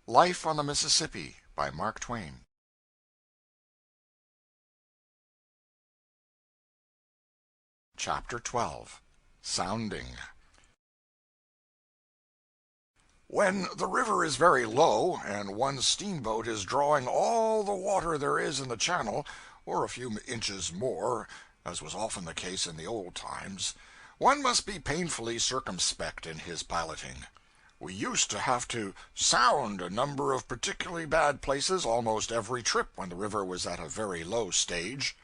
Life on the Mississippi by Mark Twain. Chapter 12. Sounding. When the river is very low, and one's steamboat is drawing all the water there is in the channel, or a few inches more, as was often the case in the old times, one must be painfully circumspect in his piloting. We used to have to sound a number of particularly bad places almost every trip when the river was at a very low stage.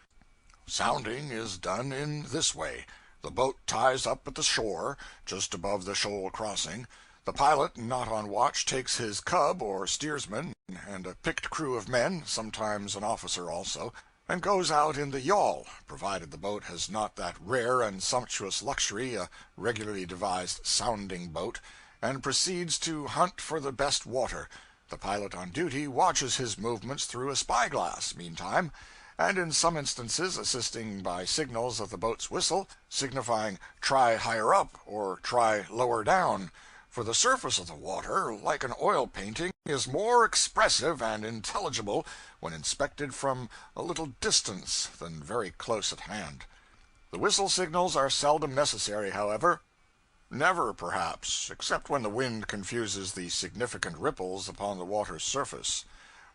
Sounding is done in this way. The boat ties up at the shore, just above the shoal crossing. The pilot, not on watch, takes his cub or steersman and a picked crew of men, sometimes an officer also, and goes out in the yawl, provided the boat has not that rare and sumptuous luxury, a regularly devised sounding boat, and proceeds to hunt for the best water. The pilot on duty watches his movements through a spyglass, meantime, and in some instances assisting by signals of the boat's whistle, signifying "try higher up" or "try lower down," for the surface of the water, like an oil painting, is more expressive and intelligible when inspected from a little distance than very close at hand. The whistle signals are seldom necessary, however. Never, perhaps, except when the wind confuses the significant ripples upon the water's surface.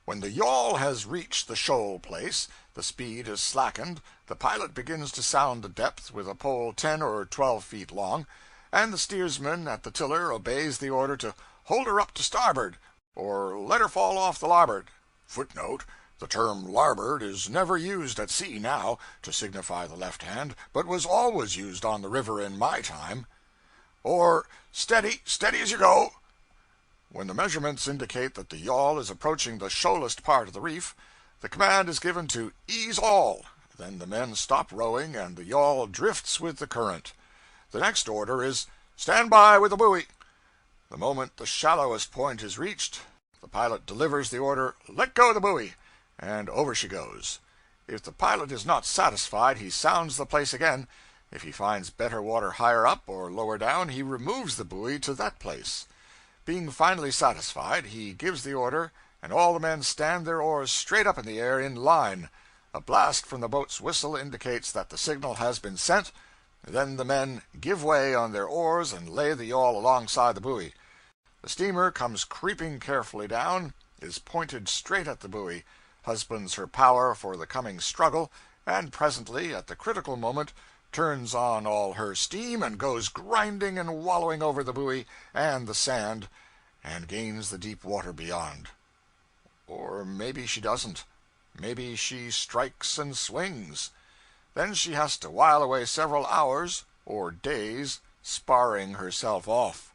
When the yawl has reached the shoal place, the speed is slackened, the pilot begins to sound the depth with a pole 10 or 12 feet long, and the steersman at the tiller obeys the order to hold her up to starboard, or let her fall off the larboard. Footnote: the term larboard is never used at sea now, to signify the left hand, but was always used on the river in my time. Or steady as you go. When the measurements indicate that the yawl is approaching the shoalest part of the reef, the command is given to ease all. Then the men stop rowing, and the yawl drifts with the current. The next order is stand by with the buoy. The moment the shallowest point is reached, the pilot delivers the order let go the buoy, and over she goes. If the pilot is not satisfied, he sounds the place again. If he finds better water higher up or lower down, he removes the buoy to that place. Being finally satisfied, he gives the order, and all the men stand their oars straight up in the air in line. A blast from the boat's whistle indicates that the signal has been sent. Then the men give way on their oars and lay the yawl alongside the buoy. The steamer comes creeping carefully down, is pointed straight at the buoy, husbands her power for the coming struggle, and presently, at the critical moment, turns on all her steam and goes grinding and wallowing over the buoy and the sand, and gains the deep water beyond. Or maybe she doesn't. Maybe she strikes and swings. Then she has to while away several hours, or days, sparring herself off.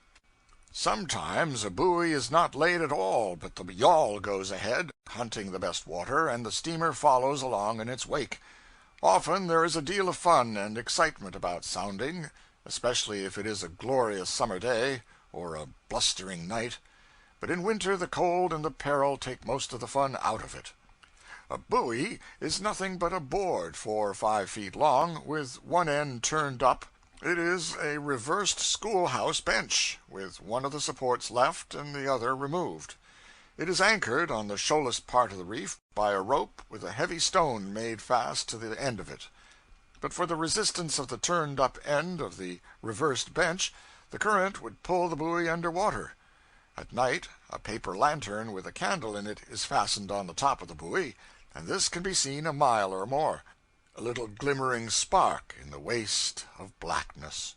Sometimes a buoy is not laid at all, but the yawl goes ahead, hunting the best water, and the steamer follows along in its wake. Often there is a deal of fun and excitement about sounding, especially if it is a glorious summer day or a blustering night. But in winter the cold and the peril take most of the fun out of it. A buoy is nothing but a board 4 or 5 feet long, with one end turned up. It is a reversed schoolhouse bench, with one of the supports left and the other removed. It is anchored on the shoalest part of the reef by a rope with a heavy stone made fast to the end of it. But for the resistance of the turned up end of the reversed bench, the current would pull the buoy under water. At night, a paper lantern with a candle in it is fastened on the top of the buoy, and this can be seen a mile or more, a little glimmering spark in the waste of blackness.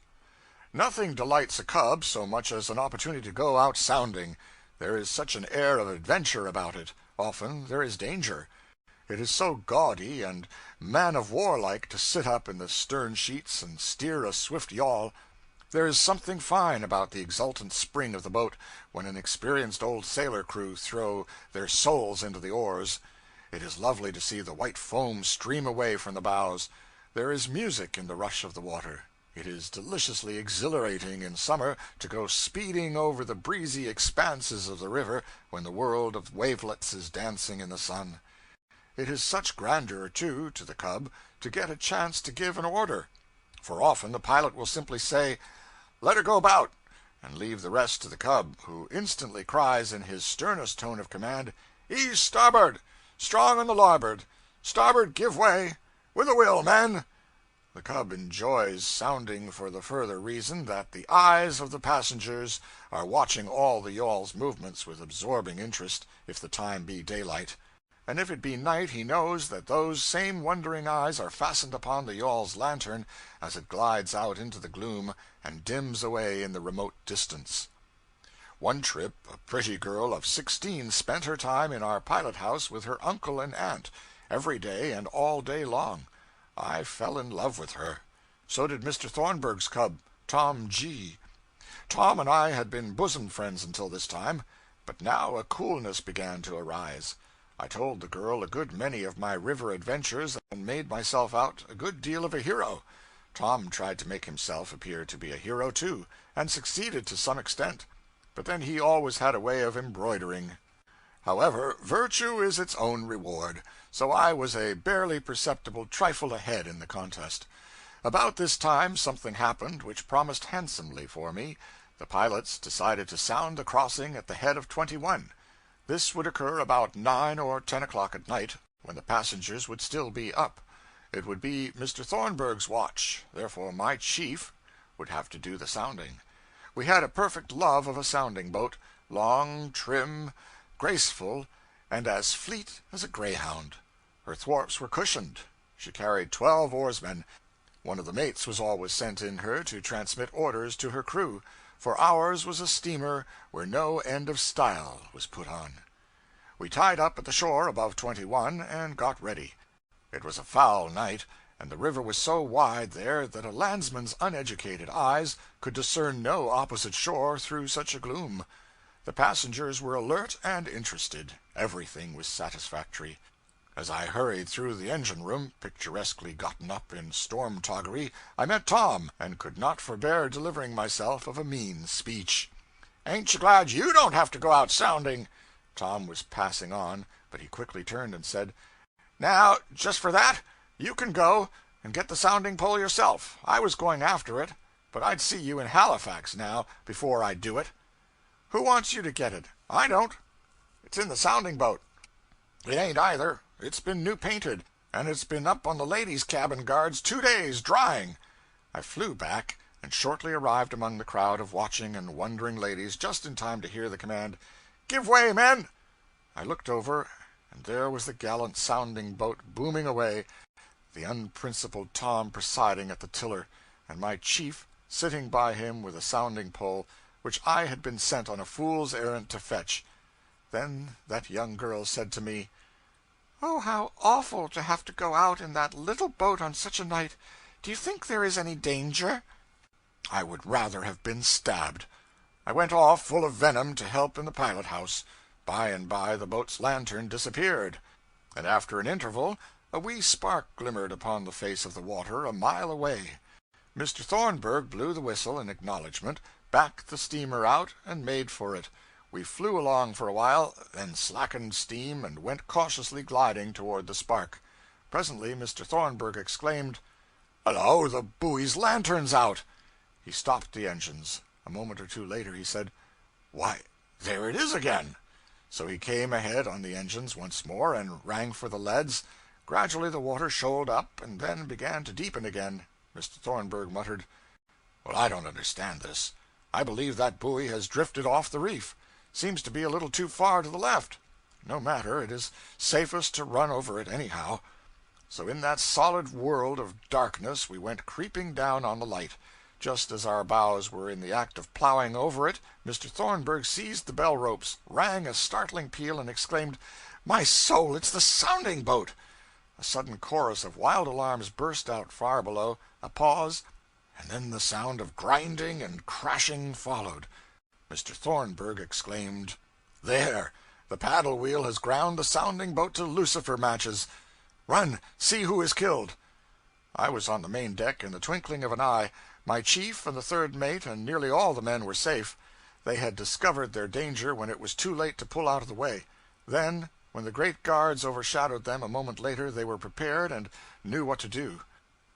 Nothing delights a cub so much as an opportunity to go out sounding. There is such an air of adventure about it. Often there is danger. It is so gaudy and man-of-war-like to sit up in the stern sheets and steer a swift yawl. There is something fine about the exultant spring of the boat when an experienced old sailor crew throw their souls into the oars. It is lovely to see the white foam stream away from the bows. There is music in the rush of the water. It is deliciously exhilarating in summer to go speeding over the breezy expanses of the river when the world of wavelets is dancing in the sun. It is such grandeur, too, to the cub to get a chance to give an order. For often the pilot will simply say, "Let her go about," and leave the rest to the cub, who instantly cries in his sternest tone of command, "East starboard! Strong on the larboard! Starboard give way! With a will, men!" The cub enjoys sounding for the further reason that the eyes of the passengers are watching all the yawl's movements with absorbing interest, if the time be daylight; and if it be night he knows that those same wondering eyes are fastened upon the yawl's lantern as it glides out into the gloom and dims away in the remote distance. One trip a pretty girl of 16 spent her time in our pilot house with her uncle and aunt, every day and all day long. I fell in love with her. So did Mr. Thornburg's cub, Tom G. Tom and I had been bosom friends until this time, but now a coolness began to arise. I told the girl a good many of my river adventures and made myself out a good deal of a hero. Tom tried to make himself appear to be a hero, too, and succeeded to some extent, but then he always had a way of embroidering. However, virtue is its own reward, so I was a barely perceptible trifle ahead in the contest. About this time something happened which promised handsomely for me. The pilots decided to sound the crossing at the head of 21. This would occur about 9 or 10 o'clock at night, when the passengers would still be up. It would be Mr. Thornburg's watch, therefore my chief would have to do the sounding. We had a perfect love of a sounding boat, long, trim, graceful, and as fleet as a greyhound. Her thwarts were cushioned. She carried 12 oarsmen. One of the mates was always sent in her to transmit orders to her crew, for ours was a steamer where no end of style was put on. We tied up at the shore above 21 and got ready. It was a foul night, and the river was so wide there that a landsman's uneducated eyes could discern no opposite shore through such a gloom. The passengers were alert and interested. Everything was satisfactory. As I hurried through the engine-room, picturesquely gotten up in storm-toggery, I met Tom, and could not forbear delivering myself of a mean speech. "Ain't you glad you don't have to go out sounding?" Tom was passing on, but he quickly turned and said, "Now, just for that, you can go and get the sounding pole yourself. I was going after it, but I'd see you in Halifax now, before I'd do it." "Who wants you to get it?" "I don't. It's in the sounding boat." "It ain't either. It's been new painted, and it's been up on the ladies' cabin guards 2 days, drying." I flew back, and shortly arrived among the crowd of watching and wondering ladies just in time to hear the command, "Give way, men!" I looked over, and there was the gallant sounding boat booming away, the unprincipled Tom presiding at the tiller, and my chief sitting by him with a sounding pole, which I had been sent on a fool's errand to fetch. Then that young girl said to me, "Oh, how awful to have to go out in that little boat on such a night. Do you think there is any danger?" I would rather have been stabbed. I went off full of venom to help in the pilot house. By and by the boat's lantern disappeared, and after an interval a wee spark glimmered upon the face of the water a mile away. Mr. Thornburg blew the whistle in acknowledgment, backed the steamer out, and made for it. We flew along for a while, then slackened steam and went cautiously gliding toward the spark. Presently Mr. Thornburg exclaimed, "Hello, the buoy's lantern's out!" He stopped the engines. A moment or two later he said, "Why, there it is again!" So he came ahead on the engines once more and rang for the leads. Gradually the water shoaled up, and then began to deepen again. Mr. Thornburg muttered, "Well, I don't understand this. I believe that buoy has drifted off the reef. Seems to be a little too far to the left. No matter, it is safest to run over it anyhow." So in that solid world of darkness we went creeping down on the light. Just as our bows were in the act of plowing over it, Mr. Thornburg seized the bell ropes, rang a startling peal, and exclaimed, "My soul, it's the sounding boat!" A sudden chorus of wild alarms burst out far below, a pause, and then the sound of grinding and crashing followed. Mr. Thornburg exclaimed, "There! The paddle wheel has ground the sounding boat to lucifer matches. Run, see who is killed." I was on the main deck in the twinkling of an eye. My chief and the third mate and nearly all the men were safe. They had discovered their danger when it was too late to pull out of the way. Then, when the great guards overshadowed them a moment later, they were prepared and knew what to do.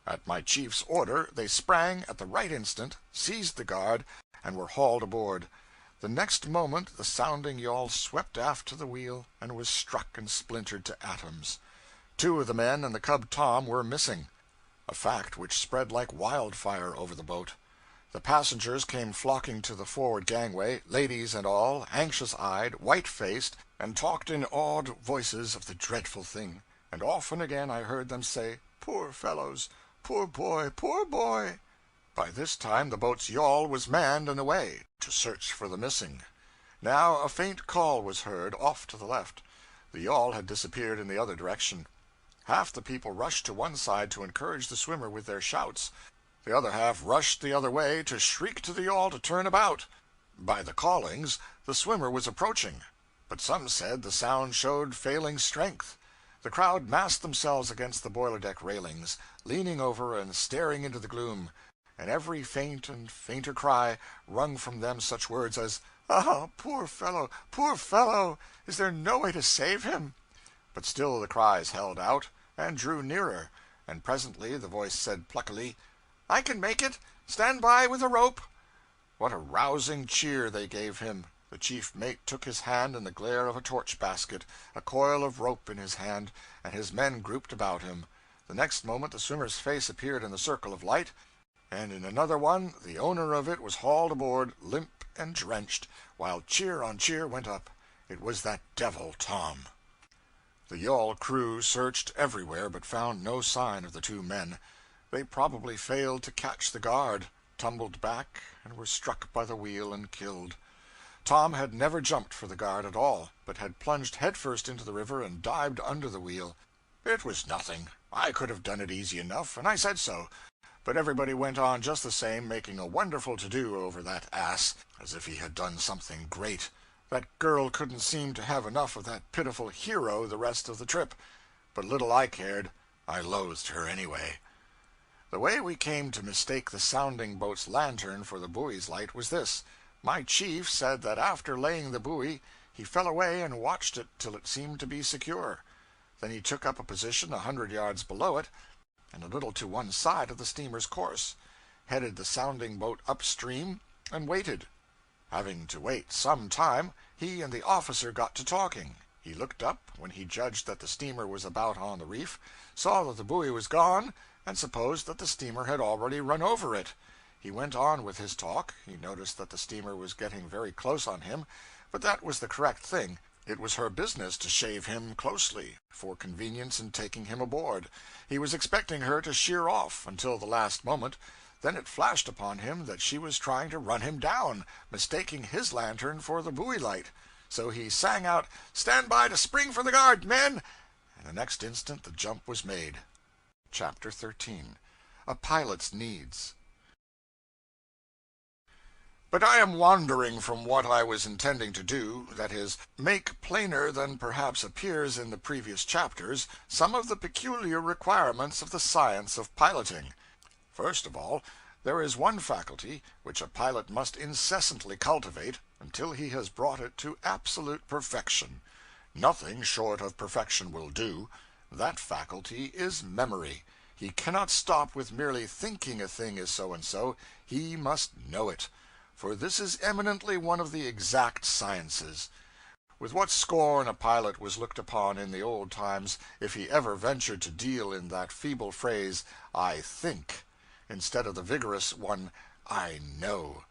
At my chief's order, they sprang at the right instant, seized the guard, and were hauled aboard. The next moment the sounding yawl swept aft to the wheel and was struck and splintered to atoms. 2 of the men and the cub Tom were missing, a fact which spread like wildfire over the boat. The passengers came flocking to the forward gangway, ladies and all, anxious-eyed, white-faced, and talked in awed voices of the dreadful thing. And often again I heard them say, "Poor fellows! Poor boy! Poor boy!" By this time the boat's yawl was manned and away, to search for the missing. Now a faint call was heard, off to the left. The yawl had disappeared in the other direction. Half the people rushed to one side to encourage the swimmer with their shouts. The other half rushed the other way to shriek to the yawl to turn about. By the callings, the swimmer was approaching, but some said the sound showed failing strength. The crowd massed themselves against the boiler deck railings, leaning over and staring into the gloom, and every faint and fainter cry wrung from them such words as, "Ah, poor fellow! Poor fellow! Is there no way to save him?" But still the cries held out, and drew nearer, and presently the voice said pluckily, "I can make it! Stand by with a rope!" What a rousing cheer they gave him! The chief mate took his hand in the glare of a torch basket, a coil of rope in his hand, and his men grouped about him. The next moment the swimmer's face appeared in the circle of light, and in another one the owner of it was hauled aboard, limp and drenched, while cheer on cheer went up. It was that devil Tom. The yawl crew searched everywhere, but found no sign of the 2 men. They probably failed to catch the guard, tumbled back, and were struck by the wheel and killed. Tom had never jumped for the guard at all, but had plunged headfirst into the river and dived under the wheel. It was nothing. I could have done it easy enough, and I said so. But everybody went on just the same, making a wonderful to-do over that ass, as if he had done something great. That girl couldn't seem to have enough of that pitiful hero the rest of the trip. But little I cared. I loathed her anyway. The way we came to mistake the sounding boat's lantern for the buoy's light was this. My chief said that after laying the buoy, he fell away and watched it till it seemed to be secure. Then he took up a position 100 yards below it, and a little to one side of the steamer's course, headed the sounding boat upstream, and waited. Having to wait some time, he and the officer got to talking. He looked up when he judged that the steamer was about on the reef, saw that the buoy was gone, and supposed that the steamer had already run over it. He went on with his talk. He noticed that the steamer was getting very close on him, but that was the correct thing. It was her business to shave him closely, for convenience in taking him aboard. He was expecting her to sheer off until the last moment. Then it flashed upon him that she was trying to run him down, mistaking his lantern for the buoy light. So he sang out, "Stand by to spring for the guard, men!" And the next instant the jump was made. Chapter 13. A Pilot's Needs. But I am wandering from what I was intending to do, that is, make plainer than perhaps appears in the previous chapters some of the peculiar requirements of the science of piloting. First of all, there is one faculty which a pilot must incessantly cultivate until he has brought it to absolute perfection. Nothing short of perfection will do. That faculty is memory. He cannot stop with merely thinking a thing is so and so. He must know it. For this is eminently one of the exact sciences. With what scorn a pilot was looked upon in the old times if he ever ventured to deal in that feeble phrase, "I think," instead of the vigorous one, "I know."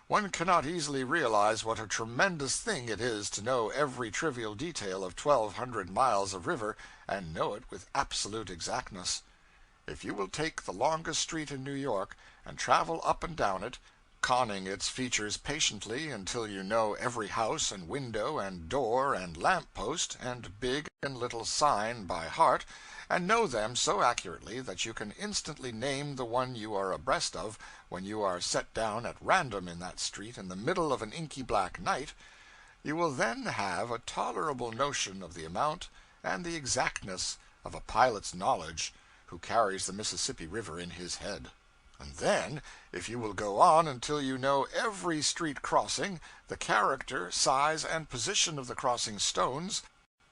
One cannot easily realize what a tremendous thing it is to know every trivial detail of 1,200 miles of river, and know it with absolute exactness. If you will take the longest street in New York, and travel up and down it, conning its features patiently until you know every house and window and door and lamp post and big and little sign by heart, and know them so accurately that you can instantly name the one you are abreast of when you are set down at random in that street in the middle of an inky black night, you will then have a tolerable notion of the amount and the exactness of a pilot's knowledge who carries the Mississippi River in his head. And then, if you will go on until you know every street crossing, the character, size, and position of the crossing stones,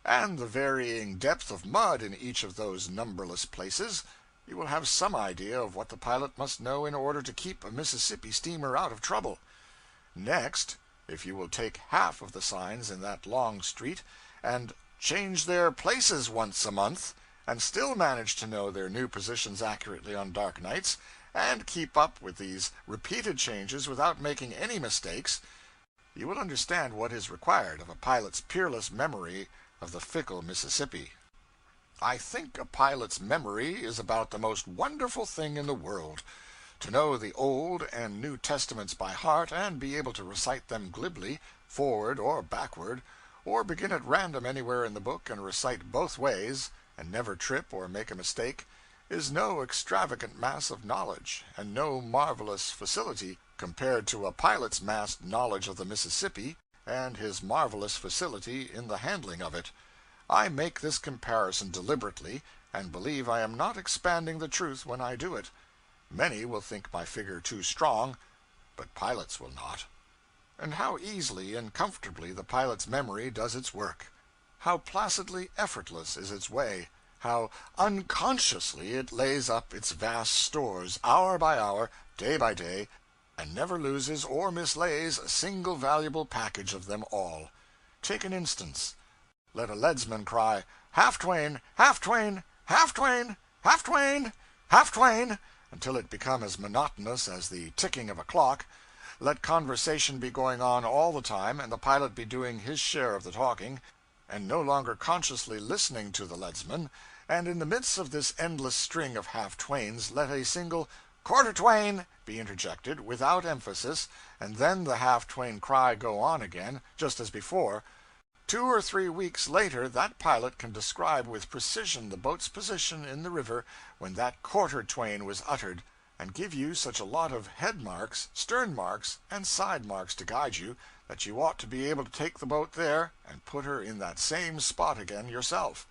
and the varying depth of mud in each of those numberless places, you will have some idea of what the pilot must know in order to keep a Mississippi steamer out of trouble. Next, if you will take half of the signs in that long street, and change their places once a month, and still manage to know their new positions accurately on dark nights, and keep up with these repeated changes without making any mistakes, you will understand what is required of a pilot's peerless memory of the fickle Mississippi. I think a pilot's memory is about the most wonderful thing in the world. To know the Old and New Testaments by heart, and be able to recite them glibly, forward or backward, or begin at random anywhere in the book and recite both ways, and never trip or make a mistake, is no extravagant mass of knowledge, and no marvelous facility compared to a pilot's massed knowledge of the Mississippi and his marvelous facility in the handling of it. I make this comparison deliberately, and believe I am not expanding the truth when I do it. Many will think my figure too strong, but pilots will not. And how easily and comfortably the pilot's memory does its work! How placidly effortless is its way! How unconsciously it lays up its vast stores, hour by hour, day by day, and never loses or mislays a single valuable package of them all. Take an instance. Let a leadsman cry, "Half Twain, half Twain, half Twain, half Twain, half Twain," until it become as monotonous as the ticking of a clock. Let conversation be going on all the time, and the pilot be doing his share of the talking, and no longer consciously listening to the leadsman, and in the midst of this endless string of half twains let a single "Quarter Twain" be interjected, without emphasis, and then the half twain cry go on again, just as before. 2 or 3 weeks later that pilot can describe with precision the boat's position in the river when that quarter twain was uttered, and give you such a lot of head marks, stern marks, and side marks to guide you, that you ought to be able to take the boat there and put her in that same spot again yourself.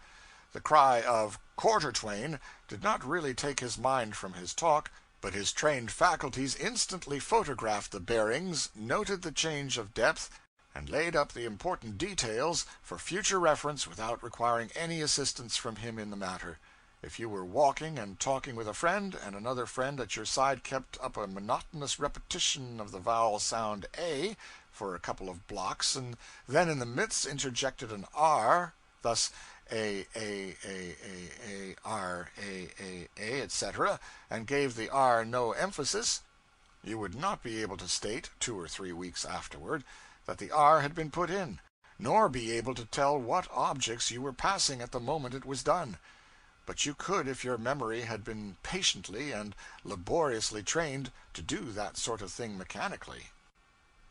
The cry of "Quarter Twain" did not really take his mind from his talk, but his trained faculties instantly photographed the bearings, noted the change of depth, and laid up the important details for future reference without requiring any assistance from him in the matter. If you were walking and talking with a friend, and another friend at your side kept up a monotonous repetition of the vowel sound A for a couple of blocks, and then in the midst interjected an R, thus R, etc., and gave the R no emphasis, you would not be able to state, 2 or 3 weeks afterward, that the R had been put in, nor be able to tell what objects you were passing at the moment it was done. But you could if your memory had been patiently and laboriously trained to do that sort of thing mechanically.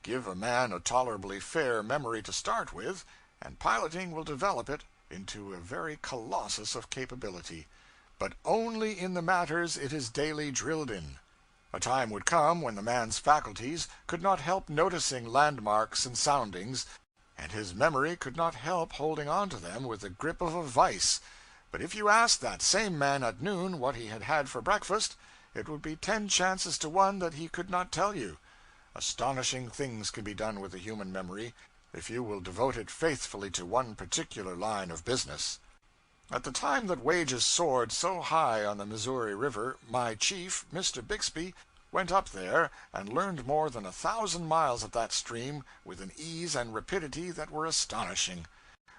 Give a man a tolerably fair memory to start with, and piloting will develop it into a very colossus of capability, but only in the matters it is daily drilled in. A time would come when the man's faculties could not help noticing landmarks and soundings, and his memory could not help holding on to them with the grip of a vice. But if you asked that same man at noon what he had had for breakfast, it would be 10 chances to 1 that he could not tell you. Astonishing things can be done with the human memory, if you will devote it faithfully to one particular line of business. At the time that wages soared so high on the Missouri River, my chief, Mr. Bixby, went up there and learned more than 1,000 miles of that stream with an ease and rapidity that were astonishing.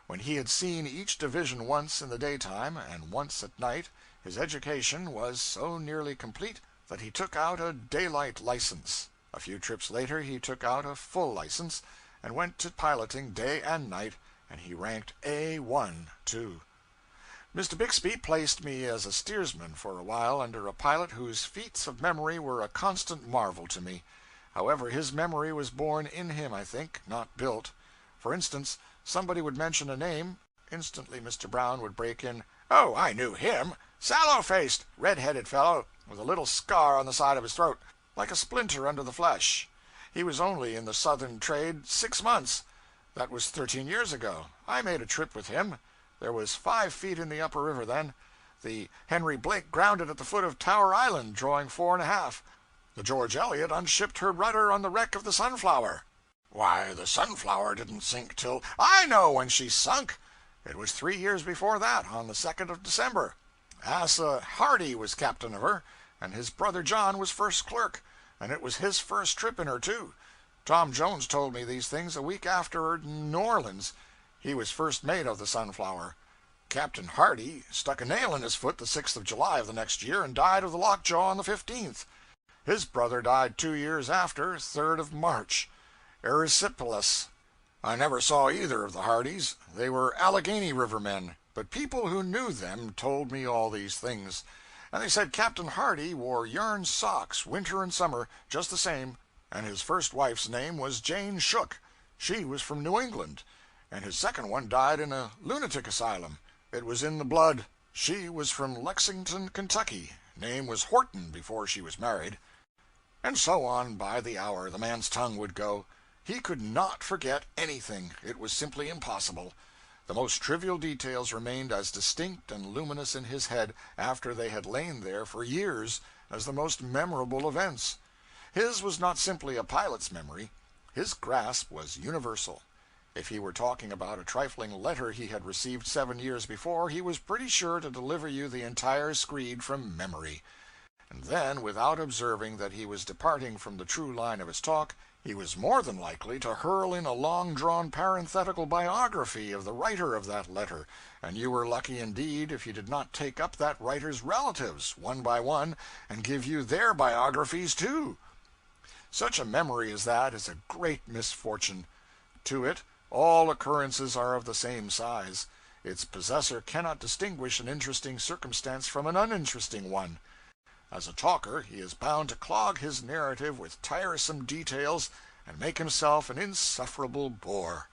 When he had seen each division once in the daytime and once at night, his education was so nearly complete that he took out a daylight license. A few trips later he took out a full license, and went to piloting day and night, and he ranked A1, too. Mr. Bixby placed me as a steersman for a while under a pilot whose feats of memory were a constant marvel to me. However, his memory was born in him, I think, not built. For instance, somebody would mention a name. Instantly Mr. Brown would break in, "Oh, I knew him. Sallow-faced, red-headed fellow, with a little scar on the side of his throat, like a splinter under the flesh. He was only in the Southern trade 6 months. That was 13 years ago. I made a trip with him. There was 5 feet in the upper river then. The Henry Blake grounded at the foot of Tower Island, drawing 4½ The George Elliot unshipped her rudder on the wreck of the Sunflower. Why, the Sunflower didn't sink till I know when she sunk. It was 3 years before that, on the 2nd of December. Asa Hardy was captain of her, and his brother John was first clerk, and it was his first trip in her, too. Tom Jones told me these things a week after in New Orleans. He was first mate of the Sunflower. Captain Hardy stuck a nail in his foot the 6th of July of the next year and died of the lockjaw on the 15th. His brother died 2 years after, 3rd of March. Erysipelas. I never saw either of the Hardys. They were Allegheny River men, but people who knew them told me all these things. And they said Captain Hardy wore yarn socks winter and summer, just the same, and his first wife's name was Jane Shook. She was from New England, and his second one died in a lunatic asylum. It was in the blood. She was from Lexington, Kentucky. Name was Horton before she was married. And so on by the hour the man's tongue would go. He could not forget anything. It was simply impossible. The most trivial details remained as distinct and luminous in his head after they had lain there for years as the most memorable events. His was not simply a pilot's memory. His grasp was universal. If he were talking about a trifling letter he had received 7 years before, he was pretty sure to deliver you the entire screed from memory. And then, without observing that he was departing from the true line of his talk, he was more than likely to hurl in a long-drawn parenthetical biography of the writer of that letter, and you were lucky indeed if you did not take up that writer's relatives, one by one, and give you their biographies too. Such a memory as that is a great misfortune. To it, all occurrences are of the same size. Its possessor cannot distinguish an interesting circumstance from an uninteresting one. As a talker, he is bound to clog his narrative with tiresome details and make himself an insufferable bore.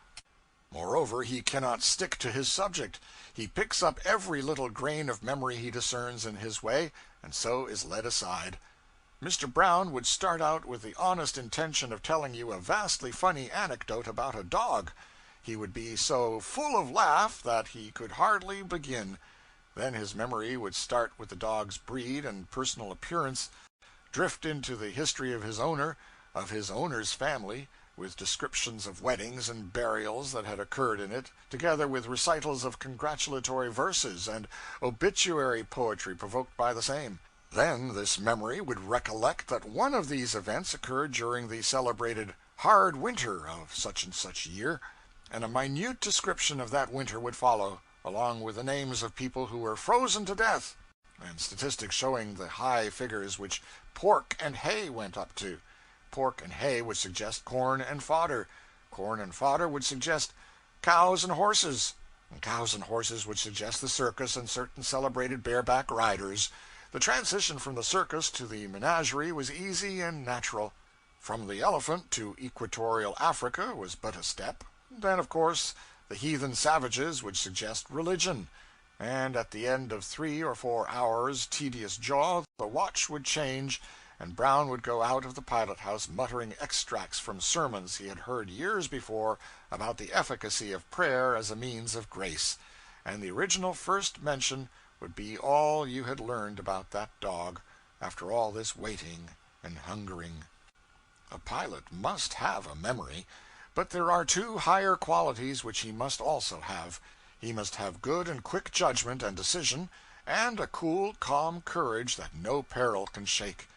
Moreover, he cannot stick to his subject. He picks up every little grain of memory he discerns in his way, and so is led aside. Mr. Brown would start out with the honest intention of telling you a vastly funny anecdote about a dog. He would be so full of laugh that he could hardly begin. Then his memory would start with the dog's breed and personal appearance, drift into the history of his owner, of his owner's family, with descriptions of weddings and burials that had occurred in it, together with recitals of congratulatory verses and obituary poetry provoked by the same. Then this memory would recollect that one of these events occurred during the celebrated hard winter of such and such year, and a minute description of that winter would follow, along with the names of people who were frozen to death, and statistics showing the high figures which pork and hay went up to. Pork and hay would suggest corn and fodder. Corn and fodder would suggest cows and horses. And cows and horses would suggest the circus and certain celebrated bareback riders. The transition from the circus to the menagerie was easy and natural. From the elephant to equatorial Africa was but a step. Then, of course, the heathen savages would suggest religion, and at the end of 3 or 4 hours' tedious jaw, the watch would change, and Brown would go out of the pilot-house muttering extracts from sermons he had heard years before about the efficacy of prayer as a means of grace, and the original first mention would be all you had learned about that dog, after all this waiting and hungering. A pilot must have a memory. But there are 2 higher qualities which he must also have. He must have good and quick judgment and decision, and a cool, calm courage that no peril can shake.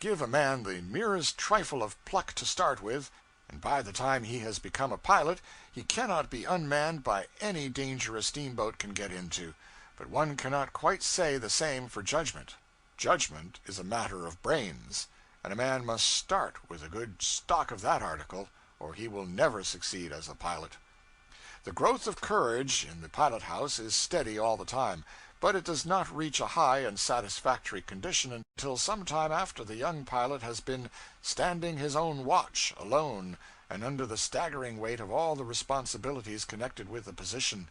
Give a man the merest trifle of pluck to start with, and by the time he has become a pilot, he cannot be unmanned by any danger a steamboat can get into. But one cannot quite say the same for judgment. Judgment is a matter of brains, and a man must start with a good stock of that article, or he will never succeed as a pilot. The growth of courage in the pilot house is steady all the time, but it does not reach a high and satisfactory condition until some time after the young pilot has been standing his own watch, alone, and under the staggering weight of all the responsibilities connected with the position.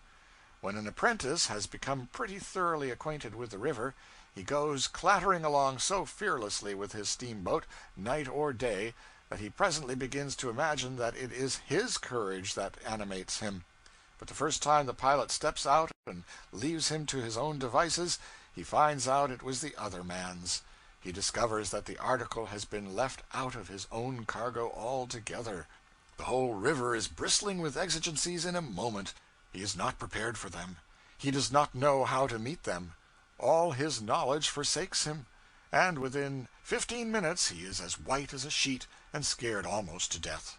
When an apprentice has become pretty thoroughly acquainted with the river, he goes clattering along so fearlessly with his steamboat, night or day, that he presently begins to imagine that it is his courage that animates him. But the first time the pilot steps out and leaves him to his own devices, he finds out it was the other man's. He discovers that the article has been left out of his own cargo altogether. The whole river is bristling with exigencies in a moment. He is not prepared for them. He does not know how to meet them. All his knowledge forsakes him, and within 15 minutes he is as white as a sheet, and scared almost to death.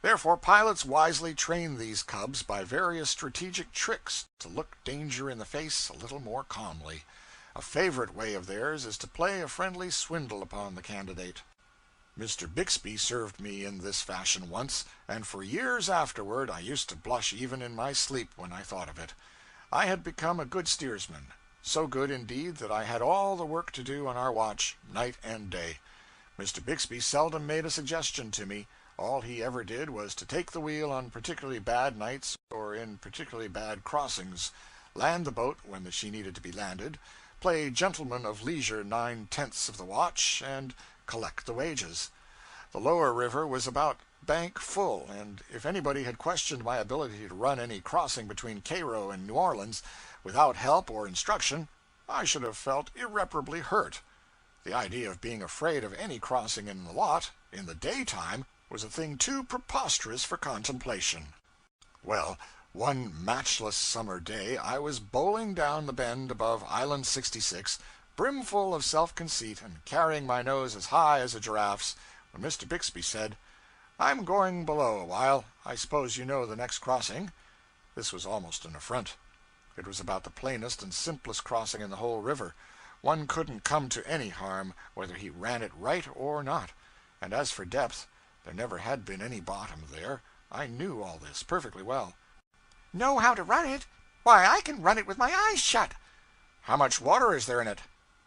Therefore, pilots wisely train these cubs by various strategic tricks to look danger in the face a little more calmly. A favorite way of theirs is to play a friendly swindle upon the candidate. Mr. Bixby served me in this fashion once, and for years afterward I used to blush even in my sleep when I thought of it. I had become a good steersman, so good indeed that I had all the work to do on our watch, night and day. Mr. Bixby seldom made a suggestion to me. All he ever did was to take the wheel on particularly bad nights or in particularly bad crossings, land the boat when she needed to be landed, play gentleman of leisure 9/10 of the watch, and collect the wages. The lower river was about bank full, and if anybody had questioned my ability to run any crossing between Cairo and New Orleans without help or instruction, I should have felt irreparably hurt. The idea of being afraid of any crossing in the lot, in the daytime, was a thing too preposterous for contemplation. Well, one matchless summer day I was bowling down the bend above Island 66, brimful of self-conceit and carrying my nose as high as a giraffe's, when Mr. Bixby said, "I'm going below a while. I suppose you know the next crossing?" This was almost an affront. It was about the plainest and simplest crossing in the whole river. One couldn't come to any harm, whether he ran it right or not. And as for depth, there never had been any bottom there. I knew all this perfectly well. "Know how to run it? Why, I can run it with my eyes shut." "How much water is there in it?"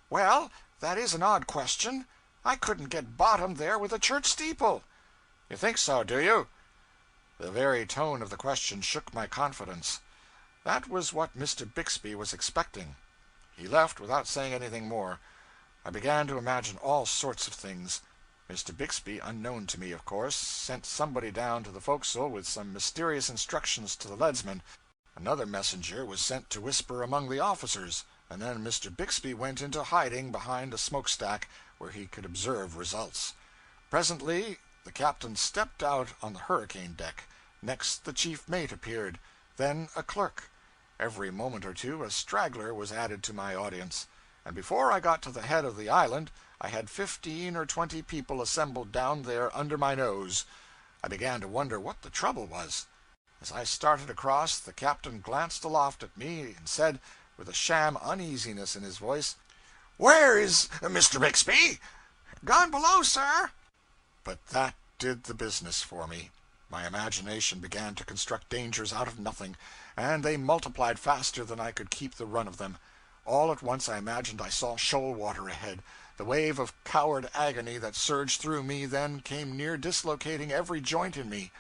"Well, that is an odd question. I couldn't get bottom there with a church steeple." "You think so, do you?" The very tone of the question shook my confidence. That was what Mr. Bixby was expecting. He left without saying anything more. I began to imagine all sorts of things. Mr. Bixby, unknown to me, of course, sent somebody down to the forecastle with some mysterious instructions to the leadsman. Another messenger was sent to whisper among the officers, and then Mr. Bixby went into hiding behind a smokestack where he could observe results. Presently the captain stepped out on the hurricane deck. Next the chief mate appeared. Then a clerk. Every moment or two a straggler was added to my audience, and before I got to the head of the island I had 15 or 20 people assembled down there under my nose. I began to wonder what the trouble was. As I started across, the captain glanced aloft at me and said, with a sham uneasiness in his voice, "Where is Mr. Bixby?" "Gone below, sir." But that did the business for me. My imagination began to construct dangers out of nothing, and they multiplied faster than I could keep the run of them. All at once I imagined I saw shoal water ahead. The wave of coward agony that surged through me then came near dislocating every joint in me.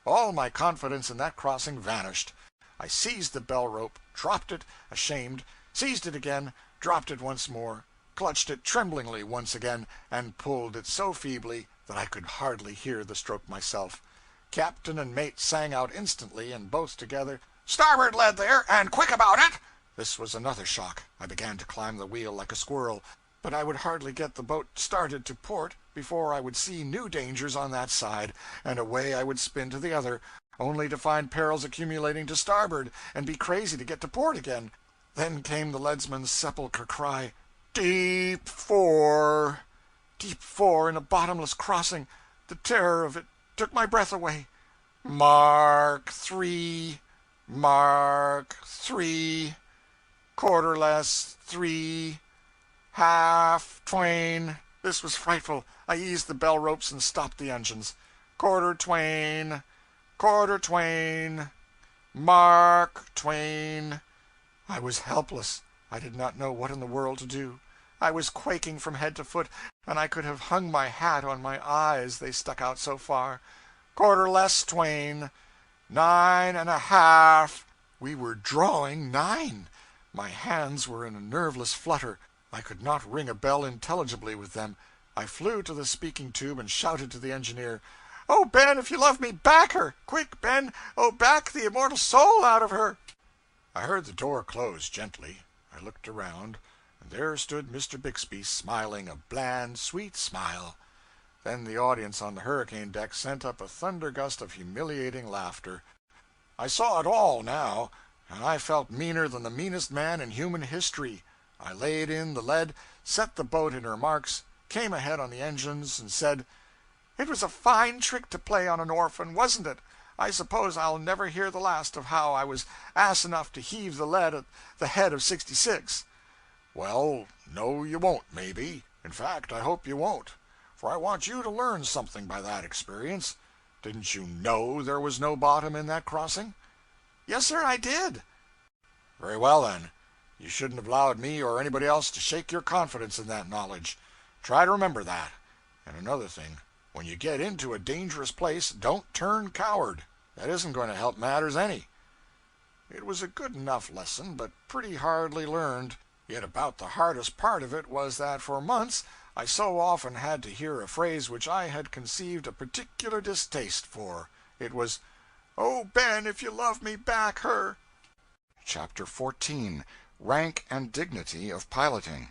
All my confidence in that crossing vanished. I seized the bell rope, dropped it, ashamed, seized it again, dropped it once more, clutched it tremblingly once again, and pulled it so feebly that I could hardly hear the stroke myself. Captain and mate sang out instantly, and both together, "Starboard lead there, and quick about it!" This was another shock. I began to climb the wheel like a squirrel, but I would hardly get the boat started to port before I would see new dangers on that side, and away I would spin to the other, only to find perils accumulating to starboard, and be crazy to get to port again. Then came the leadsman's sepulchre cry, "Deep four!" Deep four in a bottomless crossing! The terror of it took my breath away. "Mark 3! Mark 3! Quarter less 3! Half Twain!" This was frightful. I eased the bell ropes and stopped the engines. "Quarter Twain! Quarter Twain! Mark Twain!" I was helpless. I did not know what in the world to do. I was quaking from head to foot, and I could have hung my hat on my eyes, they stuck out so far. "Quarter less Twain! 9 1/2!" We were drawing 9! My hands were in a nerveless flutter. I could not ring a bell intelligibly with them. I flew to the speaking tube and shouted to the engineer, "Oh, Ben, if you love me, back her! Quick, Ben! Oh, back the immortal soul out of her!" I heard the door close gently. I looked around, and there stood Mr. Bixby, smiling a bland, sweet smile. Then the audience on the hurricane deck sent up a thundergust of humiliating laughter. I saw it all now, and I felt meaner than the meanest man in human history. I laid in the lead, set the boat in her marks, came ahead on the engines, and said, It was a fine trick to play on an orphan, wasn't it? I suppose I'll never hear the last of how I was ass enough to heave the lead at the head of 66. Well, no, you won't, maybe. In fact, I hope you won't. For I want you to learn something by that experience. Didn't you know there was no bottom in that crossing? Yes, sir, I did. Very well, then. You shouldn't have allowed me or anybody else to shake your confidence in that knowledge. Try to remember that. And another thing, when you get into a dangerous place, don't turn coward. That isn't going to help matters any. It was a good enough lesson, but pretty hardly learned. Yet about the hardest part of it was that for months I so often had to hear a phrase which I had conceived a particular distaste for. It was, "Oh, Ben, if you love me, back her." Chapter 14. Rank and Dignity of Piloting.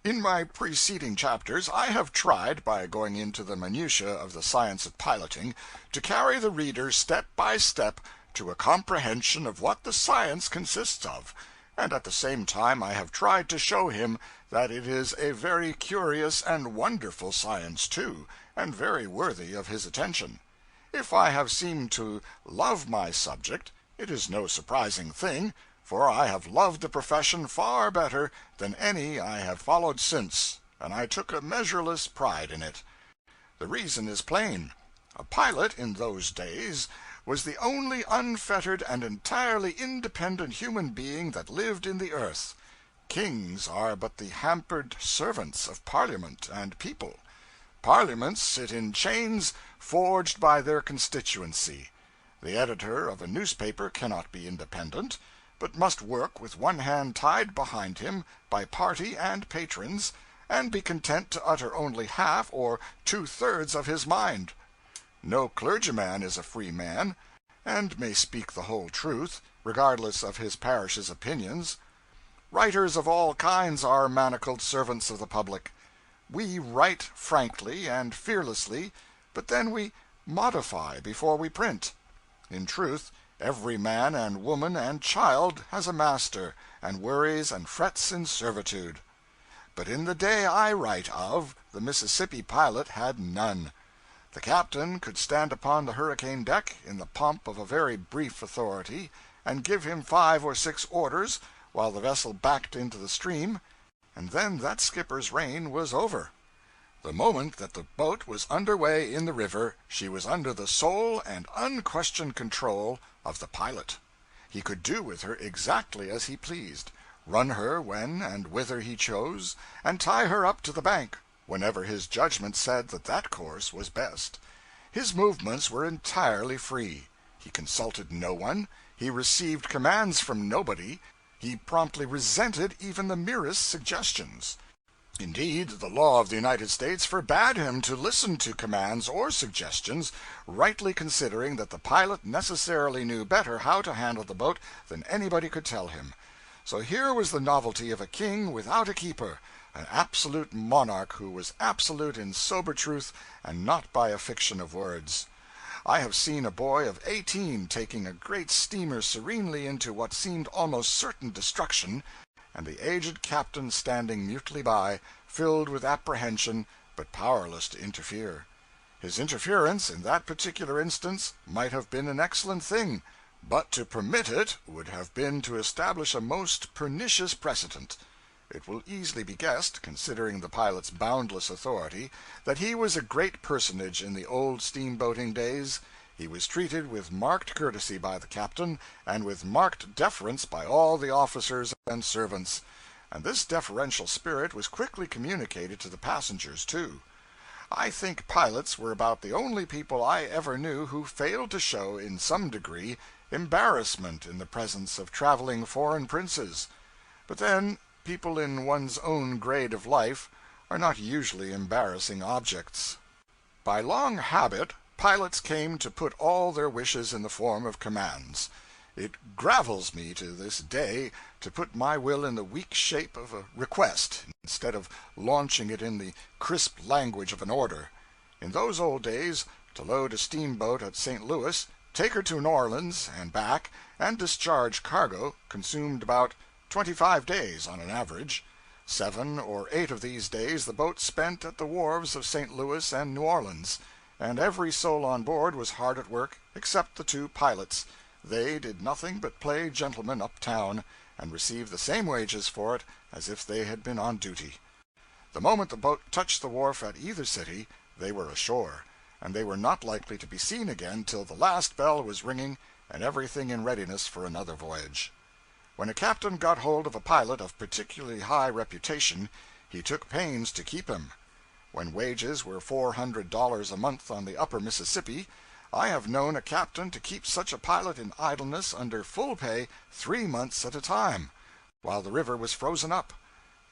In my preceding chapters I have tried, by going into the minutiae of the science of piloting, to carry the reader step by step to a comprehension of what the science consists of, and at the same time I have tried to show him that it is a very curious and wonderful science too, and very worthy of his attention. If I have seemed to love my subject, it is no surprising thing, for I have loved the profession far better than any I have followed since, and I took a measureless pride in it. The reason is plain. A pilot, in those days, was the only unfettered and entirely independent human being that lived in the earth. Kings are but the hampered servants of Parliament and people. Parliaments sit in chains forged by their constituency. The editor of a newspaper cannot be independent, but must work with one hand tied behind him by party and patrons, and be content to utter only half or two-thirds of his mind. No clergyman is a free man, and may speak the whole truth, regardless of his parish's opinions. Writers of all kinds are manacled servants of the public. We write frankly and fearlessly, but then we modify before we print. In truth, every man and woman and child has a master, and worries and frets in servitude. But in the day I write of, the Mississippi pilot had none. The captain could stand upon the hurricane deck, in the pomp of a very brief authority, and give him 5 or 6 orders while the vessel backed into the stream, and then that skipper's reign was over. The moment that the boat was under way in the river, she was under the sole and unquestioned control of the pilot. He could do with her exactly as he pleased, run her when and whither he chose, and tie her up to the bank whenever his judgment said that that course was best. His movements were entirely free. He consulted no one, he received commands from nobody, he promptly resented even the merest suggestions. Indeed, the law of the United States forbade him to listen to commands or suggestions, rightly considering that the pilot necessarily knew better how to handle the boat than anybody could tell him. So here was the novelty of a king without a keeper, an absolute monarch who was absolute in sober truth and not by a fiction of words. I have seen a boy of 18 taking a great steamer serenely into what seemed almost certain destruction, and the aged captain standing mutely by, filled with apprehension, but powerless to interfere. His interference, in that particular instance, might have been an excellent thing, but to permit it would have been to establish a most pernicious precedent. It will easily be guessed, considering the pilot's boundless authority, that he was a great personage in the old steamboating days. He was treated with marked courtesy by the captain, and with marked deference by all the officers and servants; and this deferential spirit was quickly communicated to the passengers, too. I think pilots were about the only people I ever knew who failed to show, in some degree, embarrassment in the presence of traveling foreign princes. But then, people in one's own grade of life are not usually embarrassing objects. By long habit, pilots came to put all their wishes in the form of commands. It gravels me to this day to put my will in the weak shape of a request, instead of launching it in the crisp language of an order. In those old days, to load a steamboat at St. Louis, take her to New Orleans and back, and discharge cargo, consumed about 25 days on an average. 7 or 8 of these days the boat spent at the wharves of St. Louis and New Orleans, and every soul on board was hard at work except the 2 pilots. They did nothing but play gentlemen up town, and received the same wages for it as if they had been on duty. The moment the boat touched the wharf at either city, they were ashore, and they were not likely to be seen again till the last bell was ringing and everything in readiness for another voyage. When a captain got hold of a pilot of particularly high reputation, he took pains to keep him. When wages were $400 a month on the upper Mississippi, I have known a captain to keep such a pilot in idleness under full pay 3 months at a time, while the river was frozen up.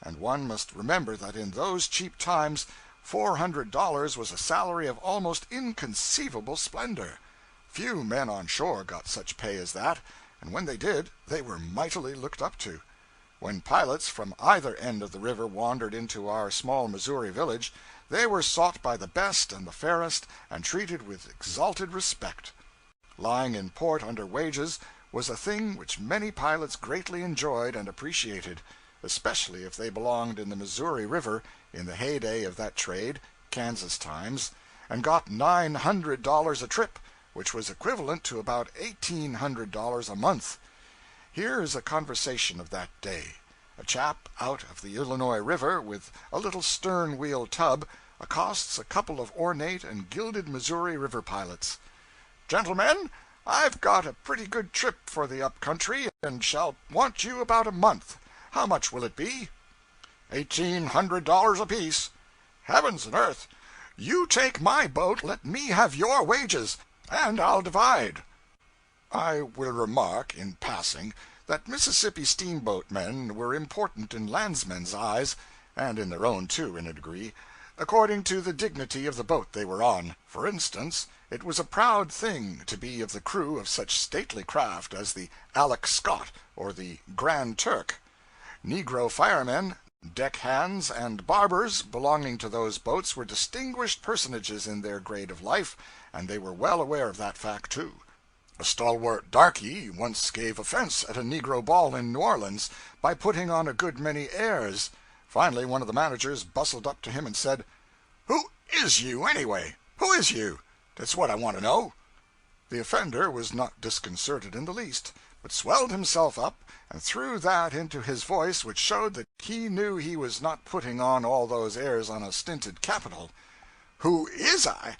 And one must remember that in those cheap times $400 was a salary of almost inconceivable splendor. Few men on shore got such pay as that, and when they did, they were mightily looked up to. When pilots from either end of the river wandered into our small Missouri village, they were sought by the best and the fairest, and treated with exalted respect. Lying in port under wages was a thing which many pilots greatly enjoyed and appreciated, especially if they belonged in the Missouri River in the heyday of that trade, Kansas times, and got $900 a trip, which was equivalent to about $1,800 a month. Here is a conversation of that day. A chap out of the Illinois River with a little stern-wheel tub accosts a couple of ornate and gilded Missouri River pilots. "Gentlemen, I've got a pretty good trip for the up country, and shall want you about a month. How much will it be?" $1,800 apiece." "Heavens and earth! You take my boat, let me have your wages, and I'll divide." I will remark, in passing, that Mississippi steamboatmen were important in landsmen's eyes, and in their own, too, in a degree, according to the dignity of the boat they were on. For instance, it was a proud thing to be of the crew of such stately craft as the Alex Scott or the Grand Turk. Negro firemen, deck hands, and barbers belonging to those boats were distinguished personages in their grade of life, and they were well aware of that fact, too. A stalwart darky once gave offense at a negro ball in New Orleans by putting on a good many airs. Finally, one of the managers bustled up to him and said, "Who is you, anyway? Who is you? That's what I want to know." The offender was not disconcerted in the least, but swelled himself up and threw that into his voice which showed that he knew he was not putting on all those airs on a stinted capital. "Who is I?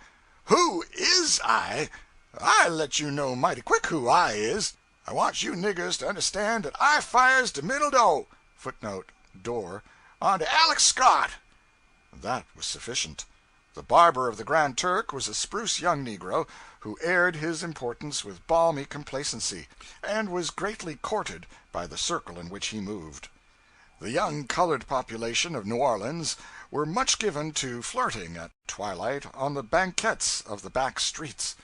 Who is I? I let you know mighty quick who I is. I want you niggers to understand that I fires de middle door [Footnote: Door.] on de Alex Scott." That was sufficient. The barber of the Grand Turk was a spruce young negro, who aired his importance with balmy complacency, and was greatly courted by the circle in which he moved. The young colored population of New Orleans were much given to flirting at twilight on the banquettes of the back streets.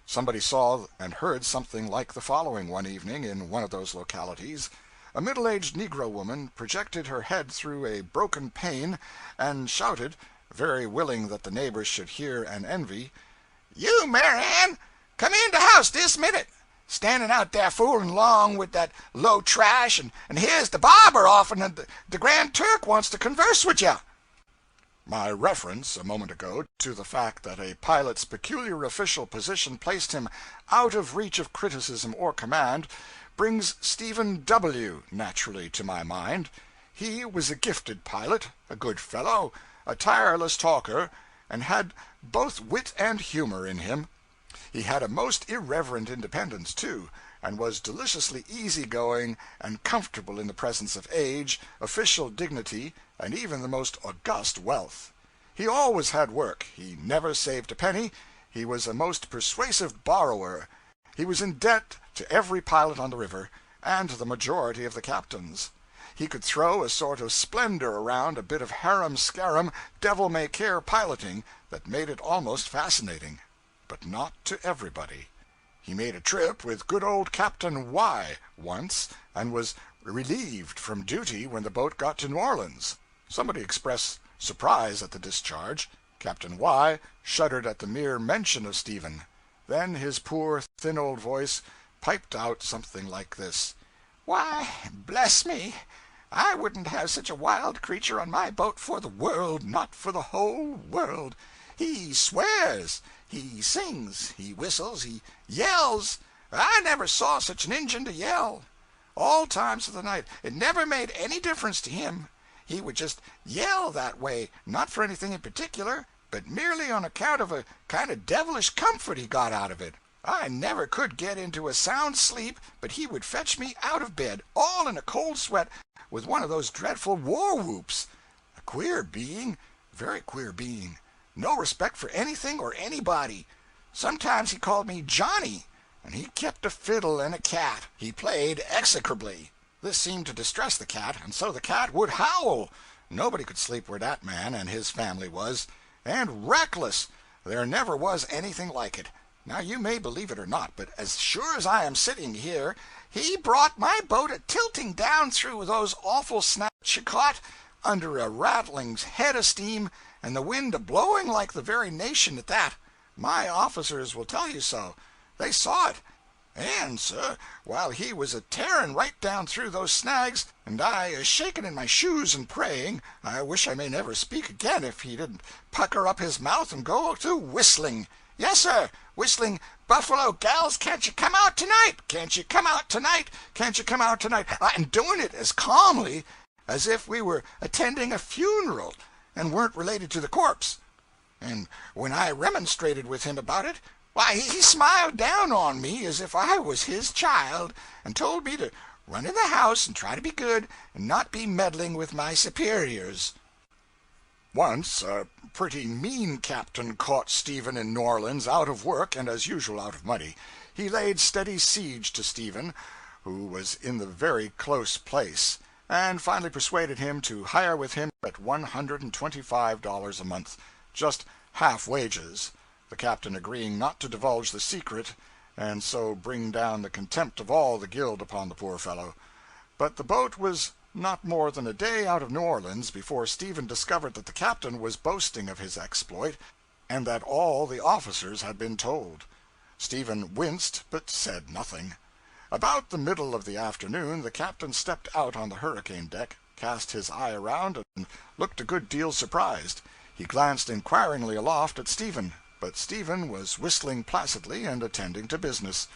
Somebody saw and heard something like the following one evening in one of those localities. A middle-aged negro woman projected her head through a broken pane and shouted, very willing that the neighbors should hear and envy, "You, Mary Ann, come in de house dis minute. Standing out there fooling along with that low trash, and here's the barber offering the Grand Turk wants to converse with you." My reference, a moment ago, to the fact that a pilot's peculiar official position placed him out of reach of criticism or command, brings Stephen W. naturally to my mind. He was a gifted pilot, a good fellow, a tireless talker, and had both wit and humor in him. He had a most irreverent independence, too, and was deliciously easy-going and comfortable in the presence of age, official dignity, and even the most august wealth. He always had work, he never saved a penny, he was a most persuasive borrower, he was in debt to every pilot on the river, and to the majority of the captains. He could throw a sort of splendor around a bit of harum-scarum, devil-may-care piloting that made it almost fascinating. But not to everybody. He made a trip with good old Captain Y. once, and was relieved from duty when the boat got to New Orleans. Somebody expressed surprise at the discharge. Captain Y. shuddered at the mere mention of Stephen. Then his poor, thin old voice piped out something like this: "Why, bless me, I wouldn't have such a wild creature on my boat for the world, not for the whole world. He swears, he sings, he whistles, he yells. I never saw such an Injun to yell. All times of the night. It never made any difference to him. He would just yell that way, not for anything in particular, but merely on account of a kind of devilish comfort he got out of it. I never could get into a sound sleep, but he would fetch me out of bed, all in a cold sweat, with one of those dreadful war whoops. A queer being, very queer being. No respect for anything or anybody. Sometimes he called me Johnny, and he kept a fiddle and a cat. He played execrably. This seemed to distress the cat, and so the cat would howl. Nobody could sleep where that man and his family was. And reckless. There never was anything like it. Now, you may believe it or not, but as sure as I am sitting here, he brought my boat tilting down through those awful snaps you caught, under a rattling head of steam, and the wind a-blowing like the very nation at that. My officers will tell you so. They saw it. And, sir, while he was a-tearing right down through those snags, and I a-shaking in my shoes and praying, I wish I may never speak again if he didn't pucker up his mouth and go to whistling. Yes, sir, whistling, 'Buffalo gals, can't you come out tonight? Can't you come out tonight? Can't you come out tonight?' And doing it as calmly as if we were attending a funeral and weren't related to the corpse. And when I remonstrated with him about it, why, he smiled down on me as if I was his child, and told me to run in the house and try to be good, and not be meddling with my superiors. Once a pretty mean captain caught Stephen in New Orleans out of work and as usual out of money. He laid steady siege to Stephen, who was in the very close place, and finally persuaded him to hire with him at $125 a month, just half wages, the captain agreeing not to divulge the secret, and so bring down the contempt of all the guild upon the poor fellow. But the boat was not more than a day out of New Orleans before Stephen discovered that the captain was boasting of his exploit, and that all the officers had been told. Stephen winced, but said nothing. About the middle of the afternoon the captain stepped out on the hurricane deck, cast his eye around, and looked a good deal surprised. He glanced inquiringly aloft at Stephen, but Stephen was whistling placidly and attending to business.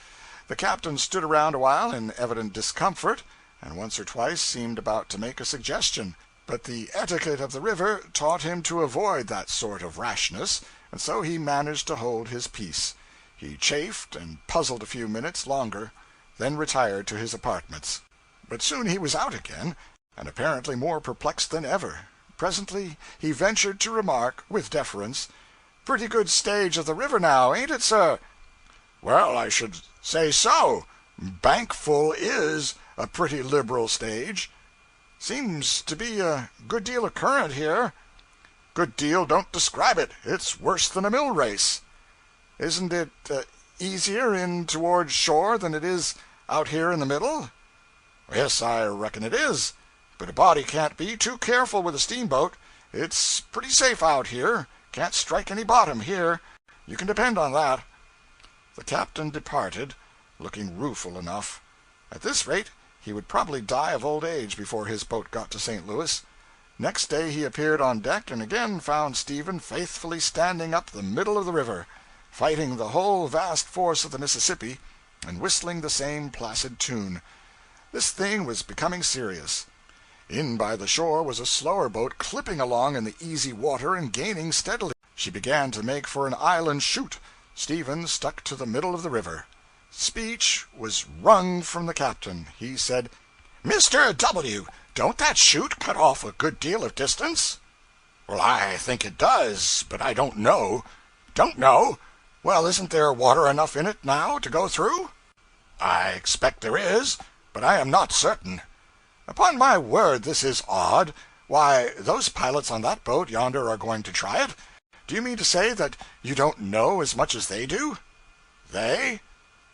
The captain stood around a while in evident discomfort, and once or twice seemed about to make a suggestion, but the etiquette of the river taught him to avoid that sort of rashness, and so he managed to hold his peace. He chafed and puzzled a few minutes longer, then retired to his apartments. But soon he was out again, and apparently more perplexed than ever. Presently he ventured to remark, with deference, "Pretty good stage of the river now, ain't it, sir?" "Well, I should say so. Bankful is a pretty liberal stage." "Seems to be a good deal of current here." "Good deal don't describe it. It's worse than a mill race." "Isn't it easier in toward shore than it is out here in the middle?" "Yes, I reckon it is. But a body can't be too careful with a steamboat. It's pretty safe out here. Can't strike any bottom here. You can depend on that." The captain departed, looking rueful enough. At this rate, he would probably die of old age before his boat got to St. Louis. Next day he appeared on deck and again found Stephen faithfully standing up the middle of the river, fighting the whole vast force of the Mississippi, and whistling the same placid tune. This thing was becoming serious. In by the shore was a slower boat clipping along in the easy water and gaining steadily. She began to make for an island chute. Stephen stuck to the middle of the river. Speech was wrung from the captain. He said, "Mr. W., don't that chute cut off a good deal of distance?" "Well, I think it does, but I don't know." "Don't know? Well, isn't there water enough in it now to go through?" "I expect there is, but I am not certain." "Upon my word, this is odd. Why, those pilots on that boat yonder are going to try it. Do you mean to say that you don't know as much as they do?" "They?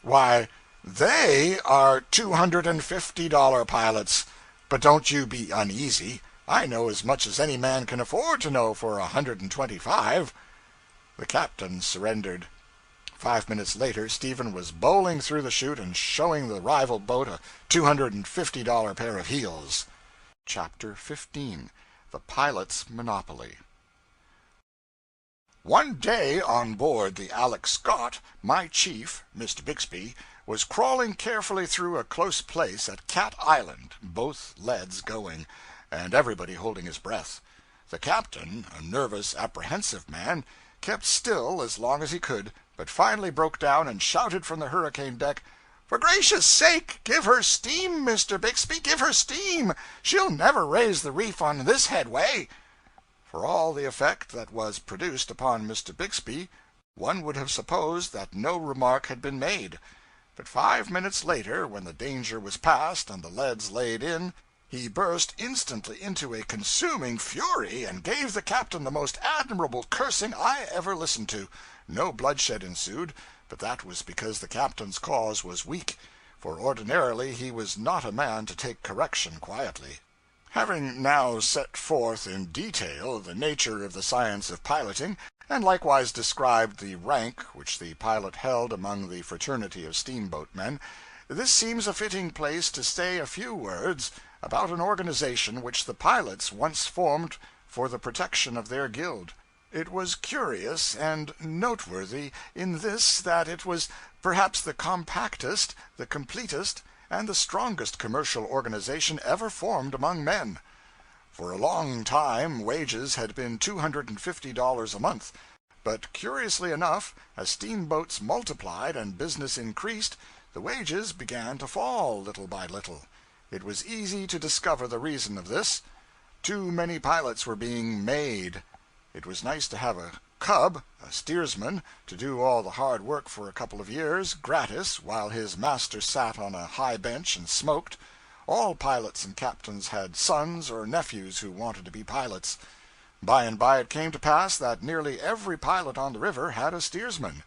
Why, they are $250 pilots. But don't you be uneasy. I know as much as any man can afford to know for $125. The captain surrendered. 5 minutes later, Stephen was bowling through the chute and showing the rival boat a $250 pair of heels. Chapter 15 The Pilot's Monopoly. One day on board the Alex Scott, my chief, Mr. Bixby, was crawling carefully through a close place at Cat Island, both leads going, and everybody holding his breath. The captain, a nervous, apprehensive man, kept still as long as he could, but finally broke down and shouted from the hurricane deck, "For gracious sake, give her steam, Mr. Bixby, give her steam! She'll never raise the reef on this headway." For all the effect that was produced upon Mr. Bixby, one would have supposed that no remark had been made. But 5 minutes later, when the danger was past and the leads laid in, he burst instantly into a consuming fury and gave the captain the most admirable cursing I ever listened to. No bloodshed ensued, but that was because the captain's cause was weak, for ordinarily he was not a man to take correction quietly. Having now set forth in detail the nature of the science of piloting, and likewise described the rank which the pilot held among the fraternity of steamboatmen, this seems a fitting place to say a few words about an organization which the pilots once formed for the protection of their guild. It was curious and noteworthy in this that it was perhaps the compactest, the completest, and the strongest commercial organization ever formed among men. For a long time wages had been $250 a month, but curiously enough, as steamboats multiplied and business increased, the wages began to fall little by little. It was easy to discover the reason of this. Too many pilots were being made. It was nice to have a cub, a steersman, to do all the hard work for a couple of years, gratis, while his master sat on a high bench and smoked. All pilots and captains had sons or nephews who wanted to be pilots. By and by it came to pass that nearly every pilot on the river had a steersman.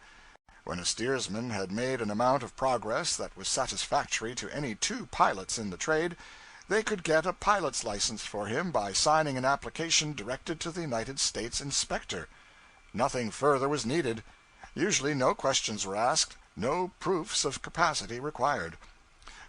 When a steersman had made an amount of progress that was satisfactory to any two pilots in the trade, they could get a pilot's license for him by signing an application directed to the United States Inspector. Nothing further was needed. Usually no questions were asked, no proofs of capacity required.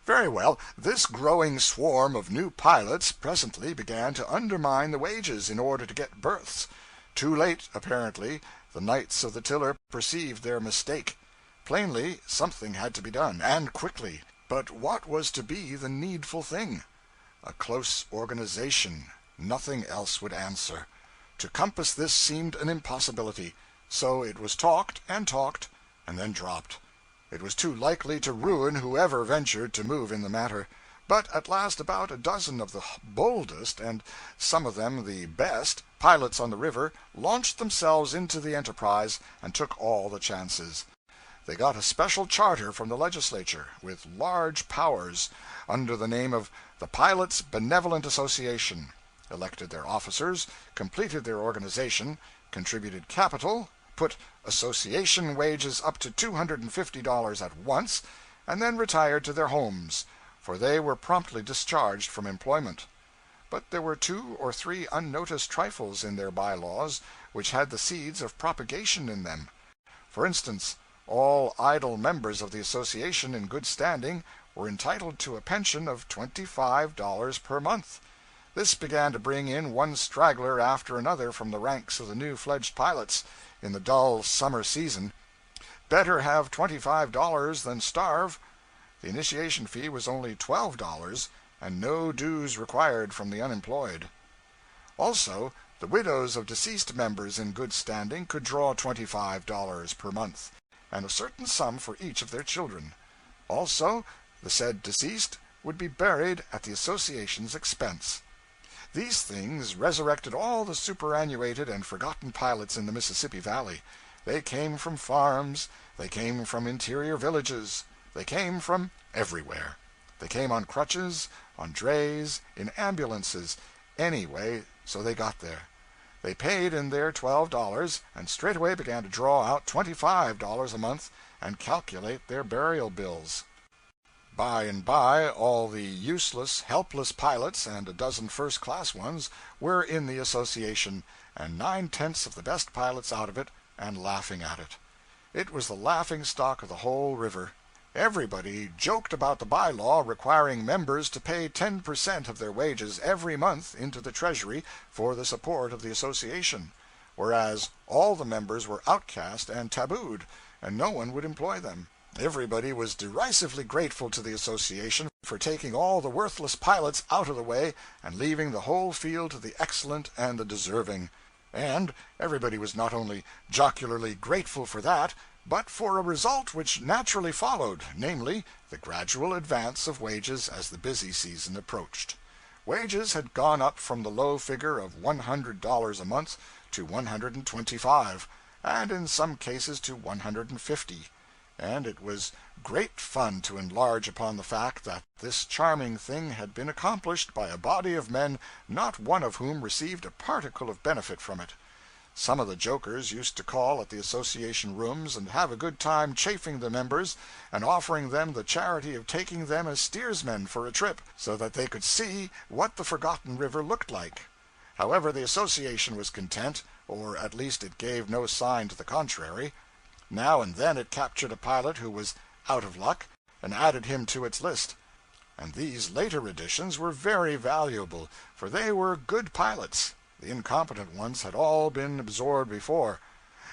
Very well, this growing swarm of new pilots presently began to undermine the wages in order to get berths. Too late, apparently, the knights of the tiller perceived their mistake. Plainly, something had to be done, and quickly. But what was to be the needful thing? A close organization. Nothing else would answer. To compass this seemed an impossibility. So it was talked, and then dropped. It was too likely to ruin whoever ventured to move in the matter. But at last about a dozen of the boldest, and some of them the best, pilots on the river launched themselves into the enterprise and took all the chances. They got a special charter from the legislature, with large powers, under the name of the Pilots' Benevolent Association, elected their officers, completed their organization, contributed capital, put association wages up to $250 at once, and then retired to their homes, for they were promptly discharged from employment. But there were 2 or 3 unnoticed trifles in their bylaws which had the seeds of propagation in them. For instance, all idle members of the association in good standing were entitled to a pension of $25 per month. This began to bring in one straggler after another from the ranks of the new-fledged pilots, in the dull summer season. Better have $25 than starve. The initiation fee was only $12, and no dues required from the unemployed. Also, the widows of deceased members in good standing could draw $25 per month, and a certain sum for each of their children. Also, the said deceased would be buried at the association's expense. These things resurrected all the superannuated and forgotten pilots in the Mississippi Valley. They came from farms, they came from interior villages, they came from everywhere. They came on crutches, on drays, in ambulances, anyway, so they got there. They paid in their $12, and straightway began to draw out $25 a month and calculate their burial bills. By and by, all the useless, helpless pilots and a dozen first-class ones were in the association, and 9/10 of the best pilots out of it, and laughing at it. It was the laughing stock of the whole river. Everybody joked about the bylaw requiring members to pay 10% of their wages every month into the treasury for the support of the association, whereas all the members were outcast and tabooed, and no one would employ them. Everybody was derisively grateful to the association for taking all the worthless pilots out of the way and leaving the whole field to the excellent and the deserving. And everybody was not only jocularly grateful for that, but for a result which naturally followed, namely, the gradual advance of wages as the busy season approached. Wages had gone up from the low figure of $100 a month to $125, and in some cases to $150, and it was great fun to enlarge upon the fact that this charming thing had been accomplished by a body of men not one of whom received a particle of benefit from it. Some of the jokers used to call at the association rooms and have a good time chaffing the members and offering them the charity of taking them as steersmen for a trip, so that they could see what the forgotten river looked like. However, the association was content, or at least it gave no sign to the contrary. Now and then it captured a pilot who was out of luck and added him to its list. And these later additions were very valuable, for they were good pilots. The incompetent ones had all been absorbed before.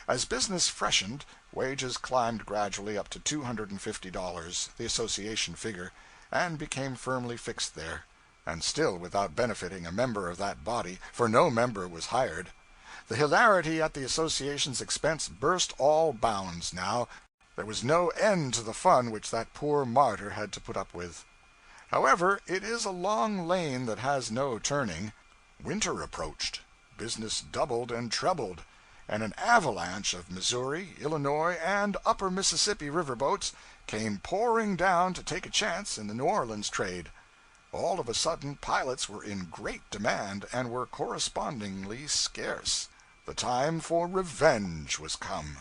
As business freshened, wages climbed gradually up to $250, the association figure, and became firmly fixed there, and still without benefiting a member of that body, for no member was hired. The hilarity at the association's expense burst all bounds now. There was no end to the fun which that poor martyr had to put up with. However, it is a long lane that has no turning. Winter approached. Business doubled and trebled, and an avalanche of Missouri, Illinois, and upper Mississippi river boats came pouring down to take a chance in the New Orleans trade. All of a sudden, pilots were in great demand and were correspondingly scarce. The time for revenge was come.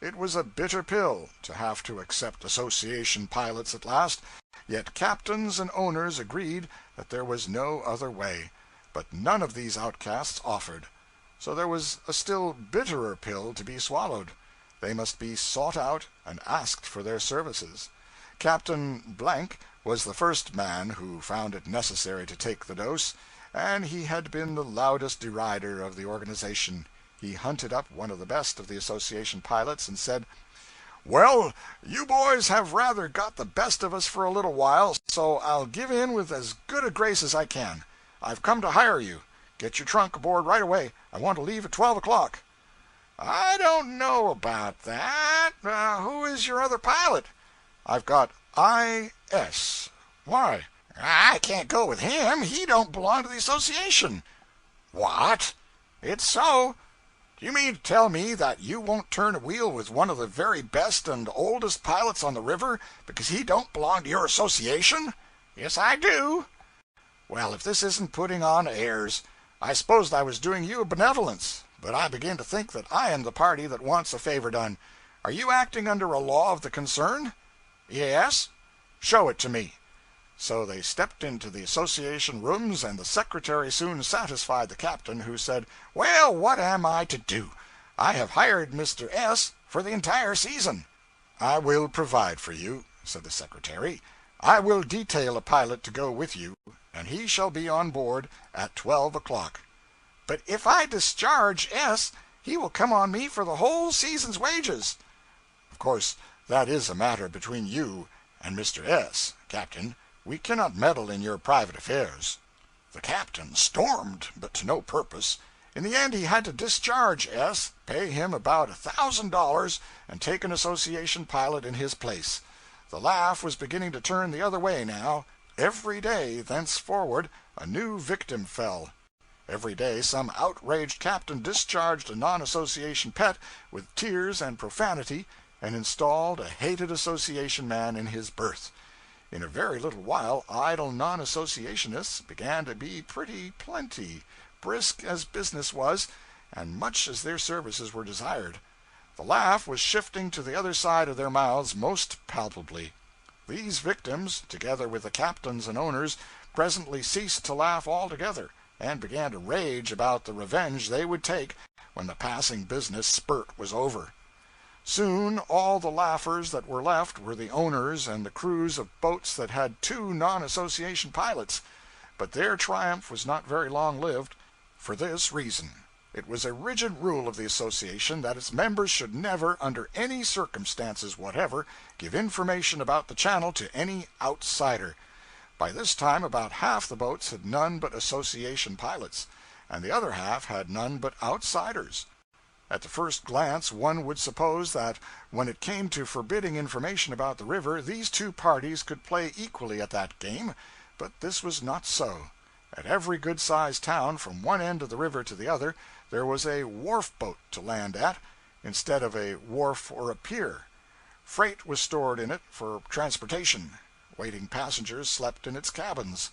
It was a bitter pill to have to accept association pilots at last, yet captains and owners agreed that there was no other way. But none of these outcasts offered. So there was a still bitterer pill to be swallowed. They must be sought out and asked for their services. Captain Blank was the first man who found it necessary to take the dose, and he had been the loudest derider of the organization. He hunted up one of the best of the association pilots and said, "Well, you boys have rather got the best of us for a little while, so I'll give in with as good a grace as I can. I've come to hire you. Get your trunk aboard right away. I want to leave at 12 o'clock. "I don't know about that. Who is your other pilot?" "I've got I.S. "Why?" "I can't go with him. He don't belong to the association." "What?" "It's so. Do you mean to tell me that you won't turn a wheel with one of the very best and oldest pilots on the river because he don't belong to your association?" "Yes, I do." "Well, if this isn't putting on airs, I supposed I was doing you a benevolence, but I begin to think that I am the party that wants a favor done. Are you acting under a law of the concern?" "Yes." "Show it to me." So they stepped into the association rooms, and the secretary soon satisfied the captain, who said, "Well, what am I to do? I have hired Mr. S. for the entire season." "I will provide for you," said the secretary. "I will detail a pilot to go with you, and he shall be on board at 12 o'clock." "But if I discharge S., he will come on me for the whole season's wages." "Of course, that is a matter between you and Mr. S., Captain. We cannot meddle in your private affairs." The captain stormed, but to no purpose. In the end he had to discharge S., pay him about $1,000, and take an association pilot in his place. The laugh was beginning to turn the other way now. Every day, thenceforward, a new victim fell. Every day some outraged captain discharged a non-association pet with tears and profanity, and installed a hated association man in his berth. In a very little while idle non-associationists began to be pretty plenty, brisk as business was, and much as their services were desired. The laugh was shifting to the other side of their mouths most palpably. These victims, together with the captains and owners, presently ceased to laugh altogether, and began to rage about the revenge they would take when the passing business spurt was over. Soon all the laughers that were left were the owners and the crews of boats that had two non-association pilots. But their triumph was not very long lived, for this reason. It was a rigid rule of the association that its members should never, under any circumstances whatever, give information about the channel to any outsider. By this time about half the boats had none but association pilots, and the other half had none but outsiders. At the first glance one would suppose that when it came to forbidding information about the river, these two parties could play equally at that game, but this was not so. At every good-sized town, from one end of the river to the other, there was a wharf boat to land at, instead of a wharf or a pier. Freight was stored in it for transportation. Waiting passengers slept in its cabins.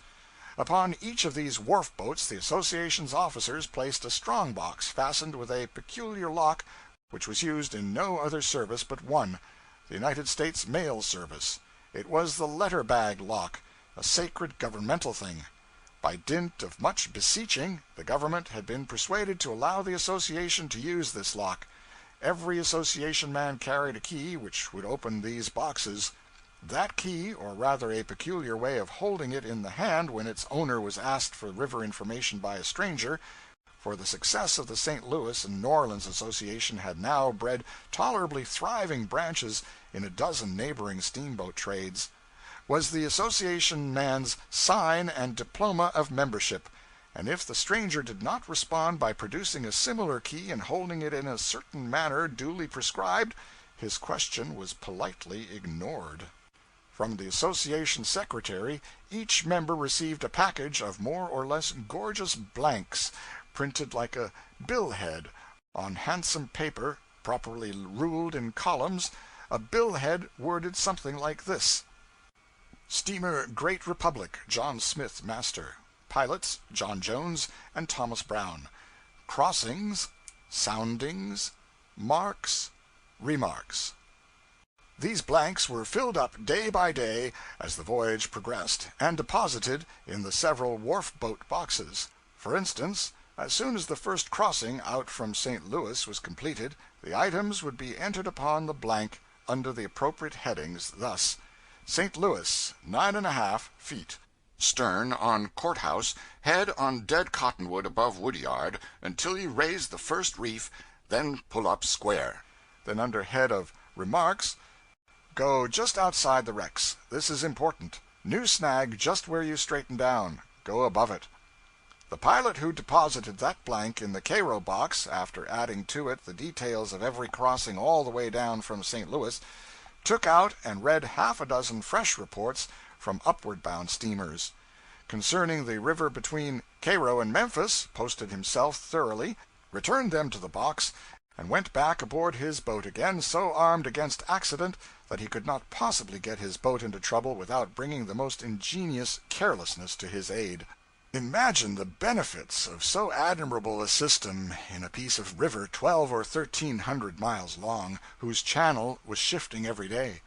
Upon each of these wharf boats the association's officers placed a strong box fastened with a peculiar lock which was used in no other service but one, the United States mail service. It was the letter bag lock, a sacred governmental thing. By dint of much beseeching, the government had been persuaded to allow the association to use this lock. Every association man carried a key which would open these boxes. That key, or rather a peculiar way of holding it in the hand when its owner was asked for river information by a stranger, for the success of the St. Louis and New Orleans Association had now bred tolerably thriving branches in a dozen neighboring steamboat trades, was the association man's sign and diploma of membership, and if the stranger did not respond by producing a similar key and holding it in a certain manner duly prescribed, his question was politely ignored. From the association secretary each member received a package of more or less gorgeous blanks, printed like a bill-head, on handsome paper, properly ruled in columns. A bill-head worded something like this: Steamer Great Republic, John Smith, master. Pilots, John Jones and Thomas Brown. Crossings, soundings, marks, remarks. These blanks were filled up day by day as the voyage progressed, and deposited in the several wharf boat boxes. For instance, as soon as the first crossing out from St. Louis was completed, the items would be entered upon the blank under the appropriate headings, thus: St. Louis, 9½ feet. Stern on courthouse, head on dead cottonwood above woodyard until you raise the first reef, then pull up square. Then under head of remarks, go just outside the wrecks. This is important. New snag just where you straighten down. Go above it. The pilot who deposited that blank in the Cairo box, after adding to it the details of every crossing all the way down from St. Louis, took out and read half a dozen fresh reports from upward-bound steamers. Concerning the river between Cairo and Memphis, posted himself thoroughly, returned them to the box, and went back aboard his boat again, so armed against accident that he could not possibly get his boat into trouble without bringing the most ingenious carelessness to his aid. Imagine the benefits of so admirable a system in a piece of river 12 or 1300 miles long, whose channel was shifting every day.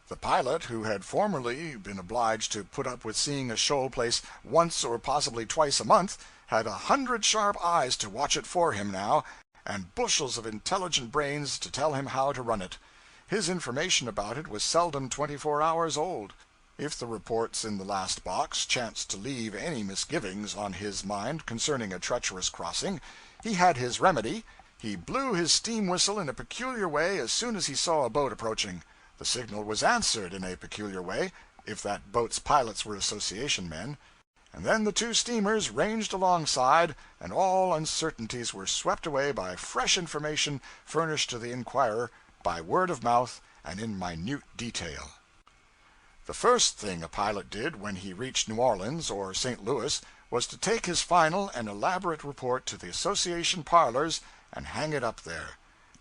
The pilot, who had formerly been obliged to put up with seeing a shoal place once or possibly twice a month, had 100 sharp eyes to watch it for him now, and bushels of intelligent brains to tell him how to run it. His information about it was seldom 24 hours old. If the reports in the last box chanced to leave any misgivings on his mind concerning a treacherous crossing, he had his remedy. He blew his steam whistle in a peculiar way as soon as he saw a boat approaching. The signal was answered in a peculiar way, if that boat's pilots were association men. And then the two steamers ranged alongside, and all uncertainties were swept away by fresh information furnished to the inquirer by word of mouth and in minute detail. The first thing a pilot did when he reached New Orleans or St. Louis was to take his final and elaborate report to the association parlors and hang it up there,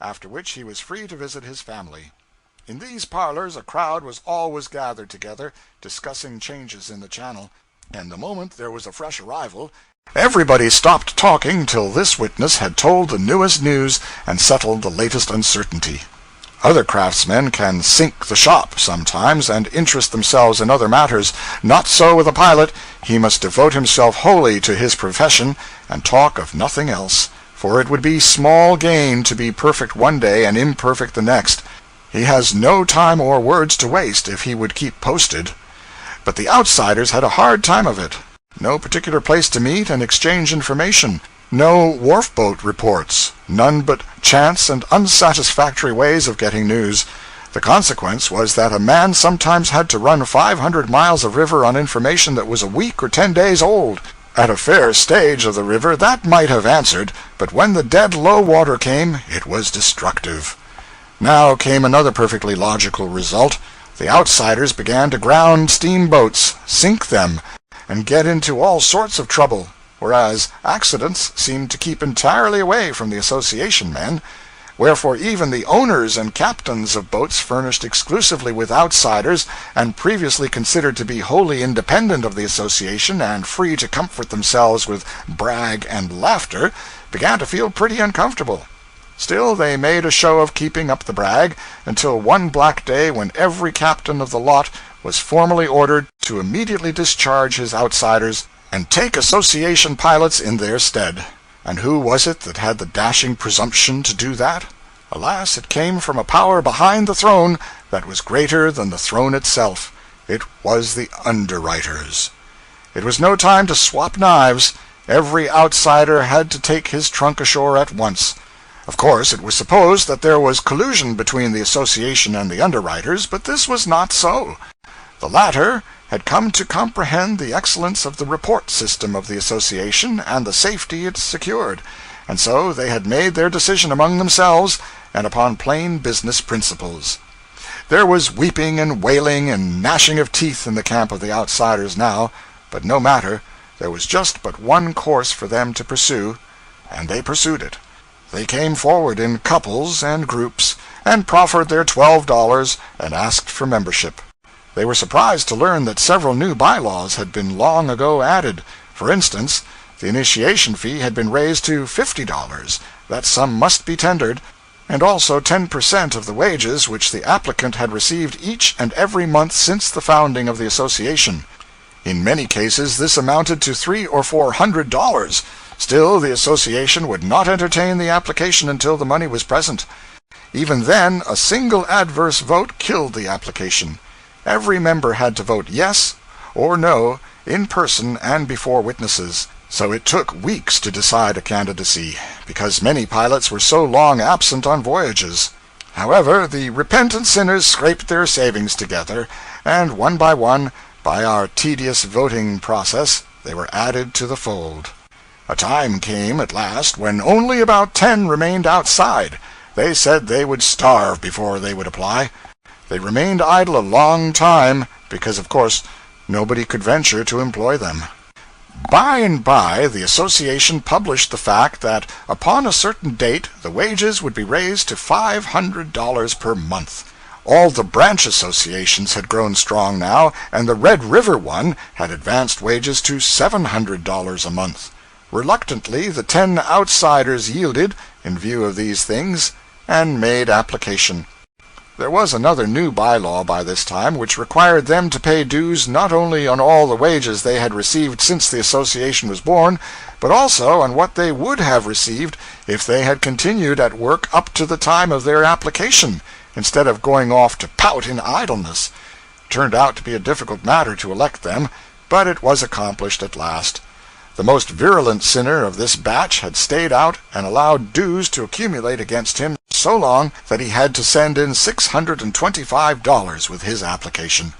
after which he was free to visit his family. In these parlors a crowd was always gathered together, discussing changes in the channel, and the moment there was a fresh arrival, everybody stopped talking till this witness had told the newest news and settled the latest uncertainty. Other craftsmen can sink the shop sometimes and interest themselves in other matters. Not so with a pilot. He must devote himself wholly to his profession and talk of nothing else, for it would be small gain to be perfect one day and imperfect the next. He has no time or words to waste if he would keep posted. But the outsiders had a hard time of it. No particular place to meet and exchange information. No wharf boat reports. None but chance and unsatisfactory ways of getting news. The consequence was that a man sometimes had to run 500 miles of river on information that was a week or 10 days old. At a fair stage of the river that might have answered, but when the dead low water came, it was destructive. Now came another perfectly logical result. The outsiders began to ground steamboats, sink them, and get into all sorts of trouble, whereas accidents seemed to keep entirely away from the association men. Wherefore even the owners and captains of boats furnished exclusively with outsiders, and previously considered to be wholly independent of the association and free to comfort themselves with brag and laughter, began to feel pretty uncomfortable. Still, they made a show of keeping up the brag, until one black day when every captain of the lot was formally ordered to immediately discharge his outsiders and take association pilots in their stead. And who was it that had the dashing presumption to do that? Alas, it came from a power behind the throne that was greater than the throne itself. It was the underwriters. It was no time to swap knives. Every outsider had to take his trunk ashore at once. Of course, it was supposed that there was collusion between the association and the underwriters, but this was not so. The latter had come to comprehend the excellence of the report system of the association and the safety it secured, and so they had made their decision among themselves and upon plain business principles. There was weeping and wailing and gnashing of teeth in the camp of the outsiders now, but no matter, there was just but one course for them to pursue, and they pursued it. They came forward in couples and groups, and proffered their $12 and asked for membership. They were surprised to learn that several new bylaws had been long ago added. For instance, the initiation fee had been raised to $50. That sum must be tendered, and also 10% of the wages which the applicant had received each and every month since the founding of the association. In many cases this amounted to $300 or $400. Still, the association would not entertain the application until the money was present. Even then, a single adverse vote killed the application. Every member had to vote yes or no in person and before witnesses, so it took weeks to decide a candidacy, because many pilots were so long absent on voyages. However, the repentant sinners scraped their savings together, and one, by our tedious voting process, they were added to the fold. A time came at last when only about 10 remained outside. They said they would starve before they would apply. They remained idle a long time, because of course nobody could venture to employ them. By and by the association published the fact that upon a certain date the wages would be raised to $500 per month. All the branch associations had grown strong now, and the Red River one had advanced wages to $700 a month. Reluctantly, the 10 outsiders yielded, in view of these things, and made application. There was another new bylaw by this time which required them to pay dues not only on all the wages they had received since the association was born, but also on what they would have received if they had continued at work up to the time of their application, instead of going off to pout in idleness. It turned out to be a difficult matter to elect them, but it was accomplished at last. The most virulent sinner of this batch had stayed out and allowed dues to accumulate against him so long that he had to send in $625 with his application.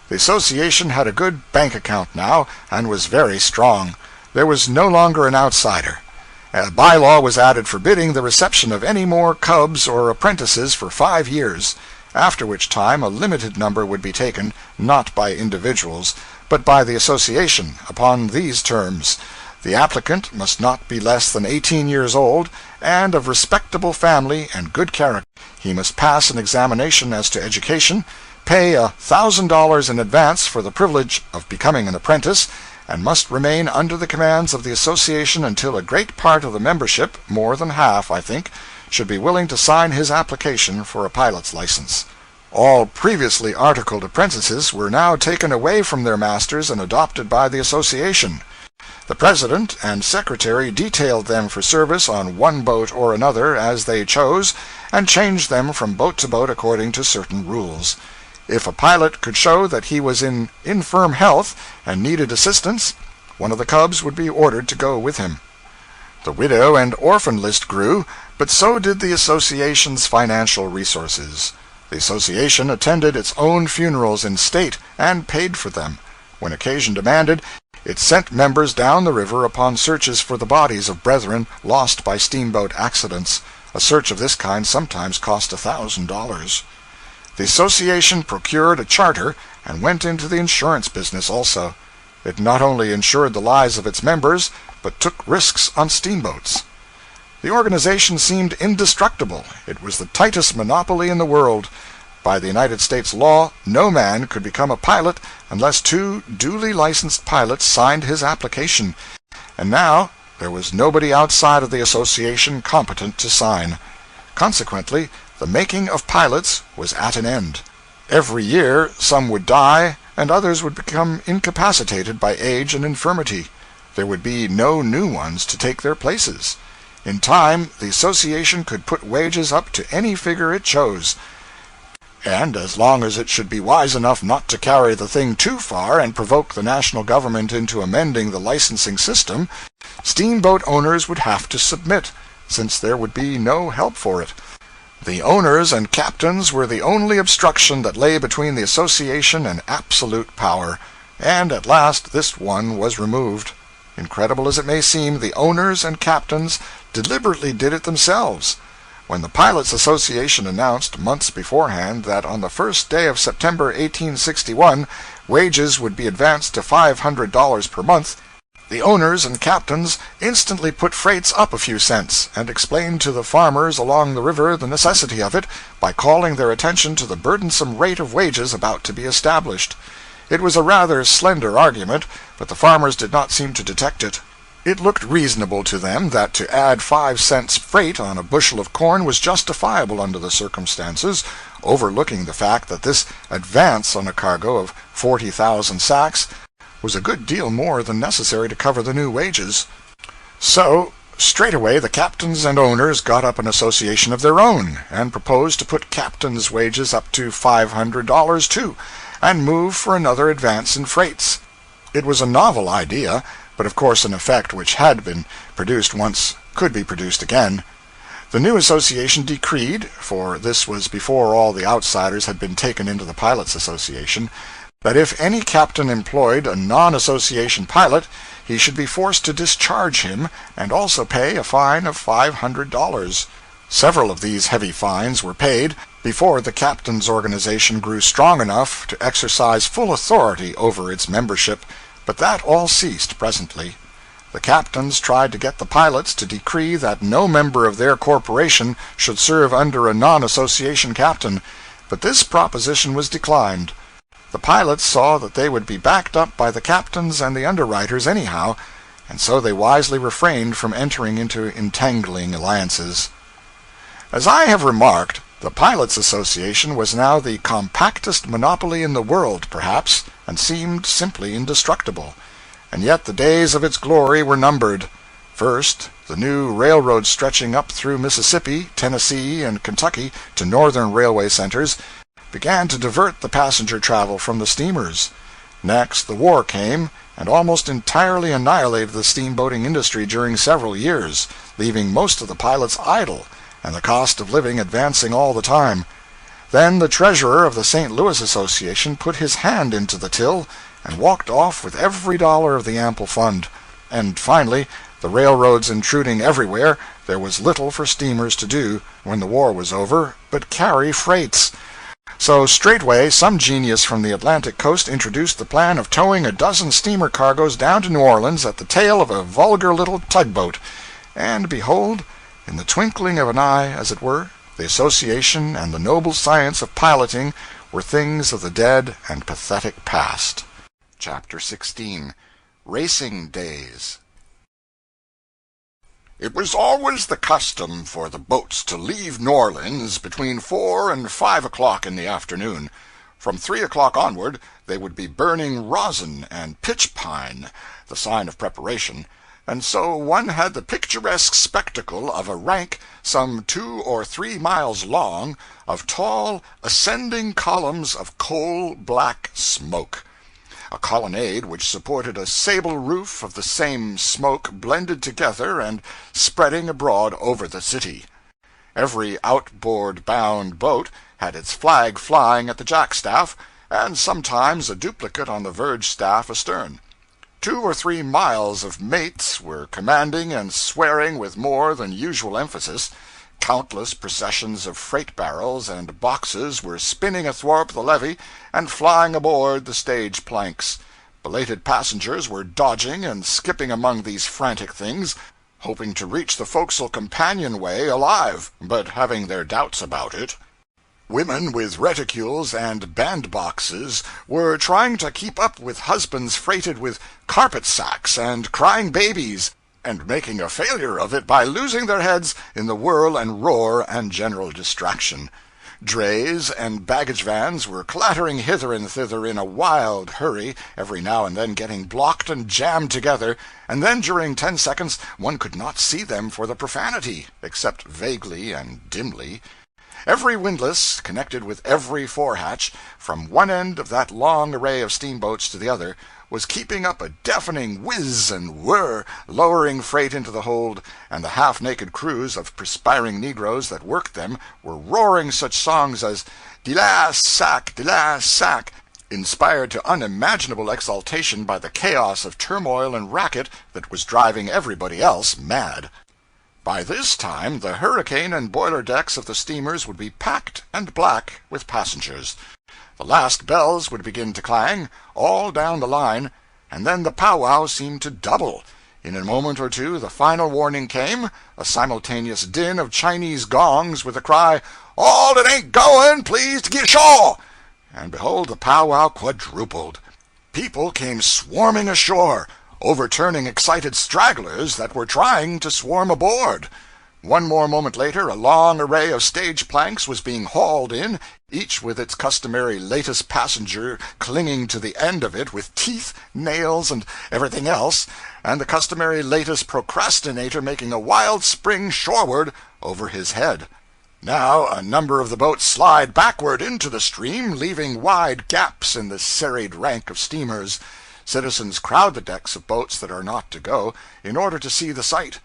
The association had a good bank account now, and was very strong. There was no longer an outsider. A bylaw was added forbidding the reception of any more cubs or apprentices for 5 years, after which time a limited number would be taken, not by individuals, but by the association, upon these terms: the applicant must not be less than 18 years old, and of respectable family and good character. He must pass an examination as to education, pay $1,000 in advance for the privilege of becoming an apprentice, and must remain under the commands of the association until a great part of the membership, more than half, I think, should be willing to sign his application for a pilot's license. All previously articled apprentices were now taken away from their masters and adopted by the association. The president and secretary detailed them for service on one boat or another as they chose, and changed them from boat to boat according to certain rules. If a pilot could show that he was in infirm health and needed assistance, one of the cubs would be ordered to go with him. The widow and orphan list grew, but so did the association's financial resources. The association attended its own funerals in state and paid for them. When occasion demanded, it sent members down the river upon searches for the bodies of brethren lost by steamboat accidents. A search of this kind sometimes cost $1,000. The association procured a charter and went into the insurance business also. It not only insured the lives of its members, but took risks on steamboats. The organization seemed indestructible. It was the tightest monopoly in the world. By the United States law, no man could become a pilot unless 2 duly licensed pilots signed his application, and now there was nobody outside of the association competent to sign. Consequently, the making of pilots was at an end. Every year some would die, and others would become incapacitated by age and infirmity. There would be no new ones to take their places. In time, the association could put wages up to any figure it chose, and as long as it should be wise enough not to carry the thing too far and provoke the national government into amending the licensing system, steamboat owners would have to submit, since there would be no help for it. The owners and captains were the only obstruction that lay between the association and absolute power, and at last this one was removed. Incredible as it may seem, the owners and captains deliberately did it themselves. When the Pilots' Association announced months beforehand that on the first day of September 1861 wages would be advanced to $500 per month, the owners and captains instantly put freights up a few cents, and explained to the farmers along the river the necessity of it by calling their attention to the burdensome rate of wages about to be established. It was a rather slender argument, but the farmers did not seem to detect it. It looked reasonable to them that to add 5 cents freight on a bushel of corn was justifiable under the circumstances, overlooking the fact that this advance on a cargo of 40,000 sacks was a good deal more than necessary to cover the new wages. So, straightway the captains and owners got up an association of their own, and proposed to put captains' wages up to $500 too, and move for another advance in freights. It was a novel idea, but of course an effect which had been produced once could be produced again. The new association decreed, for this was before all the outsiders had been taken into the Pilots' Association, that if any captain employed a non-association pilot, he should be forced to discharge him and also pay a fine of $500. Several of these heavy fines were paid before the captains' organization grew strong enough to exercise full authority over its membership, but that all ceased presently. The captains tried to get the pilots to decree that no member of their corporation should serve under a non-association captain, but this proposition was declined. The pilots saw that they would be backed up by the captains and the underwriters anyhow, and so they wisely refrained from entering into entangling alliances. As I have remarked, the Pilots' Association was now the compactest monopoly in the world, perhaps, and seemed simply indestructible. And yet the days of its glory were numbered. First, the new railroad stretching up through Mississippi, Tennessee, and Kentucky to northern railway centers began to divert the passenger travel from the steamers. Next, the war came, and almost entirely annihilated the steamboating industry during several years, leaving most of the pilots idle, and the cost of living advancing all the time. Then the treasurer of the St. Louis Association put his hand into the till and walked off with every dollar of the ample fund. And finally, the railroads intruding everywhere, there was little for steamers to do, when the war was over, but carry freights. So straightway some genius from the Atlantic coast introduced the plan of towing a dozen steamer cargoes down to New Orleans at the tail of a vulgar little tugboat, and behold, in the twinkling of an eye, as it were, the association and the noble science of piloting were things of the dead and pathetic past. Chapter 16. Racing Days. It was always the custom for the boats to leave New Orleans between 4 and 5 o'clock in the afternoon. From 3 o'clock onward they would be burning rosin and pitch pine, the sign of preparation, and so one had the picturesque spectacle of a rank some 2 or 3 miles long of tall, ascending columns of coal-black smoke. A colonnade which supported a sable roof of the same smoke blended together and spreading abroad over the city. Every outboard-bound boat had its flag flying at the jackstaff, and sometimes a duplicate on the verge staff astern. 2 or 3 miles of mates were commanding and swearing with more than usual emphasis. Countless processions of freight barrels and boxes were spinning athwart the levee and flying aboard the stage planks. Belated passengers were dodging and skipping among these frantic things, hoping to reach the forecastle companionway alive, but having their doubts about it. Women with reticules and bandboxes were trying to keep up with husbands freighted with carpet sacks and crying babies, and making a failure of it by losing their heads in the whirl and roar and general distraction. Drays and baggage vans were clattering hither and thither in a wild hurry, every now and then getting blocked and jammed together, and then during 10 seconds one could not see them for the profanity, except vaguely and dimly. Every windlass connected with every forehatch, from one end of that long array of steamboats to the other, was keeping up a deafening whiz and whir, lowering freight into the hold, and the half-naked crews of perspiring negroes that worked them were roaring such songs as "De last sack, de last sack," inspired to unimaginable exultation by the chaos of turmoil and racket that was driving everybody else mad. By this time the hurricane and boiler decks of the steamers would be packed and black with passengers. The last bells would begin to clang, all down the line, and then the powwow seemed to double. In a moment or two the final warning came, a simultaneous din of Chinese gongs with the cry, "All that ain't going, please to get ashore!" And behold, the powwow quadrupled. People came swarming ashore, overturning excited stragglers that were trying to swarm aboard. One more moment later a long array of stage planks was being hauled in, each with its customary latest passenger clinging to the end of it with teeth, nails, and everything else, and the customary latest procrastinator making a wild spring shoreward over his head. Now a number of the boats slide backward into the stream, leaving wide gaps in the serried rank of steamers. Citizens crowd the decks of boats that are not to go, in order to see the sight.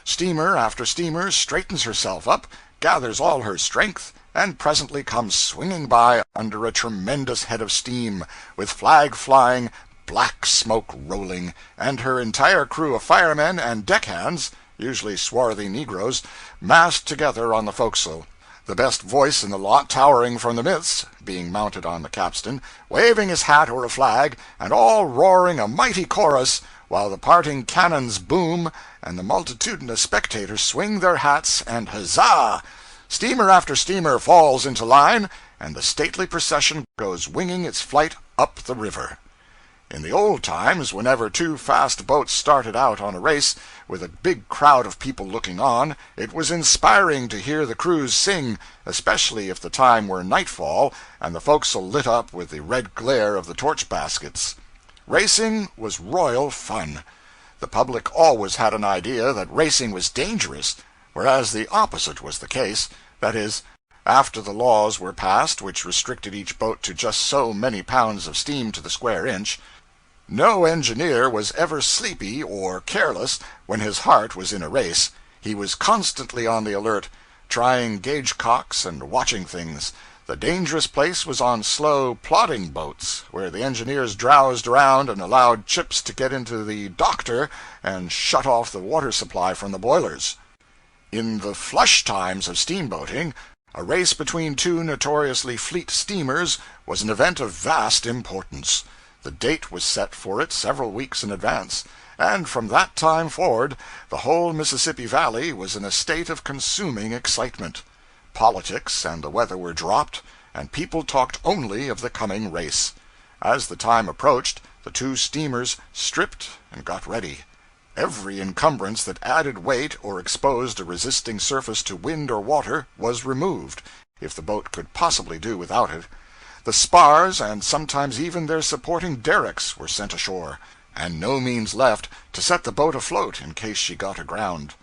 Steamer after steamer straightens herself up, gathers all her strength, and presently comes swinging by under a tremendous head of steam, with flag flying, black smoke rolling, and her entire crew of firemen and deckhands, usually swarthy negroes, massed together on the forecastle. The best voice in the lot towering from the midst, being mounted on the capstan, waving his hat or a flag, and all roaring a mighty chorus, while the parting cannons boom, and the multitudinous spectators swing their hats and huzza! Steamer after steamer falls into line, and the stately procession goes winging its flight up the river. In the old times, whenever 2 fast boats started out on a race, with a big crowd of people looking on, it was inspiring to hear the crews sing, especially if the time were nightfall and the forecastle lit up with the red glare of the torch baskets. Racing was royal fun. The public always had an idea that racing was dangerous, whereas the opposite was the case, that is, after the laws were passed which restricted each boat to just so many pounds of steam to the square inch. No engineer was ever sleepy or careless when his heart was in a race. He was constantly on the alert, trying gauge cocks and watching things. The dangerous place was on slow, plodding boats, where the engineers drowsed around and allowed chips to get into the doctor and shut off the water supply from the boilers. In the flush times of steamboating, a race between 2 notoriously fleet steamers was an event of vast importance. The date was set for it several weeks in advance, and from that time forward the whole Mississippi Valley was in a state of consuming excitement. Politics and the weather were dropped, and people talked only of the coming race. As the time approached, the 2 steamers stripped and got ready. Every encumbrance that added weight or exposed a resisting surface to wind or water was removed, if the boat could possibly do without it. The spars, and sometimes even their supporting derricks, were sent ashore, and no means left to set the boat afloat in case she got aground.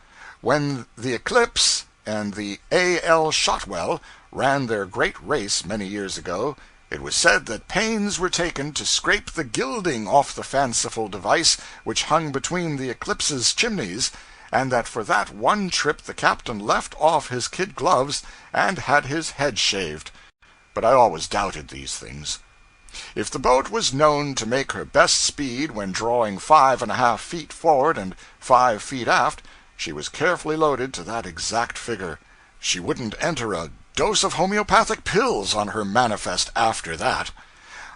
When the Eclipse and the A.L. Shotwell ran their great race many years ago, it was said that pains were taken to scrape the gilding off the fanciful device which hung between the Eclipse's chimneys, and that for that one trip the captain left off his kid gloves and had his head shaved. But I always doubted these things. If the boat was known to make her best speed when drawing 5½ feet forward and 5 feet aft, she was carefully loaded to that exact figure. She wouldn't enter a dose of homeopathic pills on her manifest after that.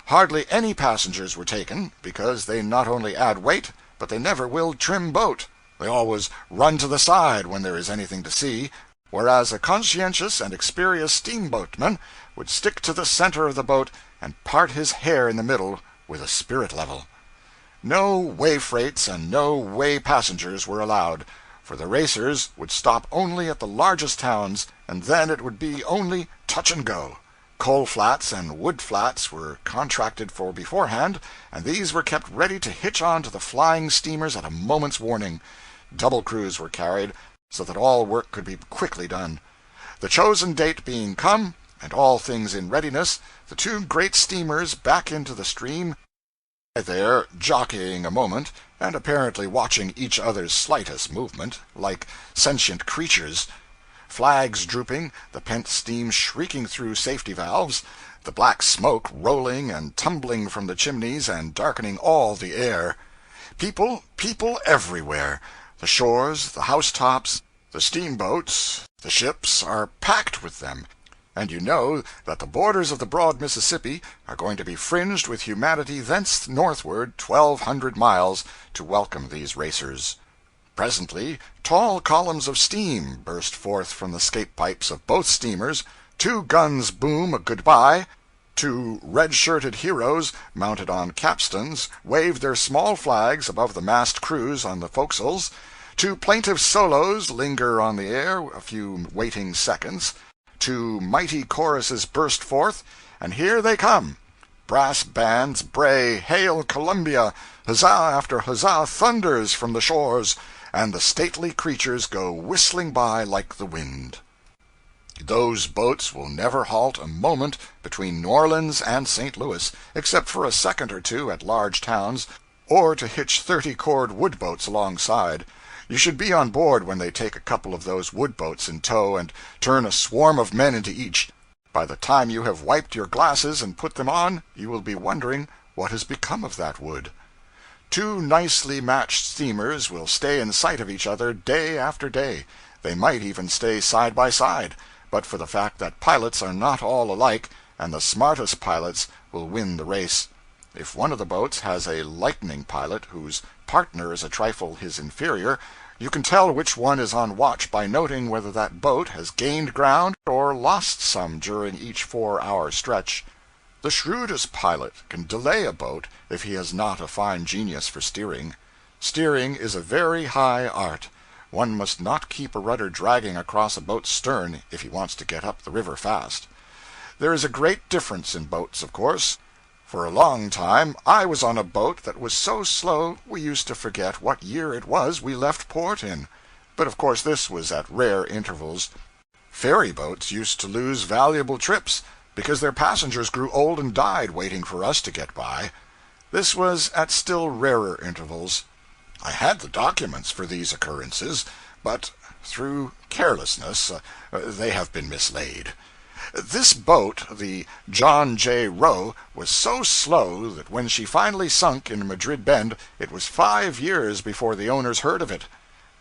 Hardly any passengers were taken, because they not only add weight, but they never will trim boat. They always run to the side when there is anything to see, whereas a conscientious and experienced steamboatman would stick to the center of the boat and part his hair in the middle with a spirit level. No way freights and no way passengers were allowed, for the racers would stop only at the largest towns, and then it would be only touch and go. Coal flats and wood flats were contracted for beforehand, and these were kept ready to hitch on to the flying steamers at a moment's warning. Double crews were carried, so that all work could be quickly done. The chosen date being come, and all things in readiness, the two great steamers back into the stream, there jockeying a moment, and apparently watching each other's slightest movement, like sentient creatures. Flags drooping, the pent steam shrieking through safety valves, the black smoke rolling and tumbling from the chimneys and darkening all the air. People everywhere. The shores, the housetops, the steamboats, the ships, are packed with them, and you know that the borders of the broad Mississippi are going to be fringed with humanity thence northward 1,200 miles to welcome these racers. Presently, tall columns of steam burst forth from the scape pipes of both steamers, 2 guns boom a good-bye, 2 red-shirted heroes, mounted on capstans, wave their small flags above the massed crews on the forecastles, 2 plaintive solos linger on the air a few waiting seconds, 2 mighty choruses burst forth, and here they come. Brass bands bray Hail Columbia, huzzah after huzzah thunders from the shores, and the stately creatures go whistling by like the wind. Those boats will never halt a moment between New Orleans and St. Louis, except for a second or two at large towns, or to hitch 30-cord wood boats alongside. You should be on board when they take a couple of those wood boats in tow and turn a swarm of men into each. By the time you have wiped your glasses and put them on, you will be wondering what has become of that wood. 2 nicely matched steamers will stay in sight of each other day after day. They might even stay side by side, but for the fact that pilots are not all alike, and the smartest pilots will win the race. If one of the boats has a lightning pilot whose partner is a trifle his inferior, you can tell which one is on watch by noting whether that boat has gained ground or lost some during each 4-hour stretch. The shrewdest pilot can delay a boat if he has not a fine genius for steering. Steering is a very high art. One must not keep a rudder dragging across a boat's stern if he wants to get up the river fast. There is a great difference in boats, of course. For a long time I was on a boat that was so slow we used to forget what year it was we left port in. But of course this was at rare intervals. Ferry boats used to lose valuable trips because their passengers grew old and died waiting for us to get by. This was at still rarer intervals. I had the documents for these occurrences, but through carelessness they have been mislaid. This boat, the John J. Roe, was so slow that when she finally sunk in Madrid Bend, it was 5 years before the owners heard of it.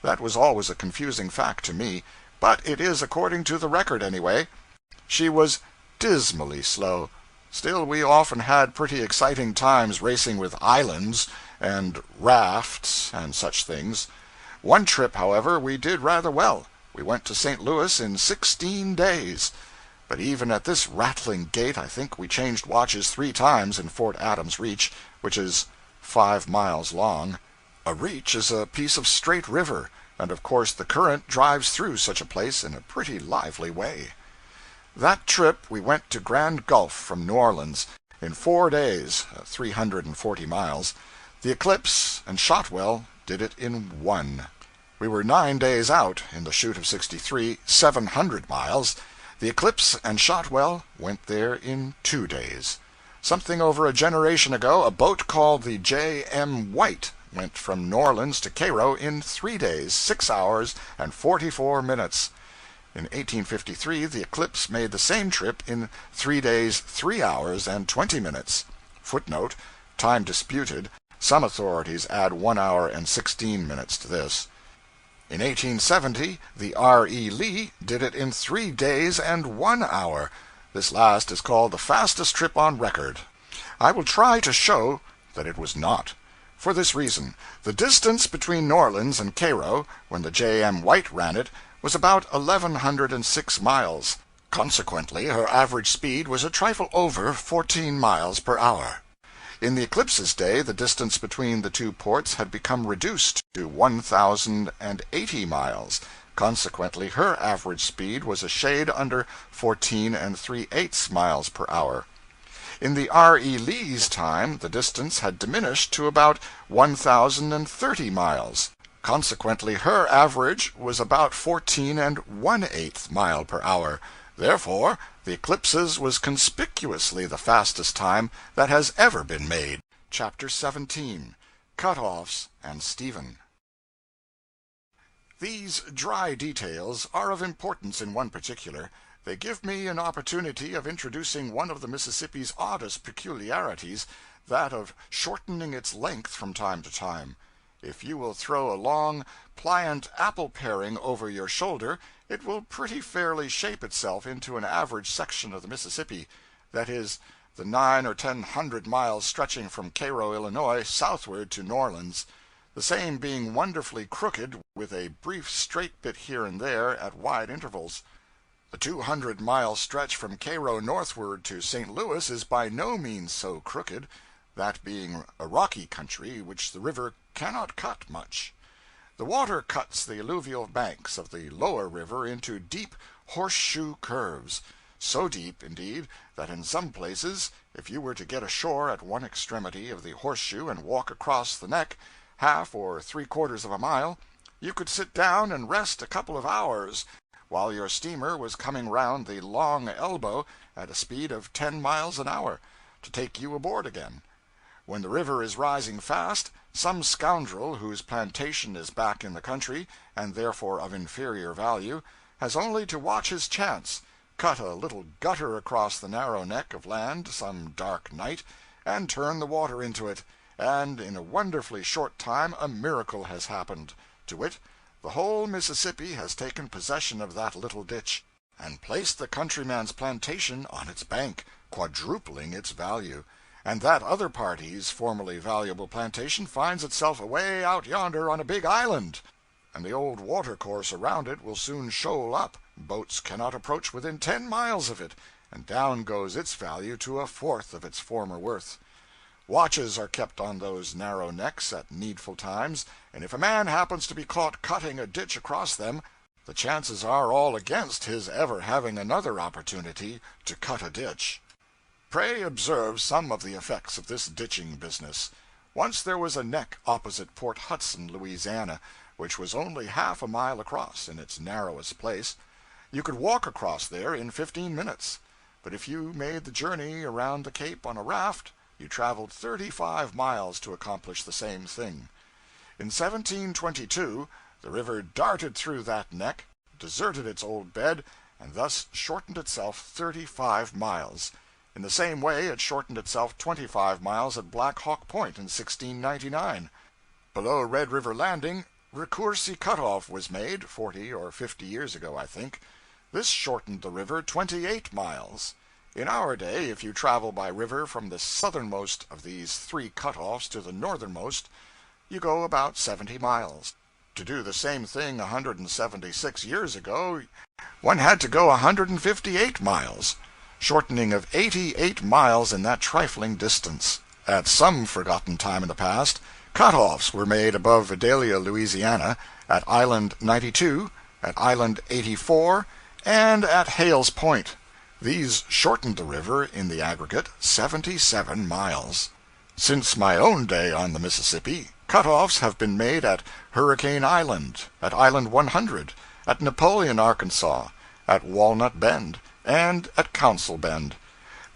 That was always a confusing fact to me, but it is according to the record anyway. She was dismally slow. Still, we often had pretty exciting times racing with islands and rafts and such things. One trip, however, we did rather well. We went to St. Louis in 16 days. But even at this rattling gait I think we changed watches 3 times in Fort Adams Reach, which is 5 miles long. A reach is a piece of straight river, and of course the current drives through such a place in a pretty lively way. That trip we went to Grand Gulf from New Orleans in 4 days, 340 miles. The Eclipse and Shotwell did it in one. We were 9 days out in the Chute of 63, 700 miles. The Eclipse and Shotwell went there in 2 days. Something over a generation ago, a boat called the J.M. White went from New Orleans to Cairo in 3 days, 6 hours, and 44 minutes. In 1853, the Eclipse made the same trip in 3 days, 3 hours, and 20 minutes. Footnote: time disputed. Some authorities add 1 hour and 16 minutes to this. In 1870, the R.E. Lee did it in 3 days and 1 hour. This last is called the fastest trip on record. I will try to show that it was not. For this reason: the distance between New Orleans and Cairo, when the J.M. White ran it, was about 1,106 miles. Consequently, her average speed was a trifle over 14 miles per hour. In the Eclipse's day, the distance between the two ports had become reduced to 1,080 miles. Consequently, her average speed was a shade under 14 3/8 miles per hour. In the R.E. Lee's time, the distance had diminished to about 1,030 miles. Consequently, her average was about 14 1/8 mile per hour. Therefore, the Eclipse's was conspicuously the fastest time that has ever been made. Chapter 17, Cut-offs and Stephen. These dry details are of importance in one particular. They give me an opportunity of introducing one of the Mississippi's oddest peculiarities, that of shortening its length from time to time. If you will throw a long, pliant apple paring over your shoulder, it will pretty fairly shape itself into an average section of the Mississippi, that is, the 900 or 1,000 miles stretching from Cairo, Illinois, southward to New Orleans, the same being wonderfully crooked, with a brief straight bit here and there at wide intervals. The 200-mile stretch from Cairo northward to St. Louis is by no means so crooked, that being a rocky country which the river cannot cut much. The water cuts the alluvial banks of the lower river into deep horseshoe curves, so deep, indeed, that in some places, if you were to get ashore at one extremity of the horseshoe and walk across the neck, half or 3/4 of a mile, you could sit down and rest a couple of hours, while your steamer was coming round the long elbow at a speed of 10 miles an hour, to take you aboard again. When the river is rising fast, some scoundrel whose plantation is back in the country, and therefore of inferior value, has only to watch his chance, cut a little gutter across the narrow neck of land some dark night, and turn the water into it, and in a wonderfully short time a miracle has happened, to wit, the whole Mississippi has taken possession of that little ditch, and placed the countryman's plantation on its bank, quadrupling its value, and that other party's formerly valuable plantation finds itself away out yonder on a big island, and the old watercourse around it will soon shoal up, boats cannot approach within 10 miles of it, and down goes its value to a fourth of its former worth. Watches are kept on those narrow necks at needful times, and if a man happens to be caught cutting a ditch across them, the chances are all against his ever having another opportunity to cut a ditch. Pray observe some of the effects of this ditching business. Once there was a neck opposite Port Hudson, Louisiana, which was only half a mile across in its narrowest place. You could walk across there in 15 minutes, but if you made the journey around the Cape on a raft, you traveled 35 miles to accomplish the same thing. In 1722, the river darted through that neck, deserted its old bed, and thus shortened itself 35 miles. In the same way it shortened itself 25 miles at Black Hawk Point in 1699. Below Red River Landing, Recursi Cut-off was made, 40 or 50 years ago, I think. This shortened the river 28 miles. In our day, if you travel by river from the southernmost of these 3 cut-offs to the northernmost, you go about 70 miles. To do the same thing 176 years ago, one had to go 158 miles. Shortening of 88 miles in that trifling distance. At some forgotten time in the past, cut-offs were made above Vidalia, Louisiana, at Island 92, at Island 84, and at Hales Point. These shortened the river in the aggregate 77 miles. Since my own day on the Mississippi, cut-offs have been made at Hurricane Island, at Island 100, at Napoleon, Arkansas, at Walnut Bend, and at Council Bend.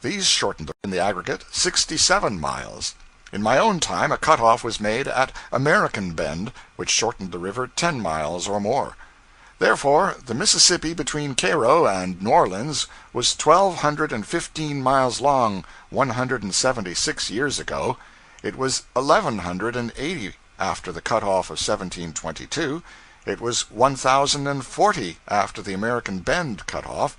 These shortened in the aggregate 67 miles. In my own time, a cut-off was made at American Bend, which shortened the river 10 miles or more. Therefore, the Mississippi between Cairo and New Orleans was 1,215 miles long 176 years ago. It was 1,180 after the cut-off of 1722. It was 1,040 after the American Bend cut-off.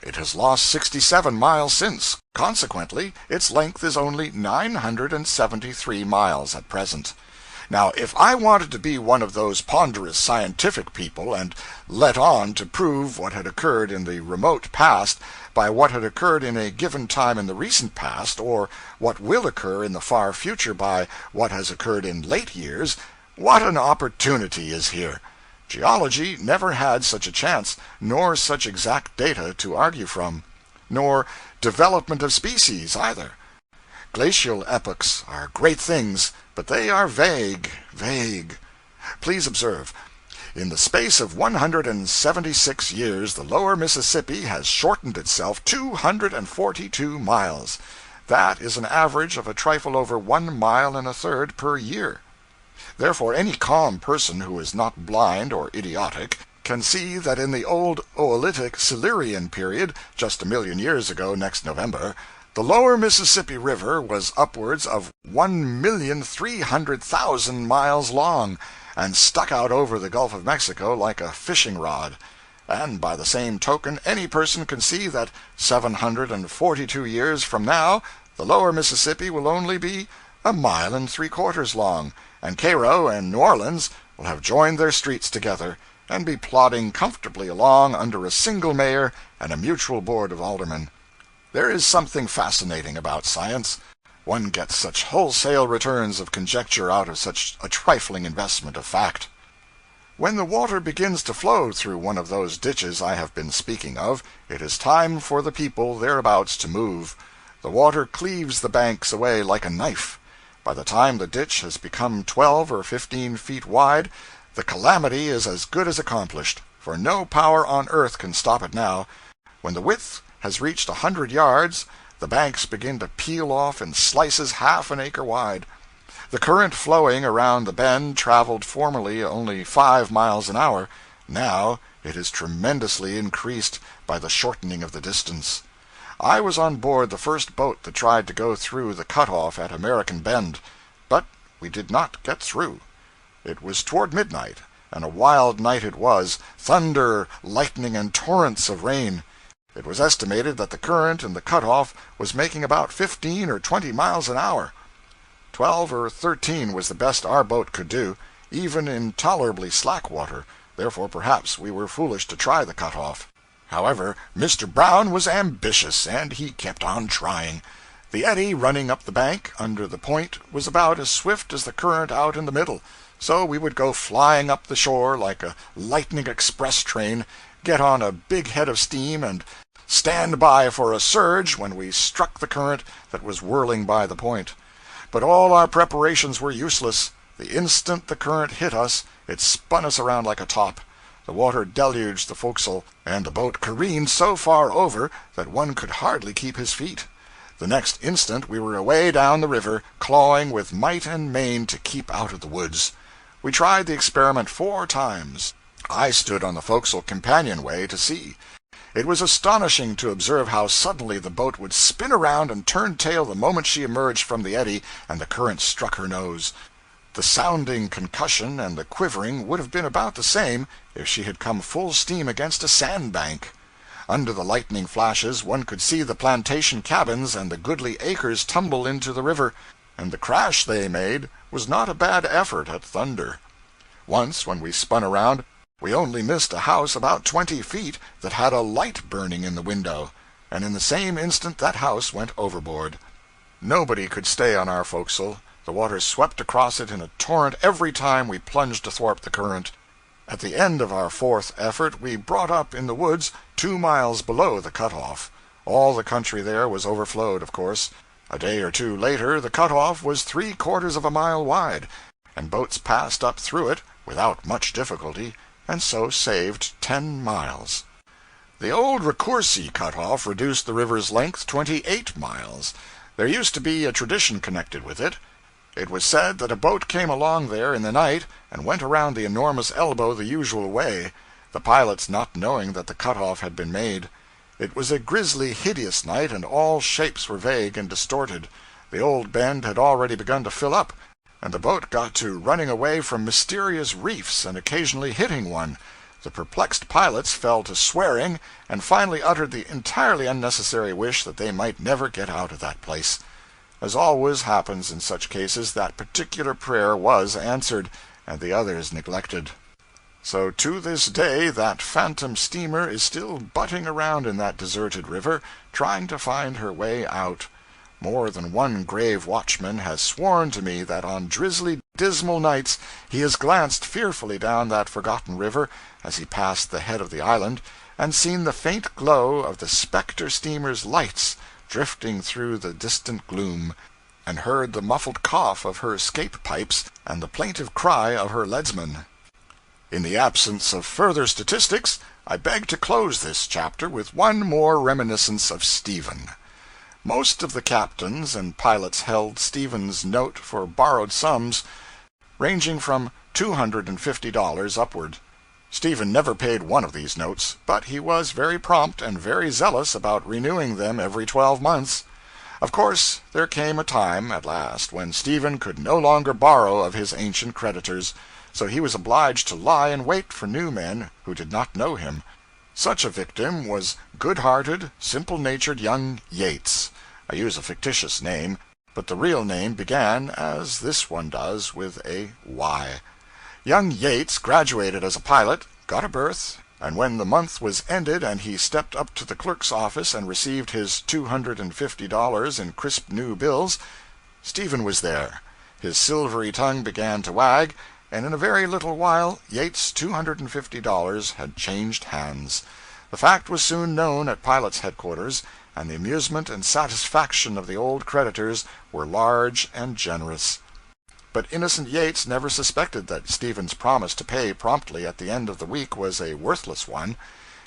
It has lost 67 miles since. Consequently, its length is only 973 miles at present. Now, if I wanted to be one of those ponderous scientific people and let on to prove what had occurred in the remote past by what had occurred in a given time in the recent past, or what will occur in the far future by what has occurred in late years, what an opportunity is here! Geology never had such a chance, nor such exact data to argue from. Nor development of species, either. Glacial epochs are great things, but they are vague, vague. Please observe, in the space of 176 years, the lower Mississippi has shortened itself 242 miles. That is an average of a trifle over 1 mile and a third per year. Therefore, any calm person who is not blind or idiotic can see that in the old Oolitic Silurian period, just 1,000,000 years ago next November, the lower Mississippi River was upwards of 1,300,000 miles long, and stuck out over the Gulf of Mexico like a fishing rod. And by the same token, any person can see that 742 years from now, the lower Mississippi will only be 1.75 miles long, and Cairo and New Orleans will have joined their streets together, and be plodding comfortably along under a single mayor and a mutual board of aldermen. There is something fascinating about science. One gets such wholesale returns of conjecture out of such a trifling investment of fact. When the water begins to flow through one of those ditches I have been speaking of, it is time for the people thereabouts to move. The water cleaves the banks away like a knife. By the time the ditch has become 12 or 15 feet wide, the calamity is as good as accomplished, for no power on earth can stop it now. When the width has reached 100 yards, the banks begin to peel off in slices half an acre wide. The current flowing around the bend traveled formerly only 5 miles an hour. Now it is tremendously increased by the shortening of the distance. I was on board the first boat that tried to go through the cut-off at American Bend, but we did not get through. It was toward midnight, and a wild night it was, thunder, lightning, and torrents of rain. It was estimated that the current in the cut-off was making about 15 or 20 miles an hour. 12 or 13 was the best our boat could do, even in tolerably slack water, therefore perhaps we were foolish to try the cut-off. However, Mr. Brown was ambitious, and he kept on trying. The eddy running up the bank under the point was about as swift as the current out in the middle, so we would go flying up the shore like a lightning express train, get on a big head of steam, and stand by for a surge when we struck the current that was whirling by the point. But all our preparations were useless. The instant the current hit us, it spun us around like a top. The water deluged the forecastle, and the boat careened so far over that one could hardly keep his feet. The next instant we were away down the river, clawing with might and main to keep out of the woods. We tried the experiment 4 times. I stood on the forecastle companionway to see. It was astonishing to observe how suddenly the boat would spin around and turn tail the moment she emerged from the eddy and the current struck her nose. The sounding concussion and the quivering would have been about the same if she had come full steam against a sandbank. Under the lightning flashes one could see the plantation cabins and the goodly acres tumble into the river, and the crash they made was not a bad effort at thunder. Once, when we spun around, we only missed a house about 20 feet that had a light burning in the window, and in the same instant that house went overboard. Nobody could stay on our forecastle. The water swept across it in a torrent every time we plunged athwart the current. At the end of our 4th effort we brought up in the woods 2 miles below the cut-off. All the country there was overflowed, of course. A day or two later the cut-off was 3/4 of a mile wide, and boats passed up through it without much difficulty, and so saved 10 miles. The old Recoursey cut-off reduced the river's length 28 miles. There used to be a tradition connected with it. It was said that a boat came along there in the night and went around the enormous elbow the usual way, the pilots not knowing that the cut-off had been made. It was a grisly, hideous night, and all shapes were vague and distorted. The old bend had already begun to fill up, and the boat got to running away from mysterious reefs and occasionally hitting one. The perplexed pilots fell to swearing, and finally uttered the entirely unnecessary wish that they might never get out of that place. As always happens in such cases, that particular prayer was answered, and the others neglected. So to this day that phantom steamer is still butting around in that deserted river, trying to find her way out. More than one grave watchman has sworn to me that on drizzly, dismal nights he has glanced fearfully down that forgotten river as he passed the head of the island, and seen the faint glow of the specter steamer's lights drifting through the distant gloom, and heard the muffled cough of her escape pipes and the plaintive cry of her leadsman. In the absence of further statistics, I beg to close this chapter with one more reminiscence of Stephen. Most of the captains and pilots held Stephen's note for borrowed sums, ranging from $250 upward. Stephen never paid one of these notes, but he was very prompt and very zealous about renewing them every 12 months. Of course, there came a time, at last, when Stephen could no longer borrow of his ancient creditors, so he was obliged to lie in wait for new men who did not know him. Such a victim was good-hearted, simple-natured young Yates. I use a fictitious name, but the real name began, as this one does, with a Y. Young Yates graduated as a pilot, got a berth, and when the month was ended and he stepped up to the clerk's office and received his $250 in crisp new bills, Stephen was there. His silvery tongue began to wag, and in a very little while Yates' $250 had changed hands. The fact was soon known at pilots' headquarters, and the amusement and satisfaction of the old creditors were large and generous. But innocent Yates never suspected that Stephen's promise to pay promptly at the end of the week was a worthless one.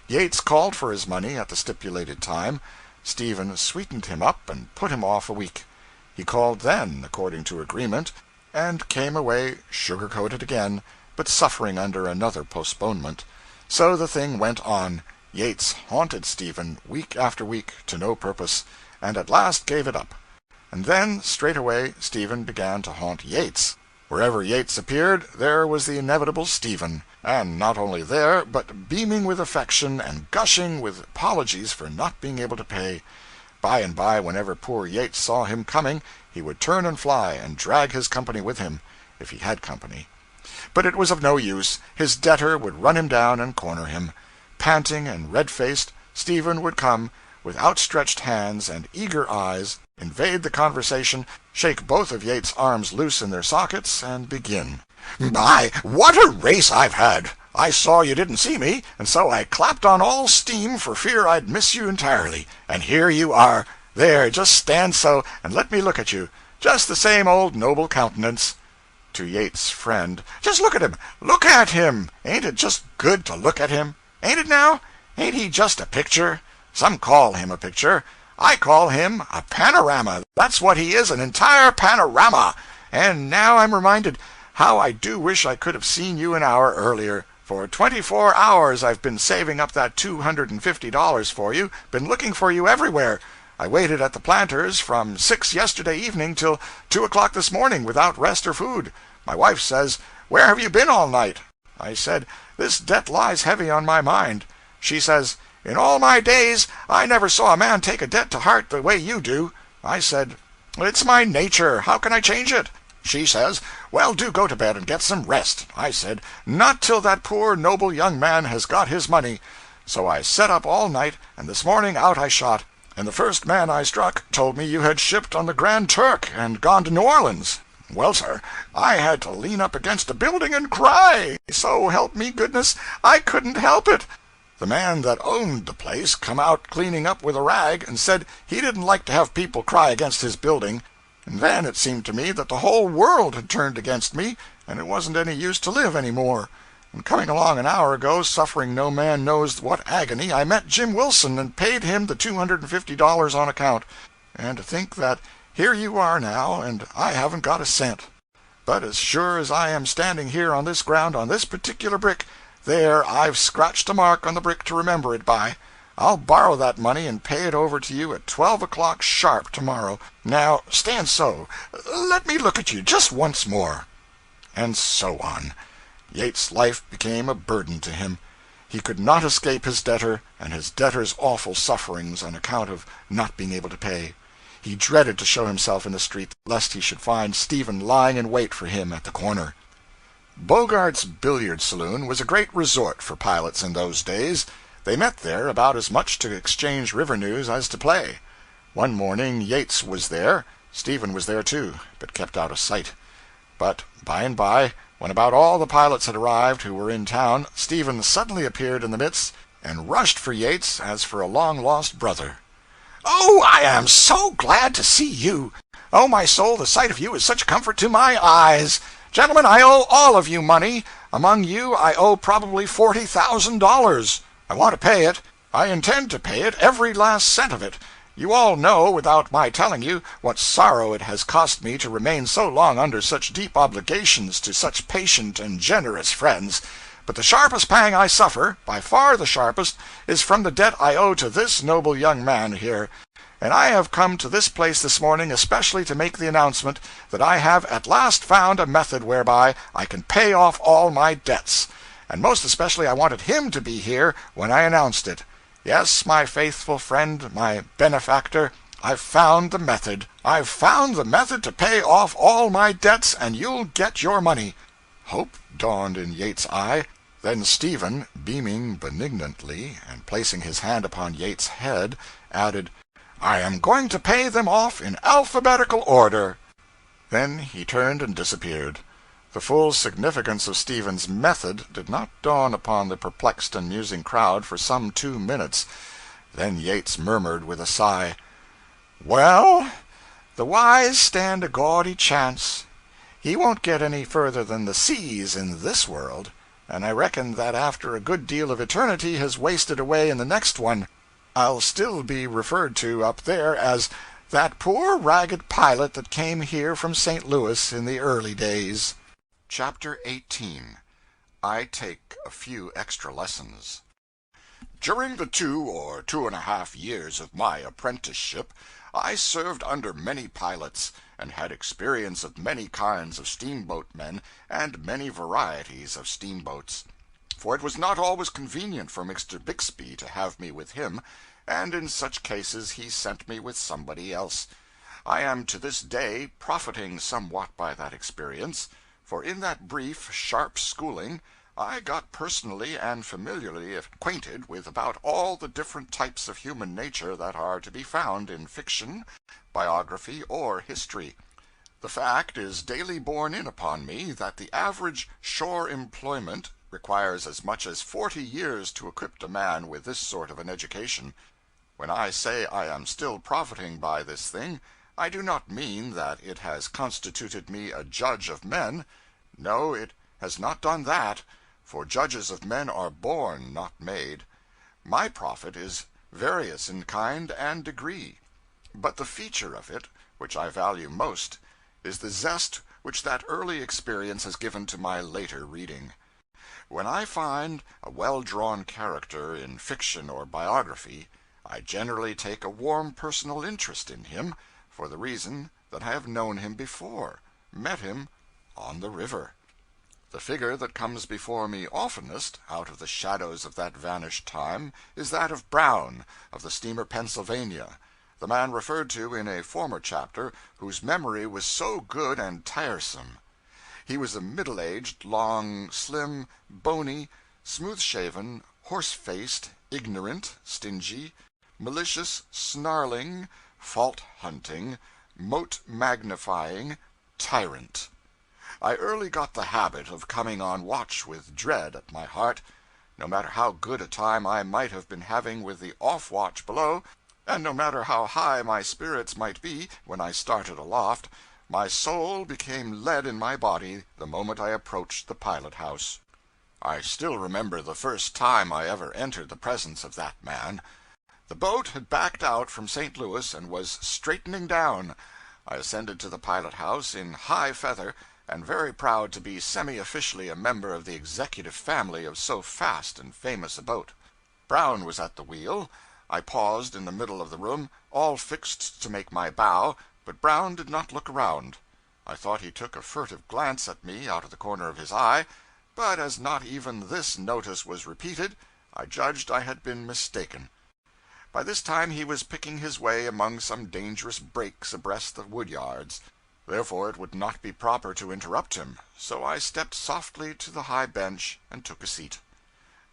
Yates called for his money at the stipulated time. Stephen sweetened him up and put him off a week. He called then, according to agreement, and came away sugar-coated again, but suffering under another postponement. So the thing went on. Yates haunted Stephen week after week to no purpose, and at last gave it up. And then, straightway, Stephen began to haunt Yates. Wherever Yates appeared, there was the inevitable Stephen, and not only there, but beaming with affection and gushing with apologies for not being able to pay. By and by, whenever poor Yates saw him coming, he would turn and fly, and drag his company with him, if he had company. But it was of no use. His debtor would run him down and corner him. Panting and red-faced, Stephen would come, with outstretched hands and eager eyes, invade the conversation, shake both of Yates' arms loose in their sockets, and begin. My, what a race I've had! I saw you didn't see me, and so I clapped on all steam for fear I'd miss you entirely. And here you are. There, just stand so, and let me look at you. Just the same old noble countenance. To Yates' friend, Just look at him. Look at him. Ain't it just good to look at him? Ain't it now? Ain't he just a picture? Some call him a picture. I call him a panorama. That's what he is, an entire panorama. And now I'm reminded how I do wish I could have seen you an hour earlier. For 24 hours I've been saving up that $250 for you, been looking for you everywhere. I waited at the Planters from 6 yesterday evening till 2 o'clock this morning without rest or food. My wife says, "Where have you been all night?" I said, "This debt lies heavy on my mind." She says, "In all my days I never saw a man take a debt to heart the way you do." I said, "It's my nature. How can I change it?" She says, "Well, do go to bed and get some rest." I said, "Not till that poor noble young man has got his money." So I sat up all night, and this morning out I shot, and the first man I struck told me you had shipped on the Grand Turk and gone to New Orleans. Well, sir, I had to lean up against a building and cry. So help me goodness, I couldn't help it. The man that owned the place come out cleaning up with a rag, and said he didn't like to have people cry against his building. And then it seemed to me that the whole world had turned against me, and it wasn't any use to live any more. And coming along an hour ago, suffering no man knows what agony, I met Jim Wilson and paid him the $250 on account. And to think that here you are now, and I haven't got a cent. But as sure as I am standing here on this ground, on this particular brick, there, I've scratched a mark on the brick to remember it by. I'll borrow that money and pay it over to you at 12 o'clock sharp tomorrow. Now, stand so. Let me look at you just once more. And so on. Yates's life became a burden to him. He could not escape his debtor, and his debtor's awful sufferings on account of not being able to pay. He dreaded to show himself in the street, lest he should find Stephen lying in wait for him at the corner. Bogart's billiard saloon was a great resort for pilots in those days. They met there about as much to exchange river news as to play. One morning Yates was there. Stephen was there too, but kept out of sight. But by and by, when about all the pilots had arrived who were in town, Stephen suddenly appeared in the midst and rushed for Yates as for a long-lost brother. "Oh, I am so glad to see you! Oh, my soul, the sight of you is such comfort to my eyes! Gentlemen, I owe all of you money. Among you I owe probably $40,000. I want to pay it. I intend to pay it, every last cent of it. You all know, without my telling you, what sorrow it has cost me to remain so long under such deep obligations to such patient and generous friends. But the sharpest pang I suffer, by far the sharpest, is from the debt I owe to this noble young man here. And I have come to this place this morning especially to make the announcement that I have at last found a method whereby I can pay off all my debts. And most especially I wanted him to be here when I announced it. Yes, my faithful friend, my benefactor, I've found the method. I've found the method to pay off all my debts, and you'll get your money." Hope dawned in Yates's eye. Then Stephen, beaming benignantly, and placing his hand upon Yates's head, added, "I am going to pay them off in alphabetical order." Then he turned and disappeared. The full significance of Stephen's method did not dawn upon the perplexed and musing crowd for some 2 minutes. Then Yates murmured with a sigh, "Well, the wise stand a gaudy chance. He won't get any further than the seas in this world, and I reckon that after a good deal of eternity has wasted away in the next one, I'll still be referred to up there as that poor ragged pilot that came here from St. Louis in the early days." Chapter 18. I Take a Few Extra Lessons. During the 2 or 2.5 years of my apprenticeship, I served under many pilots, and had experience of many kinds of steamboatmen and many varieties of steamboats. For it was not always convenient for Mr. Bixby to have me with him, and in such cases he sent me with somebody else. I am to this day profiting somewhat by that experience, for in that brief, sharp schooling I got personally and familiarly acquainted with about all the different types of human nature that are to be found in fiction, biography, or history. The fact is daily borne in upon me that the average shore employment requires as much as 40 years to equip a man with this sort of an education. When I say I am still profiting by this thing, I do not mean that it has constituted me a judge of men. No, it has not done that, for judges of men are born, not made. My profit is various in kind and degree. But the feature of it, which I value most, is the zest which that early experience has given to my later reading. When I find a well-drawn character in fiction or biography, I generally take a warm personal interest in him, for the reason that I have known him before, met him on the river. The figure that comes before me oftenest, out of the shadows of that vanished time, is that of Brown, of the steamer Pennsylvania, the man referred to in a former chapter, whose memory was so good and tiresome. He was a middle-aged, long, slim, bony, smooth-shaven, horse-faced, ignorant, stingy, malicious, snarling, fault-hunting, mote-magnifying tyrant. I early got the habit of coming on watch with dread at my heart. No matter how good a time I might have been having with the off watch below, and no matter how high my spirits might be when I started aloft, my soul became lead in my body the moment I approached the pilot house. I still remember the first time I ever entered the presence of that man. The boat had backed out from St. Louis and was straightening down. I ascended to the pilot house in high feather, and very proud to be semi-officially a member of the executive family of so fast and famous a boat. Brown was at the wheel. I paused in the middle of the room, all fixed to make my bow, but Brown did not look around. I thought he took a furtive glance at me out of the corner of his eye, but as not even this notice was repeated, I judged I had been mistaken. By this time he was picking his way among some dangerous breaks abreast the wood yards. Therefore it would not be proper to interrupt him, so I stepped softly to the high bench and took a seat.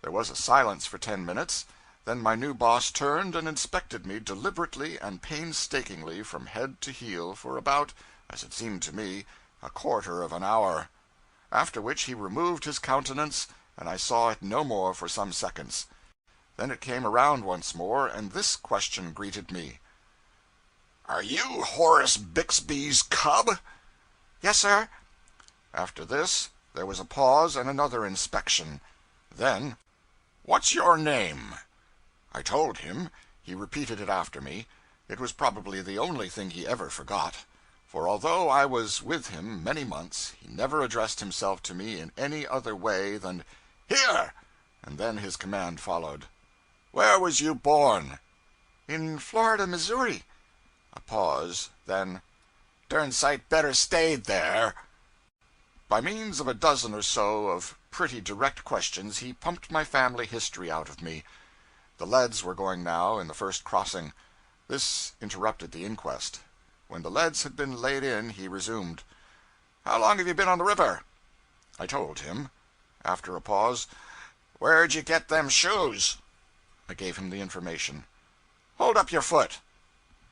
There was a silence for 10 minutes, then my new boss turned and inspected me deliberately and painstakingly from head to heel for about, as it seemed to me, a quarter of an hour. After which he removed his countenance, and I saw it no more for some seconds. Then it came around once more, and this question greeted me: "Are you Horace Bixby's cub?" "Yes, sir." After this, there was a pause and another inspection. Then, "What's your name?" I told him. He repeated it after me. It was probably the only thing he ever forgot. For although I was with him many months, he never addressed himself to me in any other way than "Here!" and then his command followed. "Where was you born?" "In Florida, Missouri." A pause, then, "Dern sight better stayed there." by means of a dozen or so of pretty direct questions, he pumped my family history out of me. The leads were going now in the first crossing. This interrupted the inquest. When the leads had been laid in, he resumed: "How long have you been on the river?" I told him. After a pause: "Where'd you get them shoes?" I gave him the information. "Hold up your foot."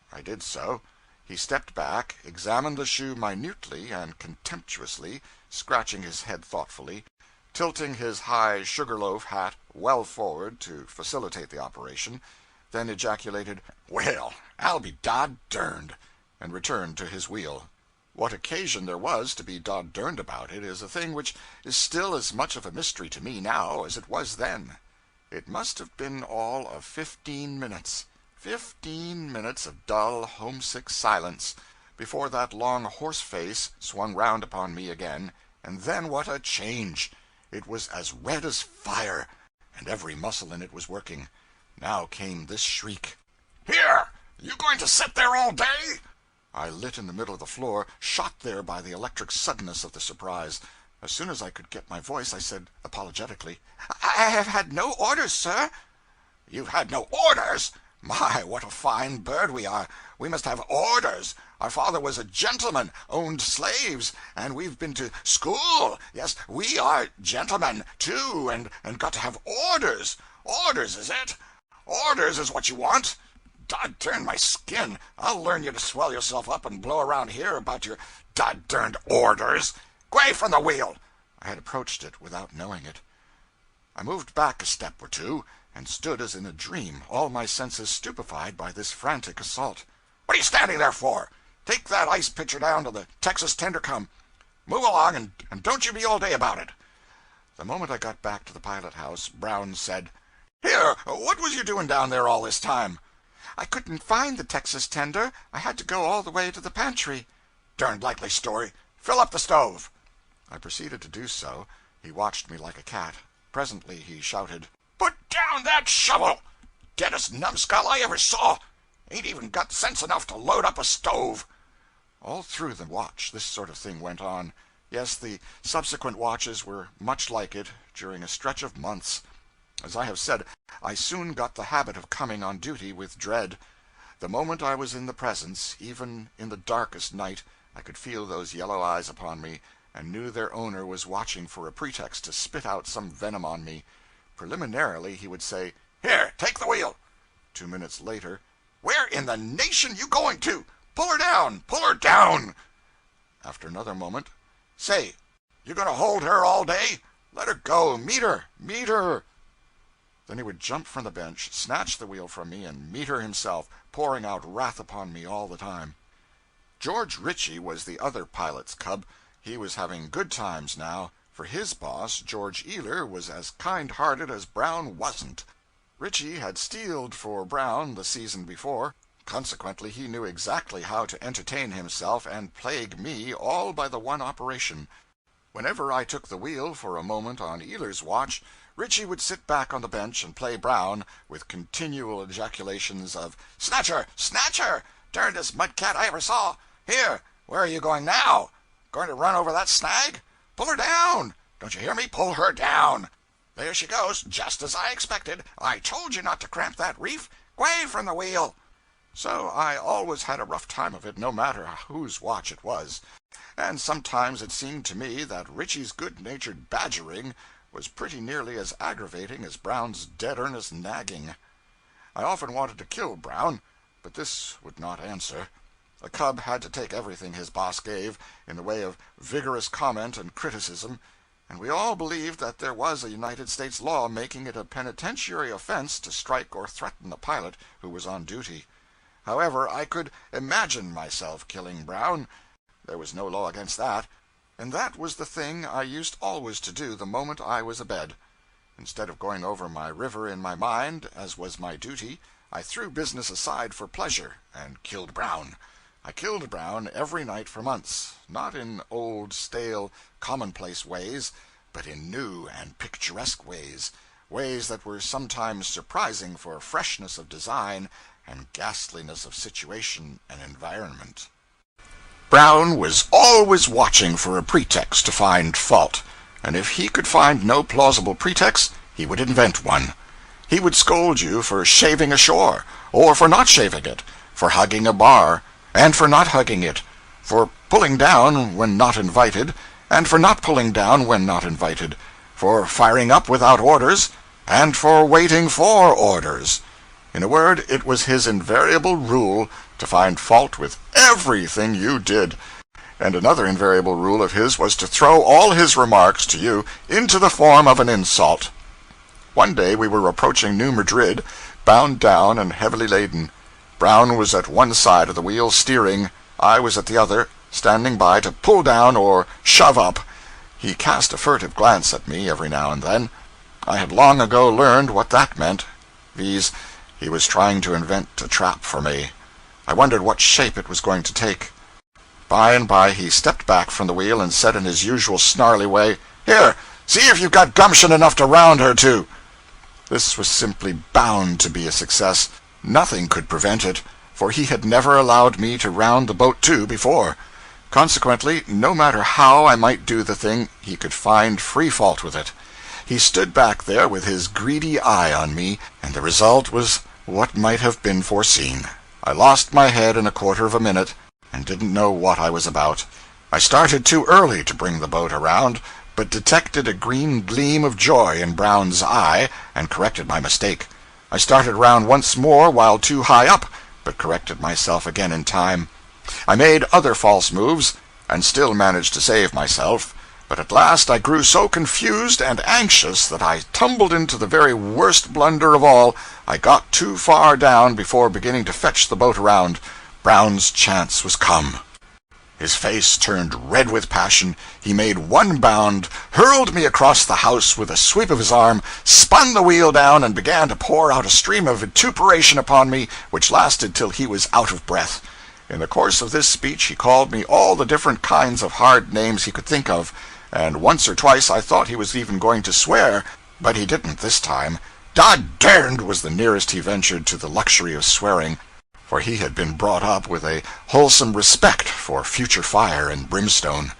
I did so. He stepped back, examined the shoe minutely and contemptuously, scratching his head thoughtfully, tilting his high sugar-loaf hat well forward to facilitate the operation, then ejaculated, "Well, I'll be dod-derned," and returned to his wheel. What occasion there was to be dod-derned about it is a thing which is still as much of a mystery to me now as it was then. It must have been all of 15 minutes. 15 minutes of dull, homesick silence, before that long horse face swung round upon me again, and then what a change! It was as red as fire, and every muscle in it was working. Now came this shriek: "Here! You going to sit there all day?" I lit in the middle of the floor, shot there by the electric suddenness of the surprise. As soon as I could get my voice, I said, apologetically: "I have had no orders, sir." "You've had no orders? My, what a fine bird we are! We must have orders. Our father was a gentleman, owned slaves, and we've been to school. Yes, we are gentlemen, too, and got to have orders. Orders, is it? Orders is what you want? Dod-dern my skin, I'll learn you to swell yourself up and blow around here about your dod-derned orders. Gway from the wheel." I had approached it without knowing it. I moved back a step or two, and stood as in a dream, all my senses stupefied by this frantic assault. "What are you standing there for? Take that ice pitcher down to the Texas tender come. Move along, and don't you be all day about it." The moment I got back to the pilot house, Brown said: "Here, what was you doing down there all this time?" "I couldn't find the Texas tender. I had to go all the way to the pantry." "Derned likely story. Fill up the stove." I proceeded to do so. He watched me like a cat. Presently he shouted: "Put down that shovel! Deadest numbskull I ever saw. Ain't even got sense enough to load up a stove." All through the watch this sort of thing went on. Yes, the subsequent watches were much like it, during a stretch of months. As I have said, I soon got the habit of coming on duty with dread. The moment I was in the presence, even in the darkest night, I could feel those yellow eyes upon me, and knew their owner was watching for a pretext to spit out some venom on me. Preliminarily he would say, "Here, take the wheel." 2 minutes later: "Where in the nation you going to? Pull her down! Pull her down!" After another moment: "Say, you going to hold her all day? Let her go. Meet her. Meet her." Then he would jump from the bench, snatch the wheel from me, and meter himself, pouring out wrath upon me all the time. George Ritchie was the other pilot's cub. He was having good times now, for his boss, George Ealer, was as kind-hearted as Brown wasn't. Ritchie had steeled for Brown the season before. Consequently, he knew exactly how to entertain himself and plague me, all by the one operation. Whenever I took the wheel for a moment on Ealer's watch, Ritchie would sit back on the bench and play Brown, with continual ejaculations of, "Snatch her! Snatch her! Darndest mudcat I ever saw! Here, where are you going now? Going to run over that snag? Pull her down! Don't you hear me? Pull her down! There she goes, just as I expected. I told you not to cramp that reef. Away from the wheel!" So I always had a rough time of it, no matter whose watch it was. And sometimes it seemed to me that Ritchie's good-natured badgering was pretty nearly as aggravating as Brown's dead-earnest nagging. I often wanted to kill Brown, but this would not answer. A cub had to take everything his boss gave, in the way of vigorous comment and criticism, and we all believed that there was a United States law making it a penitentiary offense to strike or threaten a pilot who was on duty. However, I could imagine myself killing Brown. There was no law against that, and that was the thing I used always to do the moment I was abed. Instead of going over my river in my mind, as was my duty, I threw business aside for pleasure, and killed Brown. I killed Brown every night for months, not in old, stale, commonplace ways, but in new and picturesque ways that were sometimes surprising for freshness of design and ghastliness of situation and environment. Brown was always watching for a pretext to find fault, and if he could find no plausible pretext, he would invent one. He would scold you for shaving ashore, or for not shaving it, for hugging a bar, and for not hugging it, for pulling down when not invited, and for not pulling down when not invited, for firing up without orders, and for waiting for orders. In a word, it was his invariable rule to find fault with everything you did. And another invariable rule of his was to throw all his remarks to you into the form of an insult. One day we were approaching New Madrid, bound down and heavily laden. Brown was at one side of the wheel steering. I was at the other, standing by to pull down or shove up. He cast a furtive glance at me every now and then. I had long ago learned what that meant, viz., he was trying to invent a trap for me. I wondered what shape it was going to take. By and by he stepped back from the wheel and said in his usual snarly way, "Here, see if you've got gumption enough to round her to." This was simply bound to be a success. Nothing could prevent it, for he had never allowed me to round the boat to before. Consequently, no matter how I might do the thing, he could find free fault with it. He stood back there with his greedy eye on me, and the result was what might have been foreseen. I lost my head in a quarter of a minute, and didn't know what I was about. I started too early to bring the boat around, but detected a green gleam of joy in Brown's eye, and corrected my mistake. I started round once more while too high up, but corrected myself again in time. I made other false moves, and still managed to save myself. But at last I grew so confused and anxious that I tumbled into the very worst blunder of all. I got too far down before beginning to fetch the boat around. Brown's chance was come. His face turned red with passion. He made one bound, hurled me across the house with a sweep of his arm, spun the wheel down, and began to pour out a stream of vituperation upon me, which lasted till he was out of breath. In the course of this speech he called me all the different kinds of hard names he could think of, and once or twice I thought he was even going to swear, but he didn't this time. "Dod-derned" was the nearest he ventured to the luxury of swearing, for he had been brought up with a wholesome respect for future fire and brimstone.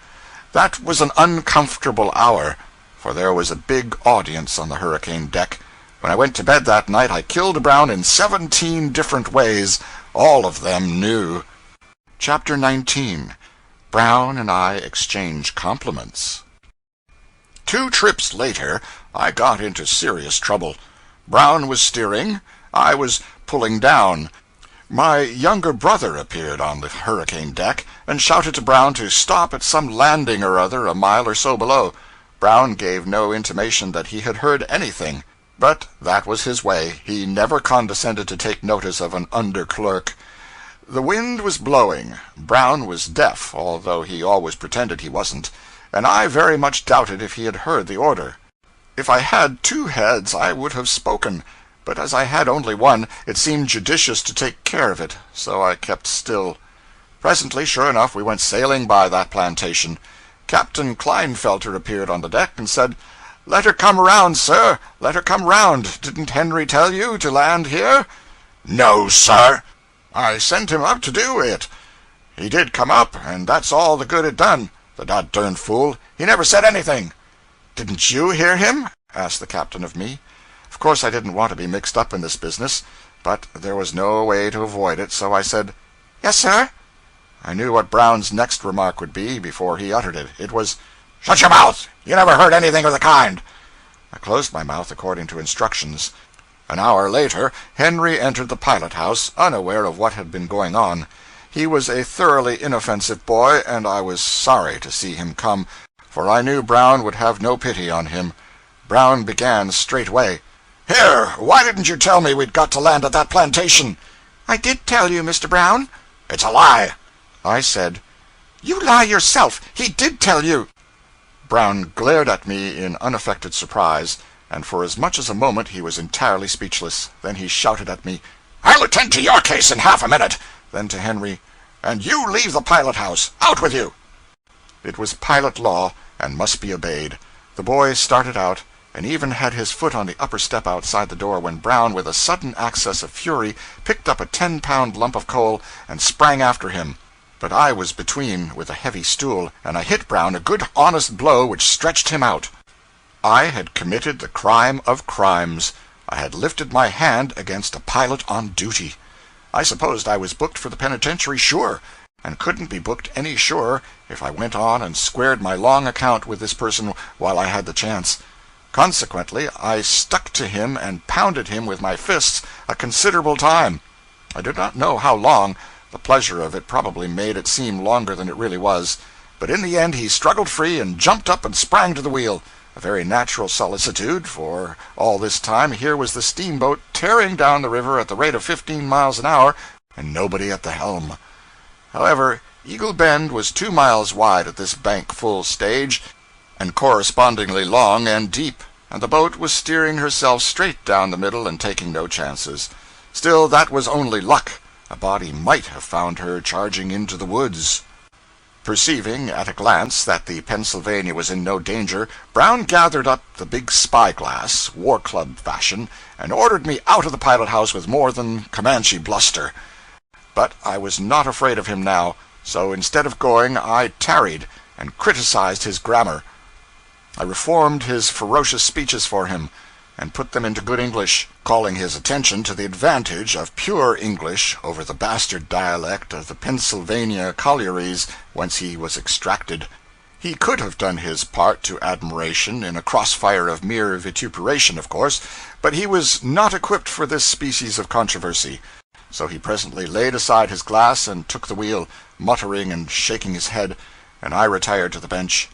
That was an uncomfortable hour, for there was a big audience on the hurricane deck. When I went to bed that night I killed Brown in 17 different ways, all of them new. Chapter 19. Brown and I exchange compliments. 2 trips later, I got into serious trouble. Brown was steering, I was pulling down. My younger brother appeared on the hurricane deck, and shouted to Brown to stop at some landing or other a mile or so below. Brown gave no intimation that he had heard anything. But that was his way. He never condescended to take notice of an under clerk. The wind was blowing. Brown was deaf, although he always pretended he wasn't, and I very much doubted if he had heard the order. If I had two heads, I would have spoken, but as I had only one, it seemed judicious to take care of it, so I kept still. Presently, sure enough, we went sailing by that plantation. Captain Klinefelter appeared on the deck and said, "Let her come round, sir. Let her come round. Didn't Henry tell you to land here?" "No, sir." "I sent him up to do it. He did come up, and that's all the good it done. The dod-derned fool. He never said anything." "Didn't you hear him?" asked the captain of me. Of course I didn't want to be mixed up in this business, but there was no way to avoid it, so I said, "Yes, sir." I knew what Brown's next remark would be before he uttered it. It was, "Shut your mouth! You never heard anything of the kind." I closed my mouth according to instructions. An hour later, Henry entered the pilot-house, unaware of what had been going on. He was a thoroughly inoffensive boy, and I was sorry to see him come, for I knew Brown would have no pity on him. Brown began straightway. "Here, why didn't you tell me we'd got to land at that plantation?" "I did tell you, Mr. Brown." "It's a lie." I said, "You lie yourself. He did tell you." Brown glared at me in unaffected surprise, and for as much as a moment he was entirely speechless. Then he shouted at me, "I'll attend to your case in half a minute." Then to Henry, "And you leave the pilot-house. Out with you." It was pilot law, and must be obeyed. The boy started out, and even had his foot on the upper step outside the door when Brown, with a sudden access of fury, picked up a 10-pound lump of coal and sprang after him. But I was between with a heavy stool, and I hit Brown a good honest blow which stretched him out. I had committed the crime of crimes. I had lifted my hand against a pilot on duty. I supposed I was booked for the penitentiary sure, and couldn't be booked any surer if I went on and squared my long account with this person while I had the chance. Consequently, I stuck to him and pounded him with my fists a considerable time. I do not know how long. The pleasure of it probably made it seem longer than it really was. But in the end he struggled free and jumped up and sprang to the wheel. A very natural solicitude, for all this time here was the steamboat tearing down the river at the rate of 15 miles an hour, and nobody at the helm. However, Eagle Bend was 2 miles wide at this bank-full stage, and correspondingly long and deep, and the boat was steering herself straight down the middle and taking no chances. Still, that was only luck. A body might have found her charging into the woods. Perceiving at a glance that the Pennsylvania was in no danger, Brown gathered up the big spy-glass, war-club fashion, and ordered me out of the pilot-house with more than Comanche bluster. But I was not afraid of him now, so instead of going, I tarried, and criticized his grammar. I reformed his ferocious speeches for him, and put them into good English, calling his attention to the advantage of pure English over the bastard dialect of the Pennsylvania collieries whence he was extracted. He could have done his part to admiration in a crossfire of mere vituperation, of course, but he was not equipped for this species of controversy. So he presently laid aside his glass and took the wheel, muttering and shaking his head, and I retired to the bench.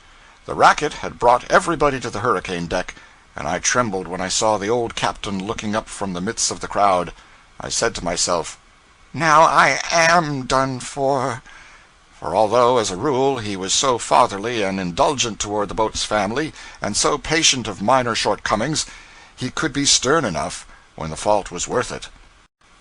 The racket had brought everybody to the hurricane deck, and I trembled when I saw the old captain looking up from the midst of the crowd. I said to myself, "Now I am done for." For although, as a rule, he was so fatherly and indulgent toward the boat's family, and so patient of minor shortcomings, he could be stern enough when the fault was worth it.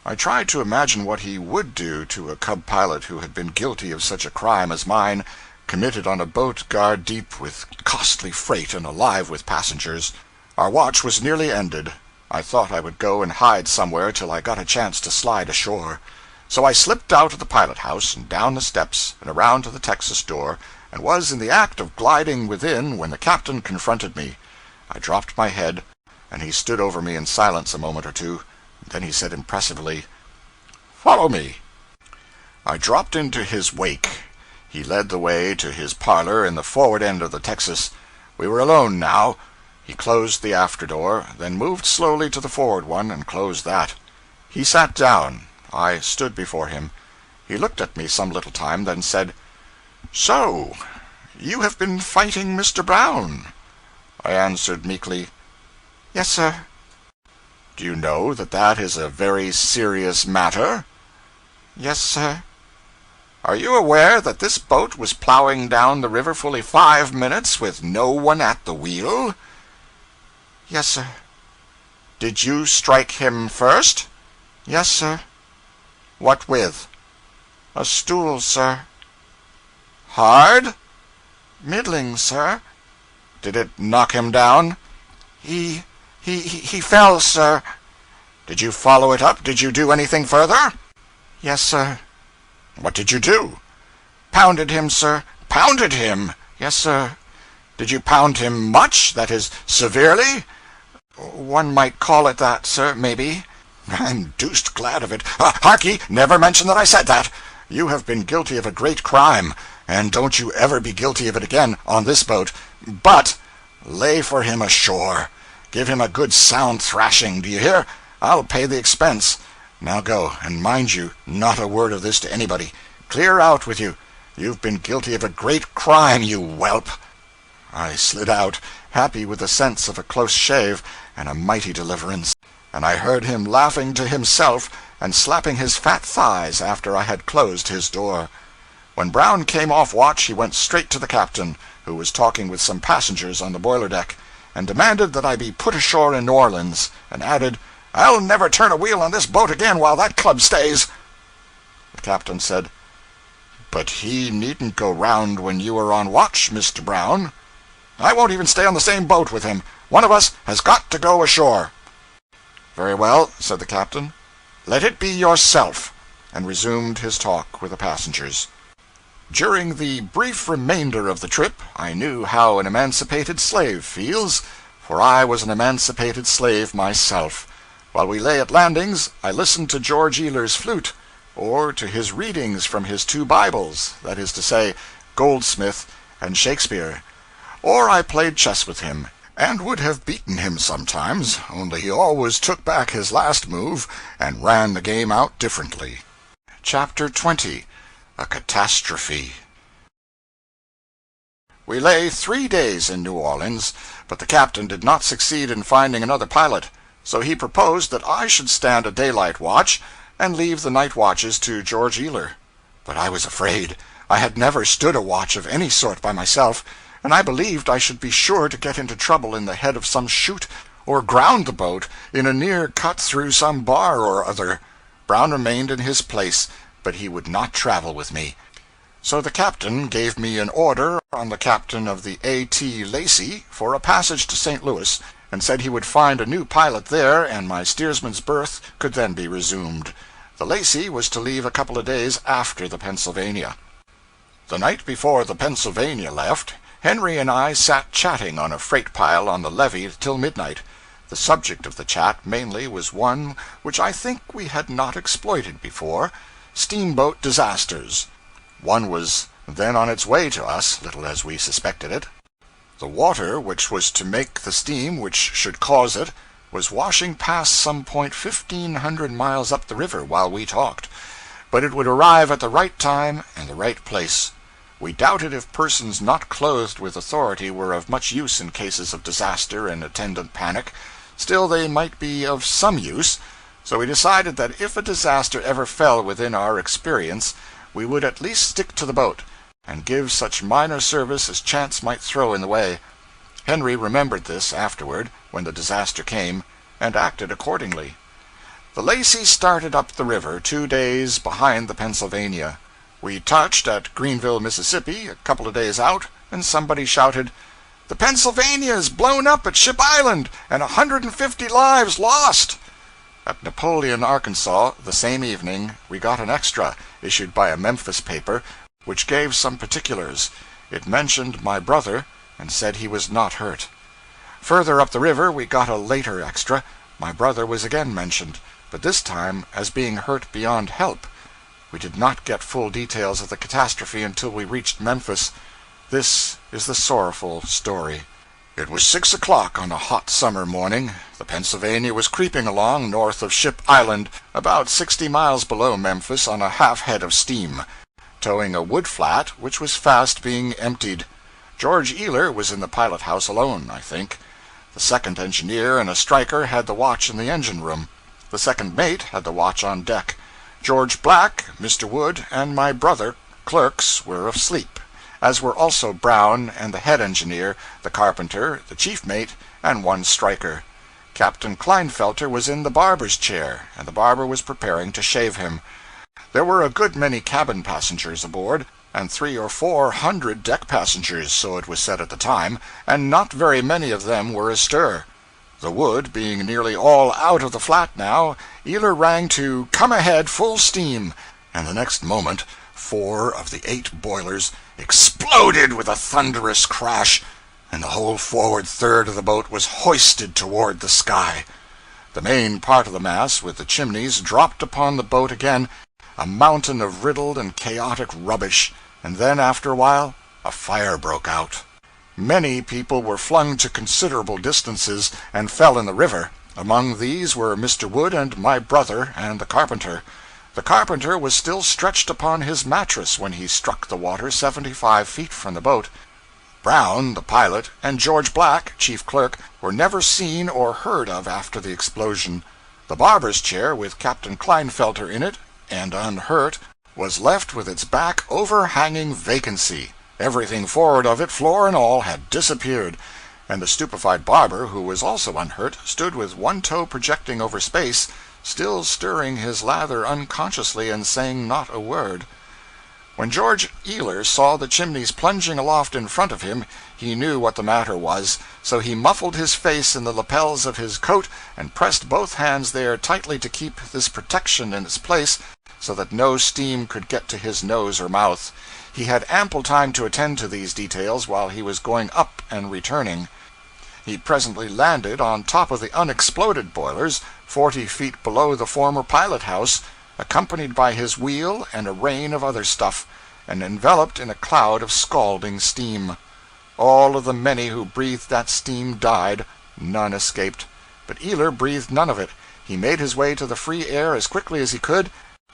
I tried to imagine what he would do to a cub pilot who had been guilty of such a crime as mine, committed on a boat guard deep with costly freight and alive with passengers. Our watch was nearly ended. I thought I would go and hide somewhere till I got a chance to slide ashore. So I slipped out of the pilot-house and down the steps and around to the Texas door, and was in the act of gliding within when the captain confronted me. I dropped my head, and he stood over me in silence a moment or two. Then he said impressively, "Follow me." I dropped into his wake. He led the way to his parlor in the forward end of the Texas. We were alone now. He closed the after door, then moved slowly to the forward one and closed that. He sat down. I stood before him. He looked at me some little time, then said, "So, you have been fighting Mr. Brown?" I answered meekly, "Yes, sir." Do you know that that is a very serious matter? Yes, sir. Are you aware that this boat was plowing down the river fully 5 minutes with no one at the wheel? Yes, sir. Did you strike him first? Yes, sir. What with? A stool, sir. Hard? Middling, sir. Did it knock him down? He fell, sir. Did you follow it up? Did you do anything further? Yes, sir. What did you do? Pounded him, sir. Pounded him? Yes, sir. Did you pound him much? That is, severely? One might call it that, sir, maybe. I'm deuced glad of it. Harkee, never mention that I said that. You have been guilty of a great crime, and don't you ever be guilty of it again on this boat. But lay for him ashore. Give him a good sound thrashing, do you hear? I'll pay the expense. Now go, and mind you, not a word of this to anybody. Clear out with you. You've been guilty of a great crime, you whelp. I slid out, happy with the sense of a close shave and a mighty deliverance, and I heard him laughing to himself and slapping his fat thighs after I had closed his door. When Brown came off watch, he went straight to the captain, who was talking with some passengers on the boiler deck, and demanded that I be put ashore in New Orleans, and added, "I'll never turn a wheel on this boat again while that club stays." The captain said, "But he needn't go round when you are on watch, Mr. Brown." "I won't even stay on the same boat with him. One of us has got to go ashore." "Very well," said the captain. "Let it be yourself," and resumed his talk with the passengers. During the brief remainder of the trip, I knew how an emancipated slave feels, for I was an emancipated slave myself. While we lay at landings, I listened to George Ealer's flute, or to his readings from his two Bibles, that is to say, Goldsmith and Shakespeare. Or I played chess with him, and would have beaten him sometimes, only he always took back his last move and ran the game out differently. Chapter 20. A Catastrophe. We lay 3 days in New Orleans, but the captain did not succeed in finding another pilot, so he proposed that I should stand a daylight watch and leave the night watches to George Ealer. But I was afraid. I had never stood a watch of any sort by myself, and I believed I should be sure to get into trouble in the head of some chute, or ground the boat in a near cut through some bar or other. Brown remained in his place, but he would not travel with me. So the captain gave me an order on the captain of the A.T. Lacey for a passage to St. Louis, and said he would find a new pilot there, and my steersman's berth could then be resumed. The Lacey was to leave a couple of days after the Pennsylvania. The night before the Pennsylvania left, Henry and I sat chatting on a freight pile on the levee till midnight. The subject of the chat mainly was one which I think we had not exploited before: steamboat disasters. One was then on its way to us, little as we suspected it. The water which was to make the steam which should cause it was washing past some point 1,500 miles up the river while we talked, but it would arrive at the right time and the right place. We doubted if persons not clothed with authority were of much use in cases of disaster and attendant panic. Still, they might be of some use, so we decided that if a disaster ever fell within our experience, we would at least stick to the boat, and give such minor service as chance might throw in the way. Henry remembered this afterward, when the disaster came, and acted accordingly. The Lacey started up the river 2 days behind the Pennsylvania. We touched at Greenville, Mississippi, a couple of days out, and somebody shouted, "The Pennsylvania is blown up at Ship Island, and 150 lives lost." At Napoleon, Arkansas, the same evening, we got an extra, issued by a Memphis paper, which gave some particulars. It mentioned my brother, and said he was not hurt. Further up the river we got a later extra. My brother was again mentioned, but this time as being hurt beyond help. We did not get full details of the catastrophe until we reached Memphis. This is the sorrowful story. It was 6 o'clock on a hot summer morning. The Pennsylvania was creeping along north of Ship Island, about 60 miles below Memphis, on a half head of steam, towing a wood flat which was fast being emptied. George Ealer was in the pilot house alone, I think. The second engineer and a striker had the watch in the engine room. The second mate had the watch on deck. George Black, Mr. Wood, and my brother, clerks, were asleep, as were also Brown and the head engineer, the carpenter, the chief mate, and one striker. Captain Kleinfelter was in the barber's chair, and the barber was preparing to shave him. There were a good many cabin passengers aboard, and 300 or 400 deck passengers, so it was said at the time, and not very many of them were astir. The wood being nearly all out of the flat now, Ealer rang to 'come ahead full steam,' and the next moment 4 of the 8 boilers exploded with a thunderous crash, and the whole forward third of the boat was hoisted toward the sky. The main part of the mass, with the chimneys, dropped upon the boat again, a mountain of riddled and chaotic rubbish, and then, after a while, a fire broke out. Many people were flung to considerable distances, and fell in the river. Among these were Mr. Wood and my brother and the carpenter. The carpenter was still stretched upon his mattress when he struck the water 75 feet from the boat. Brown, the pilot, and George Black, chief clerk, were never seen or heard of after the explosion. The barber's chair, with Captain Kleinfelter in it, and unhurt, was left with its back overhanging vacancy. Everything forward of it, floor and all, had disappeared, and the stupefied barber, who was also unhurt, stood with one toe projecting over space, still stirring his lather unconsciously and saying not a word. When George Ealer saw the chimneys plunging aloft in front of him, he knew what the matter was, so he muffled his face in the lapels of his coat and pressed both hands there tightly to keep this protection in its place, so that no steam could get to his nose or mouth. He had ample time to attend to these details while he was going up and returning. He presently landed on top of the unexploded boilers, 40 feet below the former pilot house, accompanied by his wheel and a rain of other stuff, and enveloped in a cloud of scalding steam. All of the many who breathed that steam died, none escaped. But Ealer breathed none of it. He made his way to the free air as quickly as he could,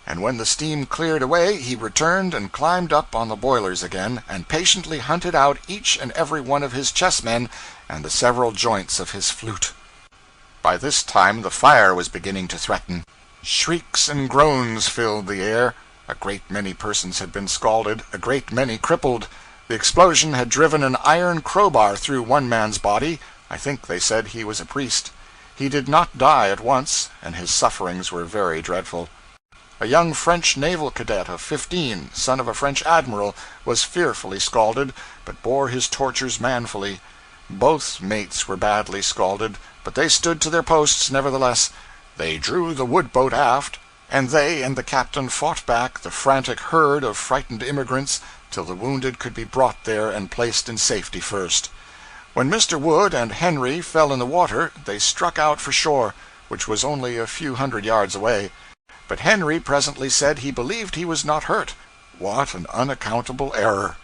and when the steam cleared away he returned and climbed up on the boilers again, and patiently hunted out each and every one of his chessmen and the several joints of his flute. By this time the fire was beginning to threaten. Shrieks and groans filled the air. A great many persons had been scalded, a great many crippled. The explosion had driven an iron crowbar through one man's body. I think they said he was a priest. He did not die at once, and his sufferings were very dreadful. A young French naval cadet of 15, son of a French admiral, was fearfully scalded, but bore his tortures manfully. Both mates were badly scalded, but they stood to their posts nevertheless. They drew the wood boat aft, and they and the captain fought back the frantic herd of frightened immigrants till the wounded could be brought there and placed in safety first. When Mr. Wood and Henry fell in the water, they struck out for shore, which was only a few hundred yards away. But Henry presently said he believed he was not hurt. What an unaccountable error!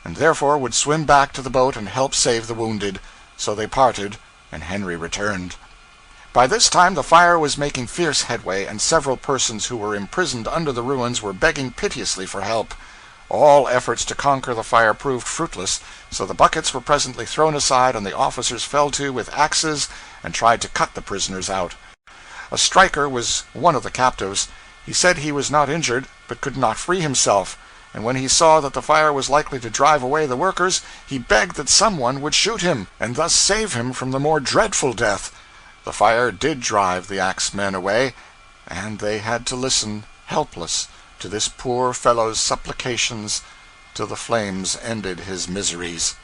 And therefore would swim back to the boat and help save the wounded. So they parted, and Henry returned. By this time the fire was making fierce headway, and several persons who were imprisoned under the ruins were begging piteously for help. All efforts to conquer the fire proved fruitless, so the buckets were presently thrown aside, and the officers fell to with axes and tried to cut the prisoners out. A striker was one of the captives. He said he was not injured, but could not free himself, and when he saw that the fire was likely to drive away the workers, he begged that someone would shoot him, and thus save him from the more dreadful death. The fire did drive the axemen away, and they had to listen, helpless, to this poor fellow's supplications till the flames ended his miseries.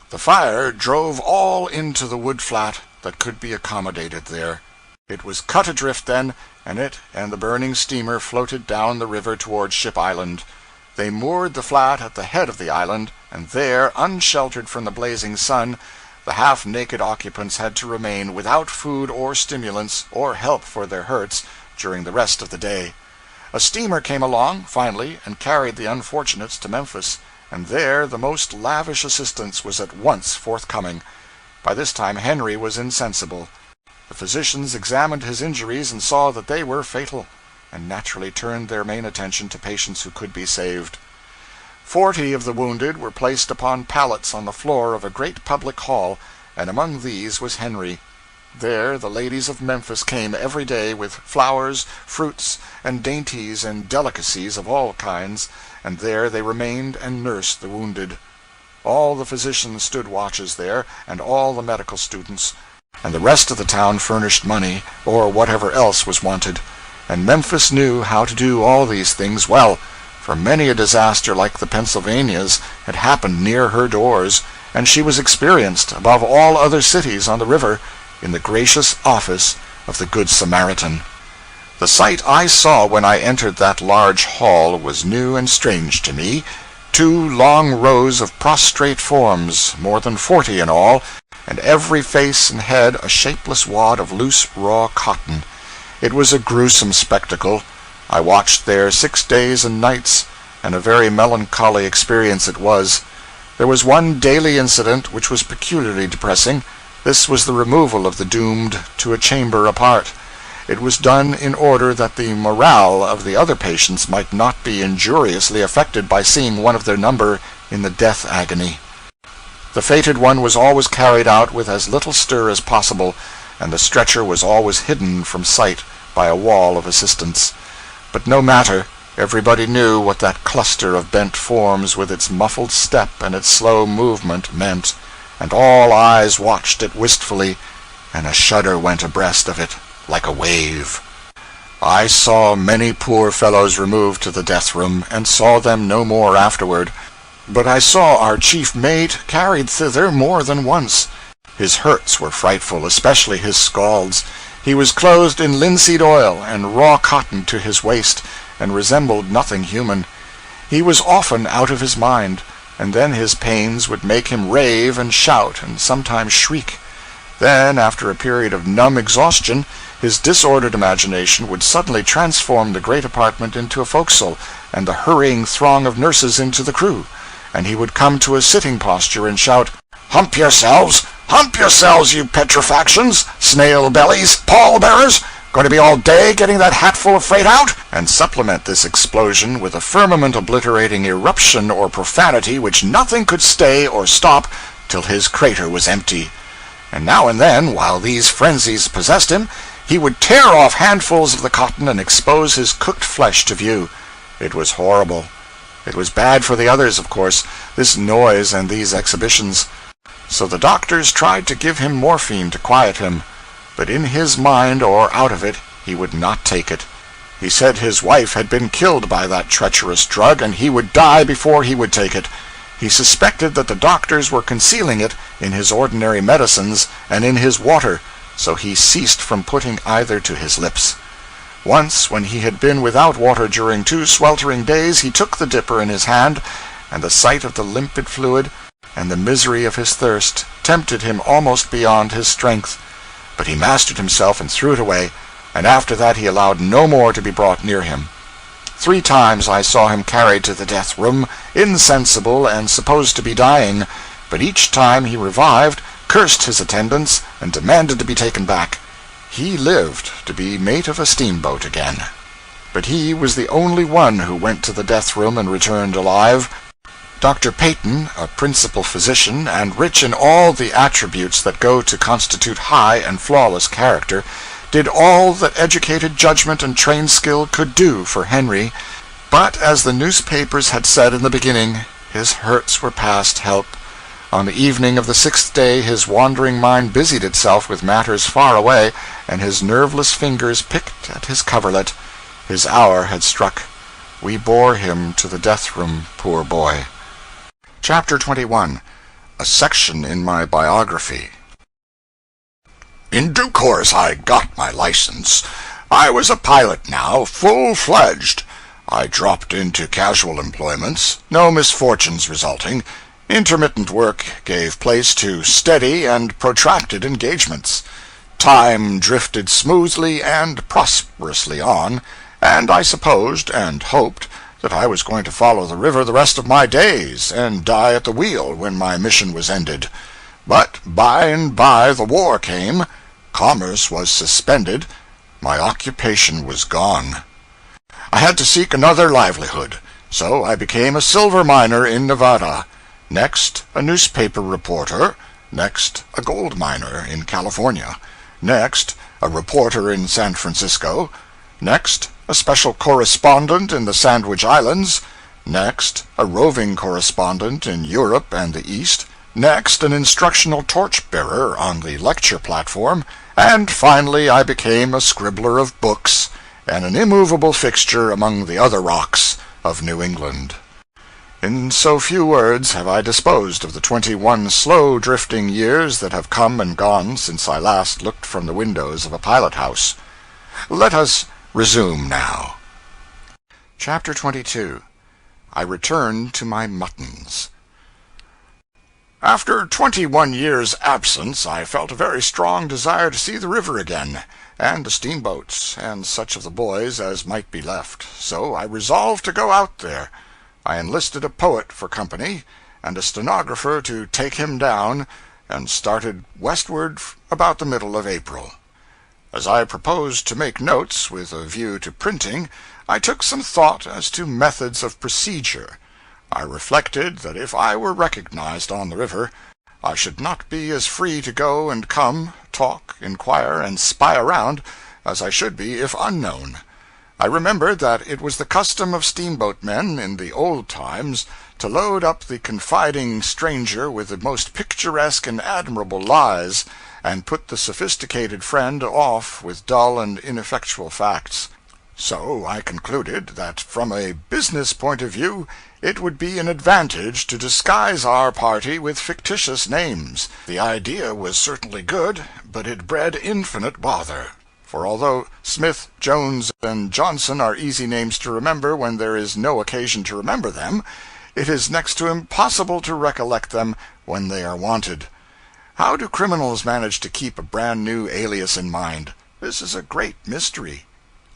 The fire drove all into the wood flat that could be accommodated there. It was cut adrift then, and it and the burning steamer floated down the river toward Ship Island. They moored the flat at the head of the island, and there, unsheltered from the blazing sun, the half-naked occupants had to remain without food or stimulants or help for their hurts during the rest of the day. A steamer came along, finally, and carried the unfortunates to Memphis, and there the most lavish assistance was at once forthcoming. By this time Henry was insensible. The physicians examined his injuries and saw that they were fatal, and naturally turned their main attention to patients who could be saved. 40 of the wounded were placed upon pallets on the floor of a great public hall, and among these was Henry. There the ladies of Memphis came every day with flowers, fruits, and dainties and delicacies of all kinds, and there they remained and nursed the wounded. All the physicians stood watches there, and all the medical students, and the rest of the town furnished money, or whatever else was wanted. And Memphis knew how to do all these things well, for many a disaster like the Pennsylvania's had happened near her doors, and she was experienced, above all other cities on the river, in the gracious office of the Good Samaritan. The sight I saw when I entered that large hall was new and strange to me. 2 long rows of prostrate forms, more than 40 in all, and every face and head a shapeless wad of loose raw cotton. It was a gruesome spectacle. I watched there 6 days and nights, and a very melancholy experience it was. There was one daily incident which was peculiarly depressing. This was the removal of the doomed to a chamber apart. It was done in order that the morale of the other patients might not be injuriously affected by seeing one of their number in the death agony. The fated one was always carried out with as little stir as possible, and the stretcher was always hidden from sight by a wall of assistants. But no matter, everybody knew what that cluster of bent forms with its muffled step and its slow movement meant, and all eyes watched it wistfully, and a shudder went abreast of it, like a wave. I saw many poor fellows removed to the death-room, and saw them no more afterward. But I saw our chief mate carried thither more than once. His hurts were frightful, especially his scalds. He was clothed in linseed oil and raw cotton to his waist, and resembled nothing human. He was often out of his mind, and then his pains would make him rave and shout, and sometimes shriek. Then, after a period of numb exhaustion, his disordered imagination would suddenly transform the great apartment into a forecastle, and the hurrying throng of nurses into the crew, and he would come to a sitting posture and shout, "Hump yourselves! Hump yourselves, you petrifactions! Snail-bellies! Pall-bearers! Going to be all day getting that hatful of freight out?" and supplement this explosion with a firmament-obliterating eruption or profanity which nothing could stay or stop till his crater was empty. And now and then, while these frenzies possessed him, he would tear off handfuls of the cotton and expose his cooked flesh to view. It was horrible. It was bad for the others, of course, this noise and these exhibitions. So the doctors tried to give him morphine to quiet him, but in his mind or out of it he would not take it. He said his wife had been killed by that treacherous drug, and he would die before he would take it. He suspected that the doctors were concealing it in his ordinary medicines and in his water, so he ceased from putting either to his lips. Once, when he had been without water during 2 sweltering days, he took the dipper in his hand, and the sight of the limpid fluid and the misery of his thirst tempted him almost beyond his strength. But he mastered himself and threw it away, and after that he allowed no more to be brought near him. 3 times I saw him carried to the death-room, insensible and supposed to be dying, but each time he revived, cursed his attendants, and demanded to be taken back. He lived to be mate of a steamboat again. But he was the only one who went to the death-room and returned alive. Dr. Peyton, a principal physician, and rich in all the attributes that go to constitute high and flawless character, did all that educated judgment and trained skill could do for Henry, but as the newspapers had said in the beginning, his hurts were past help. On the evening of the 6th day his wandering mind busied itself with matters far away, and his nerveless fingers picked at his coverlet. His hour had struck. We bore him to the death-room, poor boy. Chapter 21. A section in my biography. In due course I got my license. I was a pilot now, full-fledged. I dropped into casual employments, no misfortunes resulting. Intermittent work gave place to steady and protracted engagements. Time drifted smoothly and prosperously on, and I supposed and hoped that I was going to follow the river the rest of my days and die at the wheel when my mission was ended. But by and by the war came. Commerce was suspended. My occupation was gone. I had to seek another livelihood, so I became a silver miner in Nevada. Next, a newspaper reporter. Next, a gold miner in California. Next, a reporter in San Francisco. Next, a special correspondent in the Sandwich Islands. Next, a roving correspondent in Europe and the East. Next, an instructional torch-bearer on the lecture platform. And finally I became a scribbler of books and an immovable fixture among the other rocks of New England. In so few words have I disposed of the 21 slow-drifting years that have come and gone since I last looked from the windows of a pilot-house. Let us resume now. Chapter 22. I return to my muttons. After 21 years' absence, I felt a very strong desire to see the river again, and the steamboats, and such of the boys as might be left. So I resolved to go out there. I enlisted a poet for company, and a stenographer to take him down, and started westward about the middle of April. As I proposed to make notes with a view to printing, I took some thought as to methods of procedure. I reflected that if I were recognized on the river, I should not be as free to go and come, talk, inquire, and spy around as I should be if unknown. I remembered that it was the custom of steamboat-men in the old times to load up the confiding stranger with the most picturesque and admirable lies, and put the sophisticated friend off with dull and ineffectual facts. So I concluded that from a business point of view it would be an advantage to disguise our party with fictitious names. The idea was certainly good, but it bred infinite bother. For although Smith, Jones, and Johnson are easy names to remember when there is no occasion to remember them, it is next to impossible to recollect them when they are wanted. How do criminals manage to keep a brand-new alias in mind? This is a great mystery.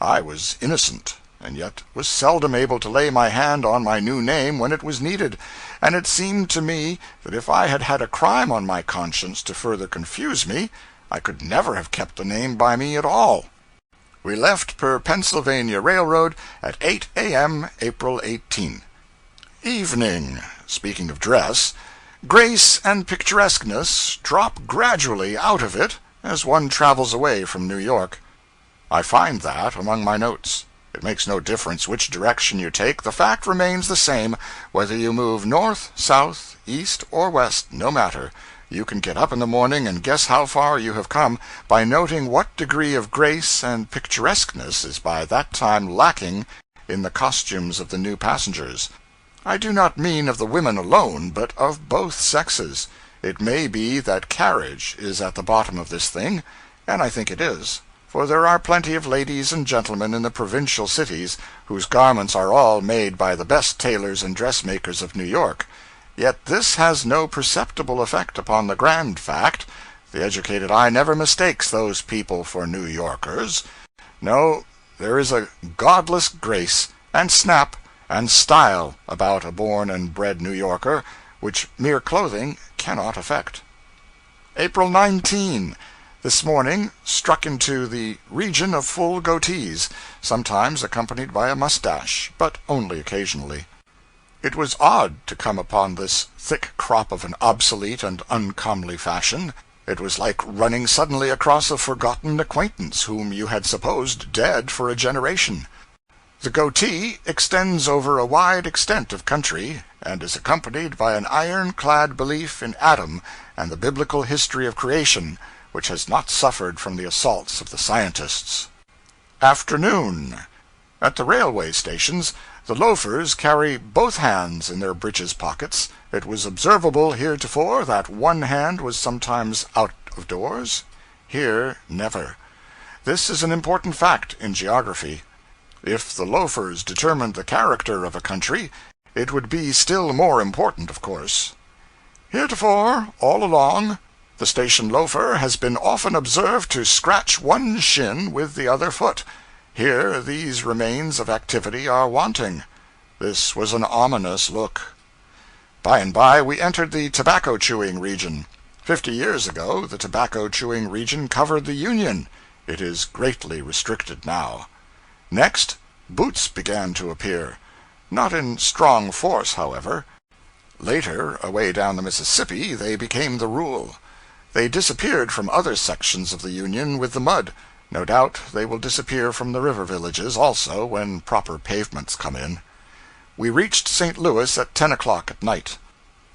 I was innocent, and yet was seldom able to lay my hand on my new name when it was needed, and it seemed to me that if I had had a crime on my conscience to further confuse me, I could never have kept the name by me at all. We left per Pennsylvania Railroad at 8 a.m., April 18. Evening. Speaking of dress, grace and picturesqueness drop gradually out of it as one travels away from New York. I find that among my notes. It makes no difference which direction you take, the fact remains the same, whether you move north, south, east, or west, no matter. You can get up in the morning and guess how far you have come by noting what degree of grace and picturesqueness is by that time lacking in the costumes of the new passengers. I do not mean of the women alone, but of both sexes. It may be that carriage is at the bottom of this thing, and I think it is, for there are plenty of ladies and gentlemen in the provincial cities whose garments are all made by the best tailors and dressmakers of New York. Yet this has no perceptible effect upon the grand fact. The educated eye never mistakes those people for New Yorkers. No, there is a godless grace, and snap, and style about a born and bred New Yorker, which mere clothing cannot affect. April 19. This morning struck into the region of full goatees, sometimes accompanied by a mustache, but only occasionally. It was odd to come upon this thick crop of an obsolete and uncomely fashion. It was like running suddenly across a forgotten acquaintance whom you had supposed dead for a generation. The goatee extends over a wide extent of country, and is accompanied by an iron-clad belief in Adam and the biblical history of creation, which has not suffered from the assaults of the scientists. Afternoon. At the railway stations, the loafers carry both hands in their breeches pockets. It was observable heretofore that one hand was sometimes out of doors. Here, never. This is an important fact in geography. If the loafers determined the character of a country, it would be still more important, of course. Heretofore, all along, the station loafer has been often observed to scratch one shin with the other foot. Here these remains of activity are wanting. This was an ominous look. By and by we entered the tobacco-chewing region. 50 years ago the tobacco-chewing region covered the Union. It is greatly restricted now. Next, boots began to appear. Not in strong force, however. Later, away down the Mississippi, they became the rule. They disappeared from other sections of the Union with the mud. No doubt they will disappear from the river villages also when proper pavements come in. We reached St. Louis at 10 o'clock at night.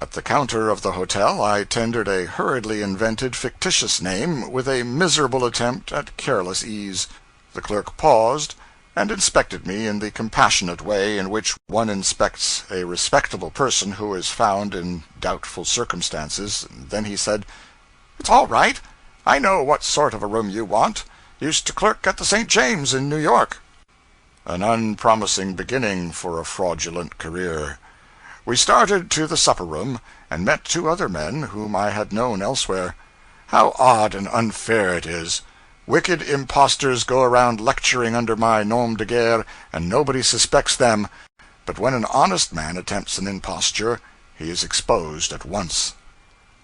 At the counter of the hotel I tendered a hurriedly invented fictitious name with a miserable attempt at careless ease. The clerk paused and inspected me in the compassionate way in which one inspects a respectable person who is found in doubtful circumstances. Then he said, "It's all right. I know what sort of a room you want. Used to clerk at the St. James in New York." An unpromising beginning for a fraudulent career. We started to the supper-room, and met two other men whom I had known elsewhere. How odd and unfair it is! Wicked impostors go around lecturing under my nom de guerre, and nobody suspects them. But when an honest man attempts an imposture, he is exposed at once.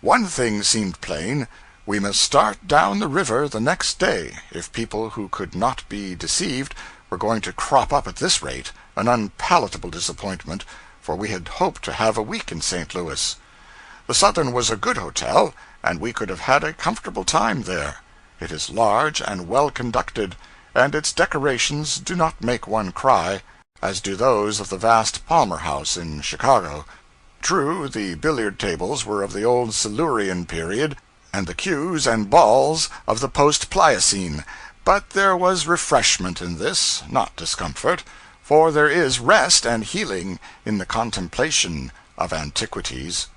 One thing seemed plain. We must start down the river the next day, if people who could not be deceived were going to crop up at this rate, an unpalatable disappointment, for we had hoped to have a week in St. Louis. The Southern was a good hotel, and we could have had a comfortable time there. It is large and well conducted, and its decorations do not make one cry, as do those of the vast Palmer House in Chicago. True, the billiard tables were of the old Silurian period, and the cues and balls of the post-Pliocene, but there was refreshment in this, not discomfort, for there is rest and healing in the contemplation of antiquities.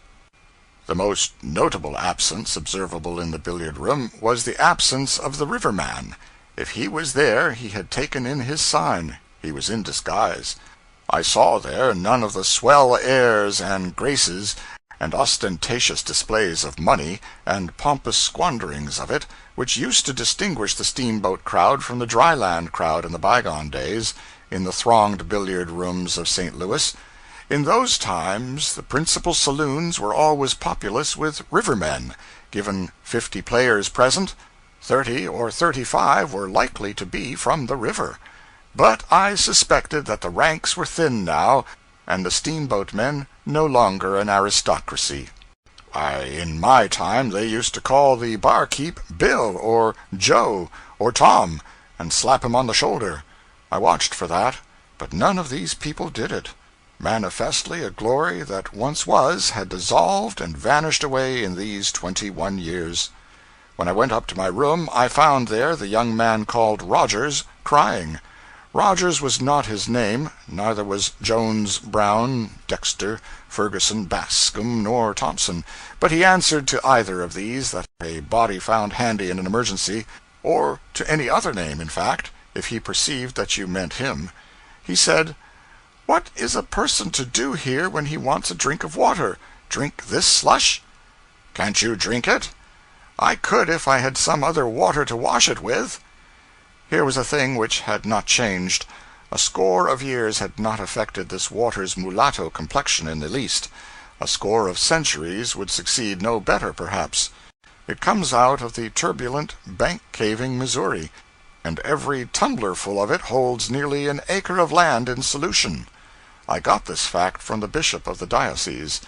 The most notable absence observable in the billiard-room was the absence of the riverman. If he was there, he had taken in his sign. He was in disguise. I saw there none of the swell airs and graces and ostentatious displays of money and pompous squanderings of it which used to distinguish the steamboat crowd from the dry land crowd in the bygone days, in the thronged billiard-rooms of St. Louis. In those times the principal saloons were always populous with rivermen. Given 50 players present, 30 or 35 were likely to be from the river. But I suspected that the ranks were thin now, and the steamboat men no longer an aristocracy. In my time they used to call the barkeep Bill or Joe or Tom, and slap him on the shoulder. I watched for that, but none of these people did it. Manifestly a glory that once was had dissolved and vanished away in these 21 years. When I went up to my room, I found there the young man called Rogers, crying. Rogers was not his name, neither was Jones, Brown, Dexter, Ferguson, Bascom, nor Thompson, but he answered to either of these that a body found handy in an emergency, or to any other name, in fact, if he perceived that you meant him. He said, "What is a person to do here when he wants a drink of water? Drink this slush?" "Can't you drink it?" "I could if I had some other water to wash it with." Here was a thing which had not changed. A score of years had not affected this water's mulatto complexion in the least. A score of centuries would succeed no better, perhaps. It comes out of the turbulent, bank-caving Missouri, and every tumblerful of it holds nearly an acre of land in solution. I got this fact from the bishop of the diocese.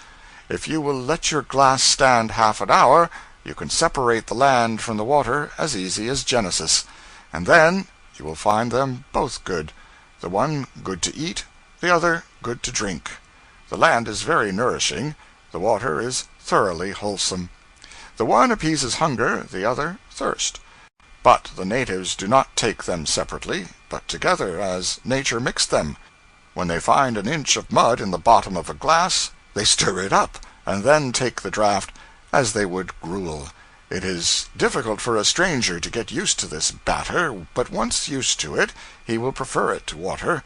If you will let your glass stand half an hour, you can separate the land from the water as easy as Genesis. And then you will find them both good, the one good to eat, the other good to drink. The land is very nourishing, the water is thoroughly wholesome. The one appeases hunger, the other thirst. But the natives do not take them separately, but together, as nature mixed them. When they find an inch of mud in the bottom of a glass, they stir it up, and then take the draught as they would gruel. It is difficult for a stranger to get used to this batter, but once used to it, he will prefer it to water.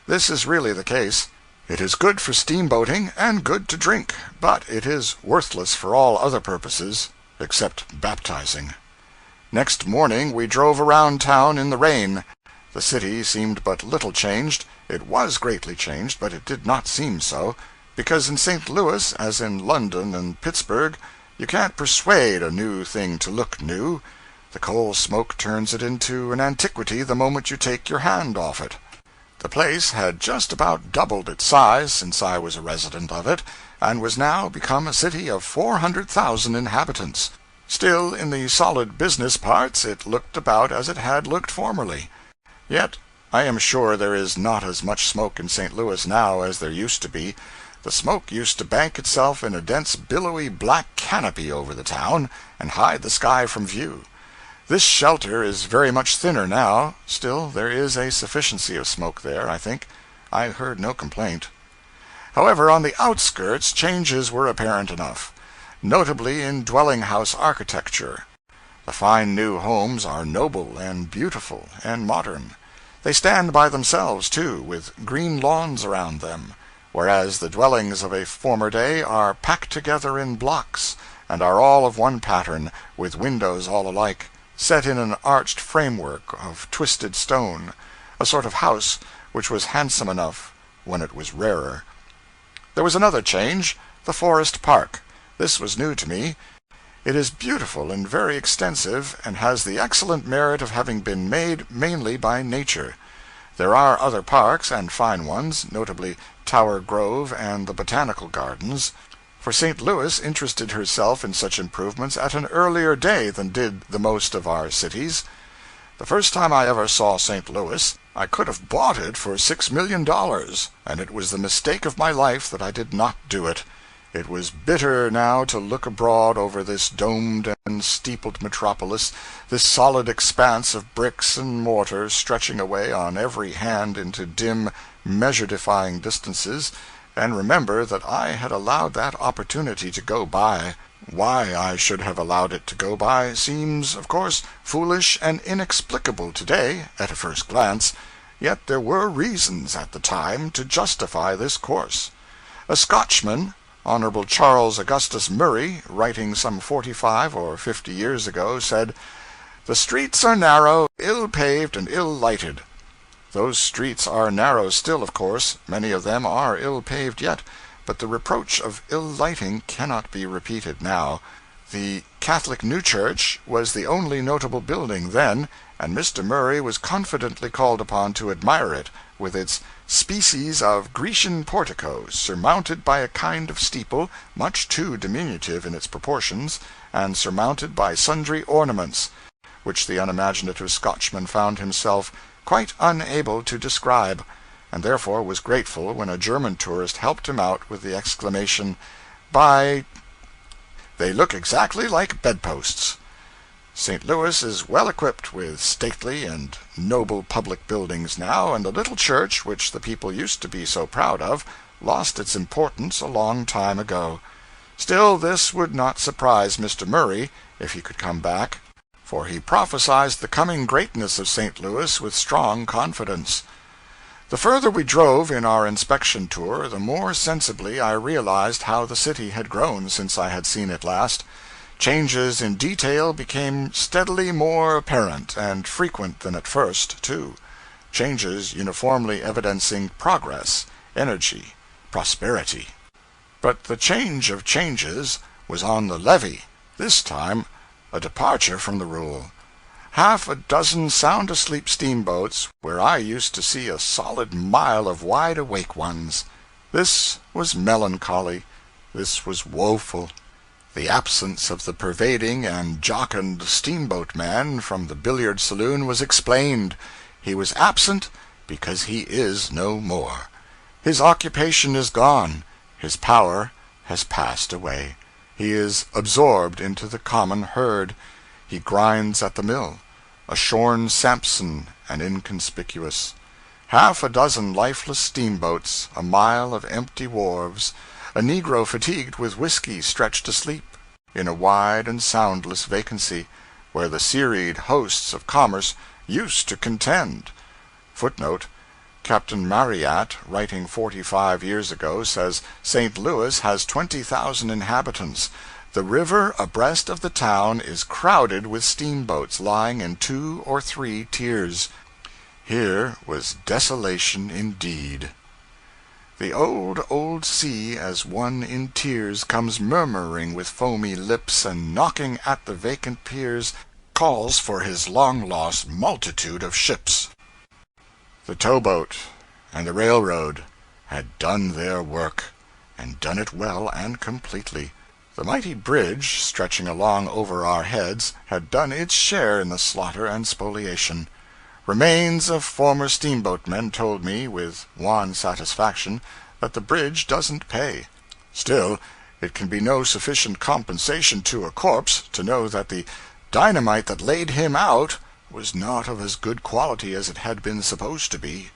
This is really the case. It is good for steamboating and good to drink, but it is worthless for all other purposes, except baptizing. Next morning we drove around town in the rain. The city seemed but little changed. It was greatly changed, but it did not seem so, because in St. Louis, as in London and Pittsburgh, you can't persuade a new thing to look new. The coal smoke turns it into an antiquity the moment you take your hand off it. The place had just about doubled its size since I was a resident of it, and was now become a city of 400,000 inhabitants. Still, in the solid business parts, it looked about as it had looked formerly. Yet I am sure there is not as much smoke in St. Louis now as there used to be. The smoke used to bank itself in a dense billowy black canopy over the town, and hide the sky from view. This shelter is very much thinner now. Still, there is a sufficiency of smoke there, I think. I heard no complaint. However, on the outskirts changes were apparent enough, notably in dwelling-house architecture. The fine new homes are noble and beautiful and modern. They stand by themselves, too, with green lawns around them, whereas the dwellings of a former day are packed together in blocks, and are all of one pattern, with windows all alike, set in an arched framework of twisted stone, a sort of house which was handsome enough when it was rarer. There was another change, the Forest Park. This was new to me. It is beautiful and very extensive, and has the excellent merit of having been made mainly by nature. There are other parks, and fine ones, notably Tower Grove and the Botanical Gardens, for St. Louis interested herself in such improvements at an earlier day than did the most of our cities. The first time I ever saw St. Louis, I could have bought it for $6,000,000, and it was the mistake of my life that I did not do it. It was bitter now to look abroad over this domed and steepled metropolis, this solid expanse of bricks and mortar stretching away on every hand into dim, measure-defying distances, and remember that I had allowed that opportunity to go by. Why I should have allowed it to go by seems, of course, foolish and inexplicable today, at a first glance, yet there were reasons at the time to justify this course. A Scotchman, Honorable Charles Augustus Murray, writing some 45 or 50 years ago, said, "The streets are narrow, ill-paved, and ill-lighted." Those streets are narrow still, of course, many of them are ill-paved yet, but the reproach of ill-lighting cannot be repeated now. The Catholic New Church was the only notable building then, and Mr. Murray was confidently called upon to admire it, with its species of Grecian portico, surmounted by a kind of steeple, much too diminutive in its proportions, and surmounted by sundry ornaments, which the unimaginative Scotchman found himself quite unable to describe, and therefore was grateful when a German tourist helped him out with the exclamation, "By they look exactly like bedposts." St. Louis is well equipped with stately and noble public buildings now, and the little church, which the people used to be so proud of, lost its importance a long time ago. Still, this would not surprise Mr. Murray, if he could come back, for he prophesied the coming greatness of St. Louis with strong confidence. The further we drove in our inspection tour, the more sensibly I realized how the city had grown since I had seen it last. Changes in detail became steadily more apparent and frequent than at first, too. Changes uniformly evidencing progress, energy, prosperity. But the change of changes was on the levee, this time a departure from the rule. Half a dozen sound-asleep steamboats, where I used to see a solid mile of wide-awake ones. This was melancholy. This was woeful. The absence of the pervading and jocund steamboat man from the billiard saloon was explained. He was absent because he is no more. His occupation is gone. His power has passed away. He is absorbed into the common herd. He grinds at the mill, a shorn Samson and inconspicuous. Half a dozen lifeless steamboats, a mile of empty wharves, a negro fatigued with whiskey stretched asleep, in a wide and soundless vacancy, where the serried hosts of commerce used to contend. Footnote: Captain Marryat, writing 45 years ago, says St. Louis has 20,000 inhabitants. The river abreast of the town is crowded with steamboats lying in 2 or 3 tiers. Here was desolation indeed. The old, old sea, as one in tears comes murmuring with foamy lips and knocking at the vacant piers, calls for his long-lost multitude of ships. The towboat and the railroad had done their work, and done it well and completely. The mighty bridge, stretching along over our heads, had done its share in the slaughter and spoliation. Remains of former steamboatmen told me, with wan satisfaction, that the bridge doesn't pay. Still, it can be no sufficient compensation to a corpse to know that the dynamite that laid him out was not of as good quality as it had been supposed to be.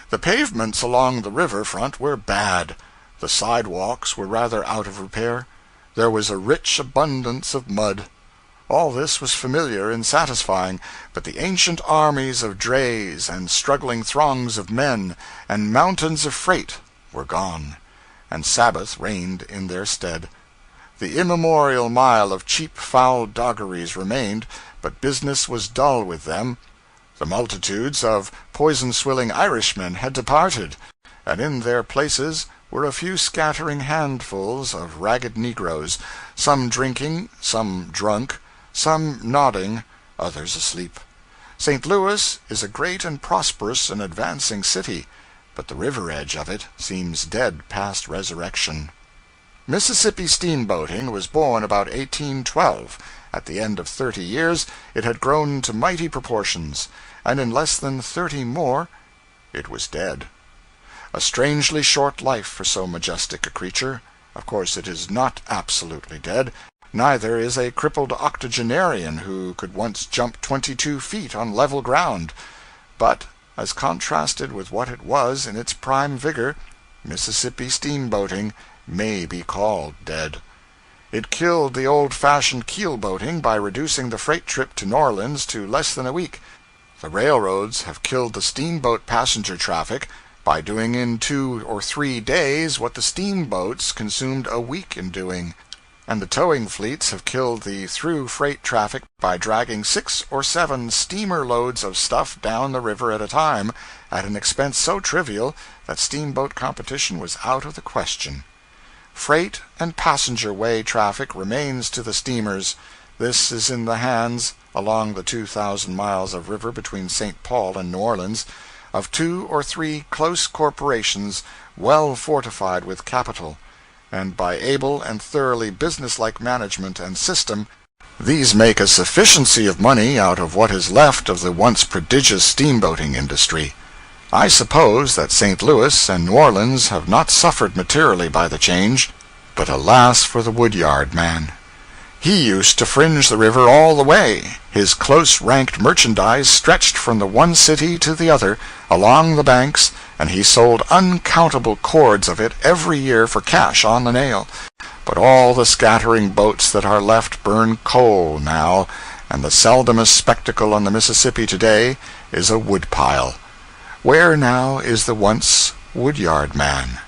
The pavements along the river front were bad. The sidewalks were rather out of repair. There was a rich abundance of mud. All this was familiar and satisfying, but the ancient armies of drays and struggling throngs of men and mountains of freight were gone, and Sabbath reigned in their stead. The immemorial mile of cheap foul doggeries remained, but business was dull with them. The multitudes of poison-swilling Irishmen had departed, and in their places were a few scattering handfuls of ragged negroes, some drinking, some drunk, some nodding, others asleep. St. Louis is a great and prosperous and advancing city, but the river edge of it seems dead past resurrection. Mississippi steamboating was born about 1812. At the end of 30 years it had grown to mighty proportions, and in less than 30 more it was dead. A strangely short life for so majestic a creature. Of course it is not absolutely dead. Neither is a crippled octogenarian who could once jump 22 feet on level ground. But, as contrasted with what it was in its prime vigor, Mississippi steamboating may be called dead. It killed the old-fashioned keelboating by reducing the freight trip to New Orleans to less than a week. The railroads have killed the steamboat passenger traffic by doing in 2 or 3 days what the steamboats consumed a week in doing. And the towing fleets have killed the through freight traffic by dragging 6 or 7 steamer loads of stuff down the river at a time, at an expense so trivial that steamboat competition was out of the question. Freight and passenger way traffic remains to the steamers. This is in the hands, along the 2,000 miles of river between St. Paul and New Orleans, of 2 or 3 close corporations well fortified with capital, and by able and thoroughly businesslike management and system, these make a sufficiency of money out of what is left of the once prodigious steamboating industry. I suppose that St. Louis and New Orleans have not suffered materially by the change, but alas for the woodyard man. He used to fringe the river all the way. His close-ranked merchandise stretched from the one city to the other, along the banks, and he sold uncountable cords of it every year for cash on the nail. But all the scattering boats that are left burn coal now, and the seldomest spectacle on the Mississippi today is a woodpile. Where now is the once woodyard man?